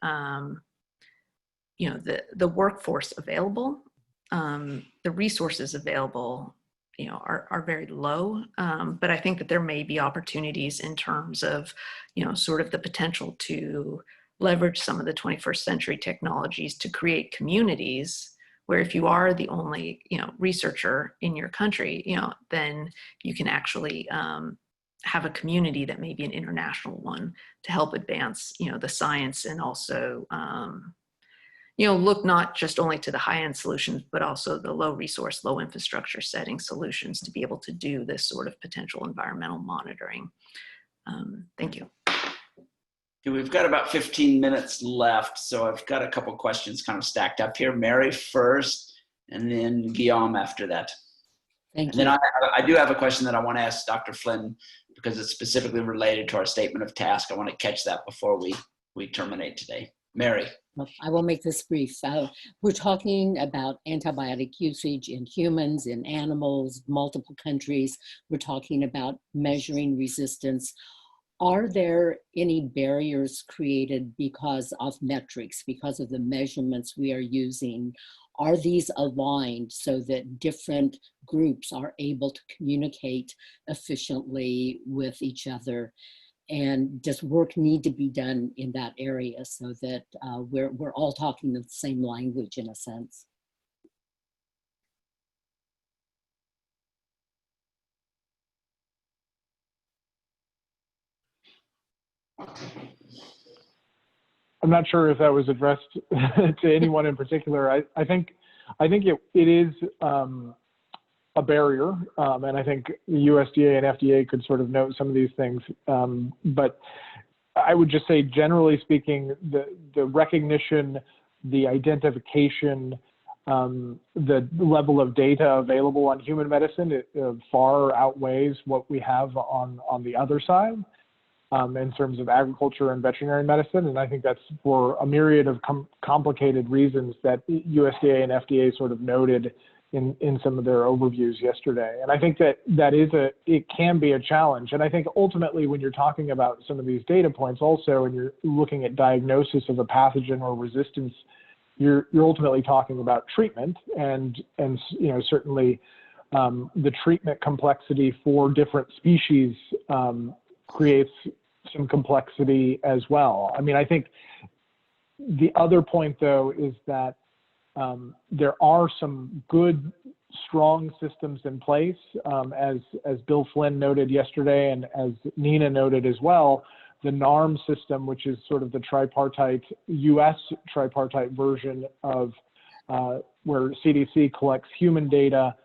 you know, the workforce available, the resources available, you know, are very low. But I think that there may be opportunities in terms of, you know, sort of the potential to leverage some of the 21st century technologies to create communities where if you are the only, you know, researcher in your country, you know, then you can actually have a community that may be an international one to help advance, you know, the science and also, you know, look not just only to the high-end solutions, but also the low resource, low infrastructure setting solutions to be able to do this sort of potential environmental monitoring. Thank you. Okay, we've got about 15 minutes left, so I've got a couple questions kind of stacked up here. Mary first, and then Guillaume after that. Thank And then you. I do have a question that I want to ask Dr. Flynn because it's specifically related to our statement of task. I want to catch that before we terminate today. Mary. I will make this brief. We're talking about antibiotic usage in humans, in animals, multiple countries. We're talking about measuring resistance. Are there any barriers created because of metrics, because of the measurements we are using? Are these aligned so that different groups are able to communicate efficiently with each other? And does work need to be done in that area so that we're all talking the same language in a sense? I'm not sure if that was addressed to anyone in particular. I think it is a barrier, and I think the USDA and FDA could sort of note some of these things. But I would just say, generally speaking, the recognition, the identification, the level of data available on human medicine far outweighs what we have on the other side. In terms of agriculture and veterinary medicine. And I think that's for a myriad of complicated reasons that USDA and FDA sort of noted in some of their overviews yesterday. And I think that it can be a challenge. And I think ultimately when you're talking about some of these data points also, and you're looking at diagnosis of a pathogen or resistance, you're ultimately talking about treatment and you know, certainly the treatment complexity for different species creates some complexity as well. I mean, I think the other point, though, is that there are some good, strong systems in place, as Bill Flynn noted yesterday, and as Nina noted as well. The NARM system, which is sort of the tripartite, U.S. tripartite version of where CDC collects human data,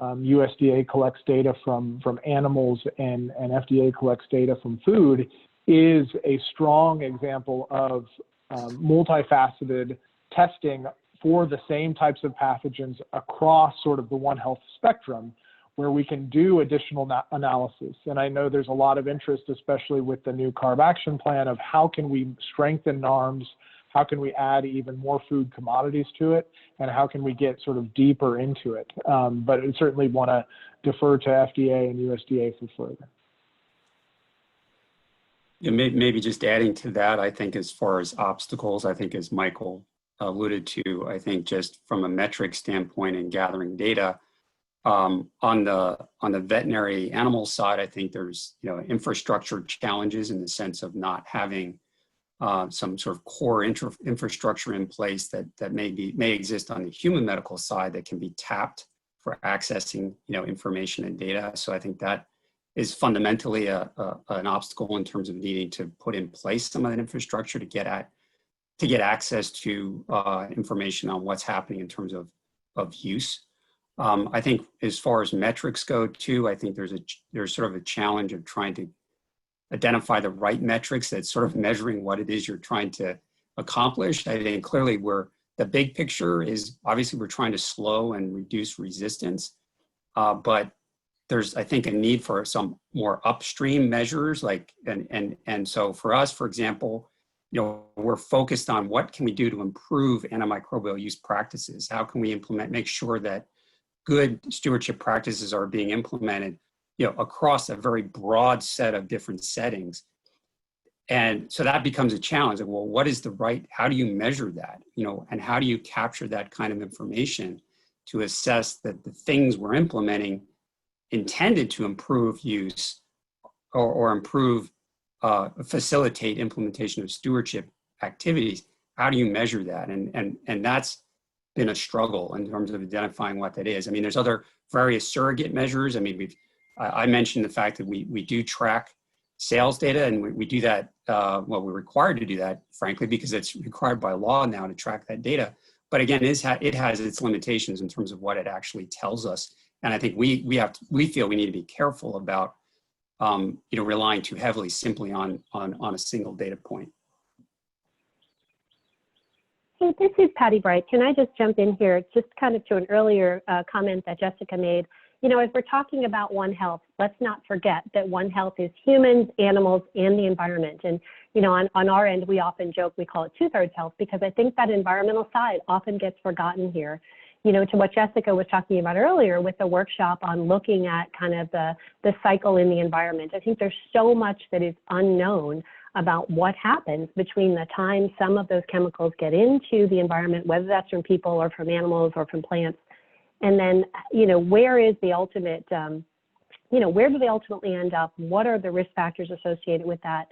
USDA collects data from animals, and FDA collects data from food, is a strong example of multifaceted testing for the same types of pathogens across sort of the One Health spectrum, where we can do additional analysis. And I know there's a lot of interest, especially with the new CARB action plan, of how can we strengthen NARMs, how can we add even more food commodities to it, and how can we get sort of deeper into it. But I certainly want to defer to FDA and USDA for further. Yeah, maybe just adding to that, I think as far as obstacles, I think as Michael alluded to, I think just from a metric standpoint and gathering data, on the veterinary animal side, I think there's, you know, infrastructure challenges in the sense of not having some sort of core infrastructure in place that may exist on the human medical side that can be tapped for accessing, you know, information and data. So I think that is fundamentally an obstacle in terms of needing to put in place some of that infrastructure to get access to information on what's happening in terms of use. I think as far as metrics go too, I think there's sort of a challenge of trying to identify the right metrics that's sort of measuring what it is you're trying to accomplish. I think clearly the big picture is obviously we're trying to slow and reduce resistance, but there's, I think, a need for some more upstream measures, like, and so for us, for example, we're focused on what can we do to improve antimicrobial use practices? How can we make sure that good stewardship practices are being implemented, across a very broad set of different settings. And so that becomes a challenge of, well, what is the right, how do you measure that, and how do you capture that kind of information to assess that the things we're implementing intended to improve use or improve, facilitate implementation of stewardship activities. How do you measure that? And that's been a struggle in terms of identifying what that is. I mean, there's other various surrogate measures. I mean, I mentioned the fact that we do track sales data, and we do that, well, we're required to do that, frankly, because it's required by law now to track that data. But again, it has its limitations in terms of what it actually tells us. And I think we feel we need to be careful about, relying too heavily simply on a single data point. Hey, this is Patty Bright. Can I just jump in here, just kind of to an earlier comment that Jessica made? As we're talking about One Health, let's not forget that One Health is humans, animals, and the environment. And, on our end, we often joke, we call it 2/3 health, because I think that environmental side often gets forgotten here. To what Jessica was talking about earlier with the workshop on looking at kind of the cycle in the environment. I think there's so much that is unknown about what happens between the time some of those chemicals get into the environment, whether that's from people or from animals or from plants. And then, where is the ultimate, where do they ultimately end up? What are the risk factors associated with that?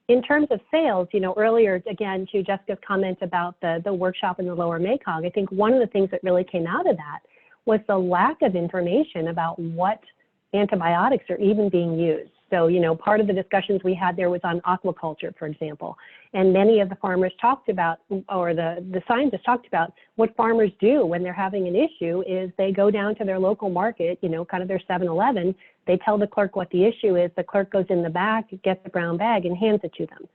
In terms of sales, earlier, again, to Jessica's comment about the workshop in the Lower Mekong, I think one of the things that really came out of that was the lack of information about what antibiotics are even being used. So, part of the discussions we had there was on aquaculture, for example, and many of the farmers talked about, or the scientists talked about, what farmers do when they're having an issue is they go down to their local market, kind of their 7-Eleven, they tell the clerk what the issue is, the clerk goes in the back, gets a brown bag and hands it to them.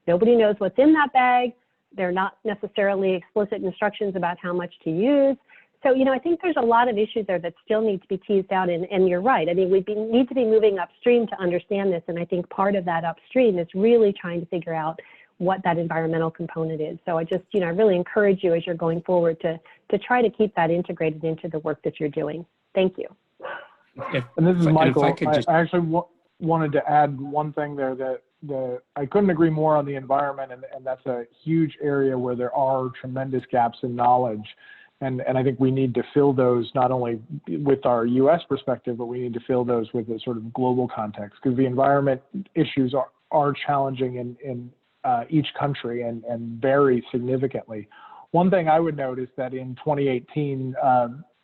Nobody knows what's in that bag. They're not necessarily explicit instructions about how much to use. So, I think there's a lot of issues there that still need to be teased out, and you're right. I mean, we need to be moving upstream to understand this, and I think part of that upstream is really trying to figure out what that environmental component is. So I just, I really encourage you as you're going forward to try to keep that integrated into the work that you're doing. Thank you. And this is Michael. I actually wanted to add one thing there that I couldn't agree more on the environment, and that's a huge area where there are tremendous gaps in knowledge. And I think we need to fill those not only with our U.S. perspective, but we need to fill those with a sort of global context, because the environment issues are challenging in each country and vary significantly. One thing I would note is that in 2018,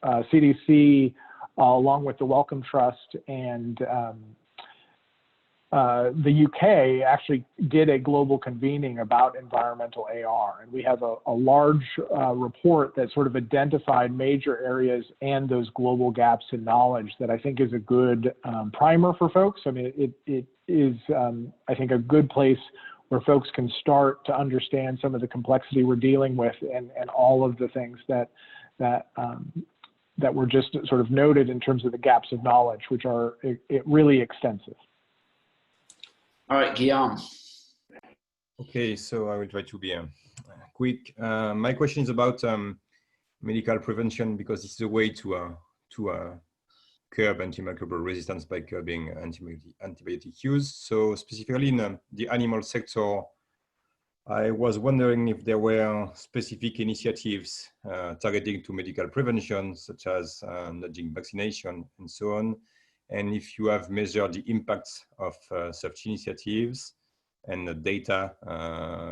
CDC, along with the Wellcome Trust and the UK actually did a global convening about environmental AR, and we have a large report that sort of identified major areas and those global gaps in knowledge that I think is a good primer for folks. I mean, it is, I think, a good place where folks can start to understand some of the complexity we're dealing with and all of the things that were just sort of noted in terms of the gaps of knowledge, which are really extensive. All right, Guillaume. Okay, so I will try to be quick. My question is about medical prevention, because it's a way to curb antimicrobial resistance by curbing antibiotic use. So specifically in the animal sector, I was wondering if there were specific initiatives targeting to medical prevention, such as nudging vaccination and so on. And if you have measured the impacts of such initiatives and the data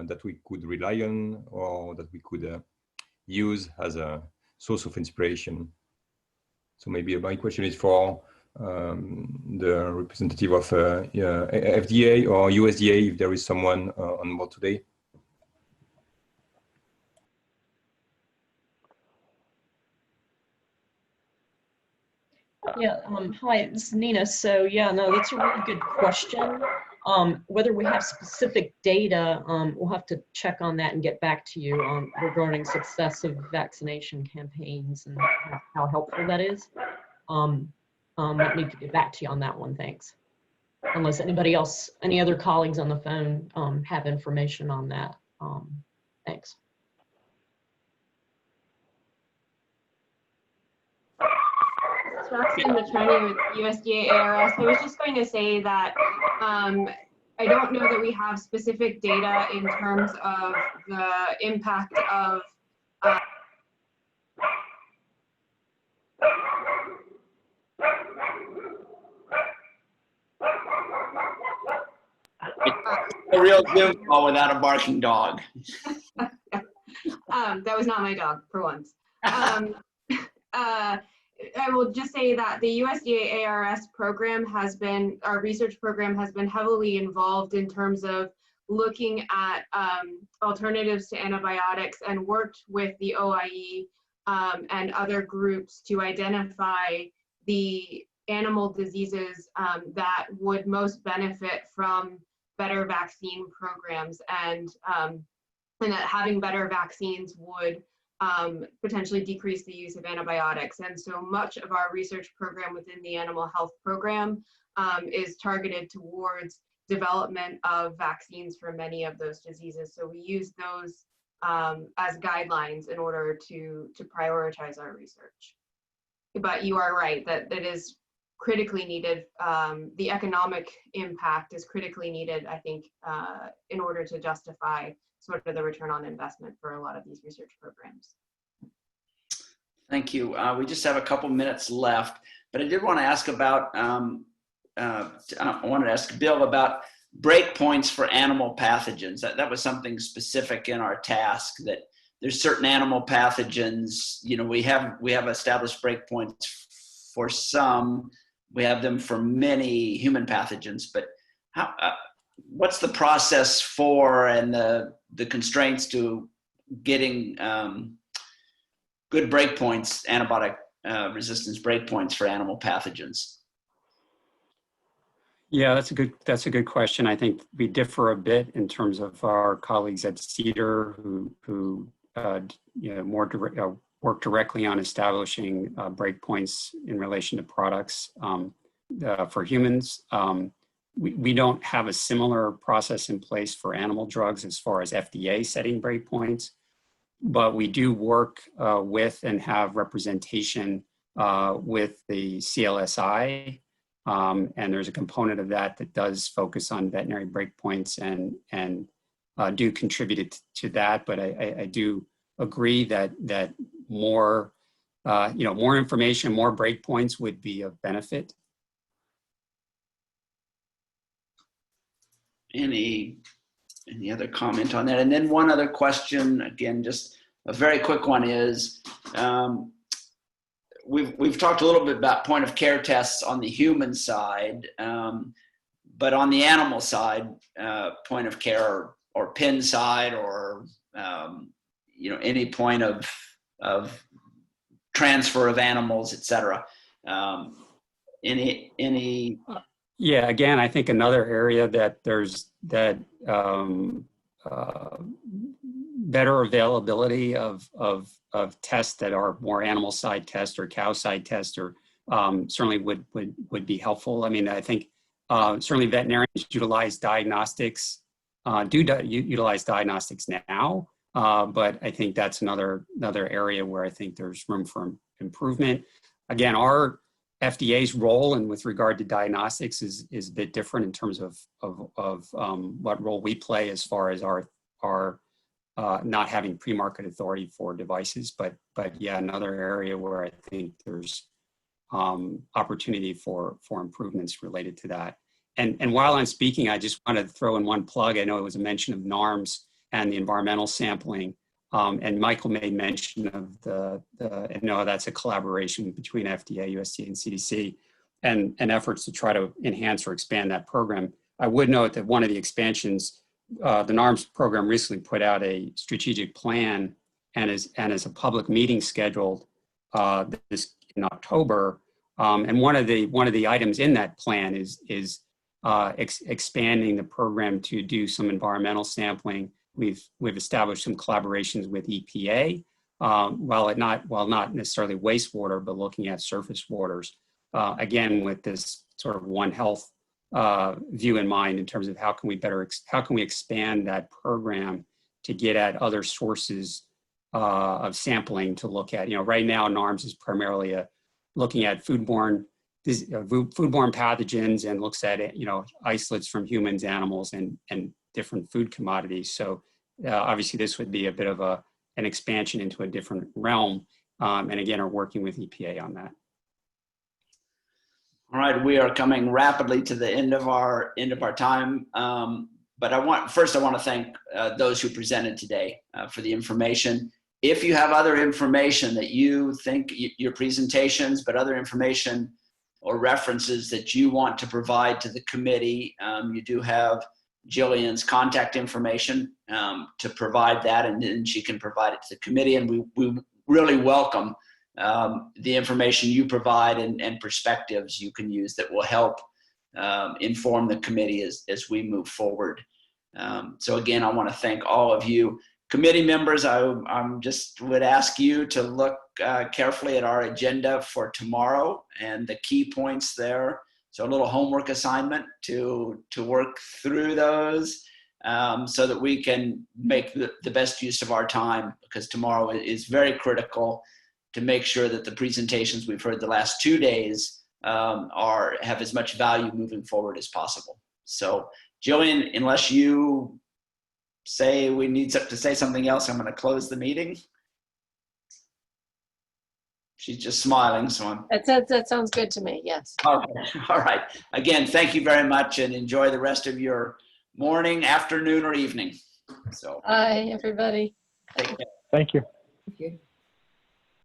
that we could rely on or that we could use as a source of inspiration. So maybe my question is for the representative of FDA or USDA, if there is someone on board today. Yeah, hi, this is Nina. So yeah, no, that's a really good question. Whether we have specific data, we'll have to check on that and get back to you regarding success of vaccination campaigns and how helpful that is. I need to get back to you on that one, thanks. Unless anybody else, any other colleagues on the phone have information on that. Thanks. Roxanne Matroni with USDA ARS. I was just going to say that I don't know that we have specific data in terms of the impact of A real Zoom call without a barking dog. that was not my dog for once. I will just say that the USDA ARS program has been, our research program has been heavily involved in terms of looking at alternatives to antibiotics, and worked with the OIE and other groups to identify the animal diseases that would most benefit from better vaccine programs, and that having better vaccines would potentially decrease the use of antibiotics. And so much of our research program within the animal health program is targeted towards development of vaccines for many of those diseases. So we use those as guidelines in order to prioritize our research. But you are right that it is critically needed. The economic impact is critically needed, I think, in order to justify sort of the return on investment for a lot of these research programs. Thank you. We just have a couple minutes left, but I did want to ask about, I wanted to ask Bill about breakpoints for animal pathogens. That was something specific in our task, that there's certain animal pathogens, you know, we have established breakpoints for some, we have them for many human pathogens, but how, what's the process for, and the constraints to getting good breakpoints, antibiotic resistance breakpoints for animal pathogens? Yeah, that's a good question. I think we differ a bit in terms of our colleagues at CDER who you know, work directly on establishing breakpoints in relation to products for humans. We don't have a similar process in place for animal drugs as far as FDA setting breakpoints, but we do work with and have representation with the CLSI. And there's a component of that that does focus on veterinary breakpoints and do contribute to that. But I do agree that more, you know, more information, more breakpoints would be of benefit. Any other comment on that? And then one other question, again, just a very quick one, is we've talked a little bit about point of care tests on the human side, but on the animal side, point of care or PIN side, or you know, any point of transfer of animals, et cetera. Any Yeah, again, I think another area that there's better availability of tests that are more animal side tests or cow side tests, or certainly would be helpful. I mean, I think certainly veterinarians utilize diagnostics, utilize diagnostics now, but I think that's another area where I think there's room for improvement. Again, our FDA's role and with regard to diagnostics is a bit different in terms of what role we play as far as our not having pre-market authority for devices, but yeah, another area where I think there's opportunity for improvements related to that. And while I'm speaking, I just wanted to throw in one plug. I know it was a mention of NARMS and the environmental sampling. And Michael made mention of and no, that's a collaboration between FDA, USDA, and CDC, and efforts to try to enhance or expand that program. I would note that one of the expansions, the NARMS program recently put out a strategic plan and is a public meeting scheduled this in October. And one of the items in that plan is expanding the program to do some environmental sampling. We've established some collaborations with EPA, while not necessarily wastewater, but looking at surface waters. Again, with this sort of One Health view in mind, in terms of how can we expand that program to get at other sources of sampling to look at. Right now, NARMS is primarily looking at foodborne pathogens and looks at isolates from humans, animals, and different food commodities. So obviously, this would be a bit of an expansion into a different realm. And again, are working with EPA on that. All right, we are coming rapidly to the end of our time. But I want to thank those who presented today for the information. If you have other information that you think your presentations, but other information or references that you want to provide to the committee, you do have Jillian's contact information to provide that, and then she can provide it to the committee. And we really welcome the information you provide and perspectives you can use that will help inform the committee as we move forward. So again, I want to thank all of you. Committee members, I'm just would ask you to look carefully at our agenda for tomorrow and the key points there. So a little homework assignment to work through those so that we can make the best use of our time, because tomorrow is very critical to make sure that the presentations we've heard the last 2 days have as much value moving forward as possible. So Jillian, unless you say we need to say something else, I'm going to close the meeting. She's just smiling, so that sounds good to me. Yes. Okay. All right. Again, thank you very much, and enjoy the rest of your morning, afternoon, or evening. So. Bye, everybody. Take care. Thank you. Thank you.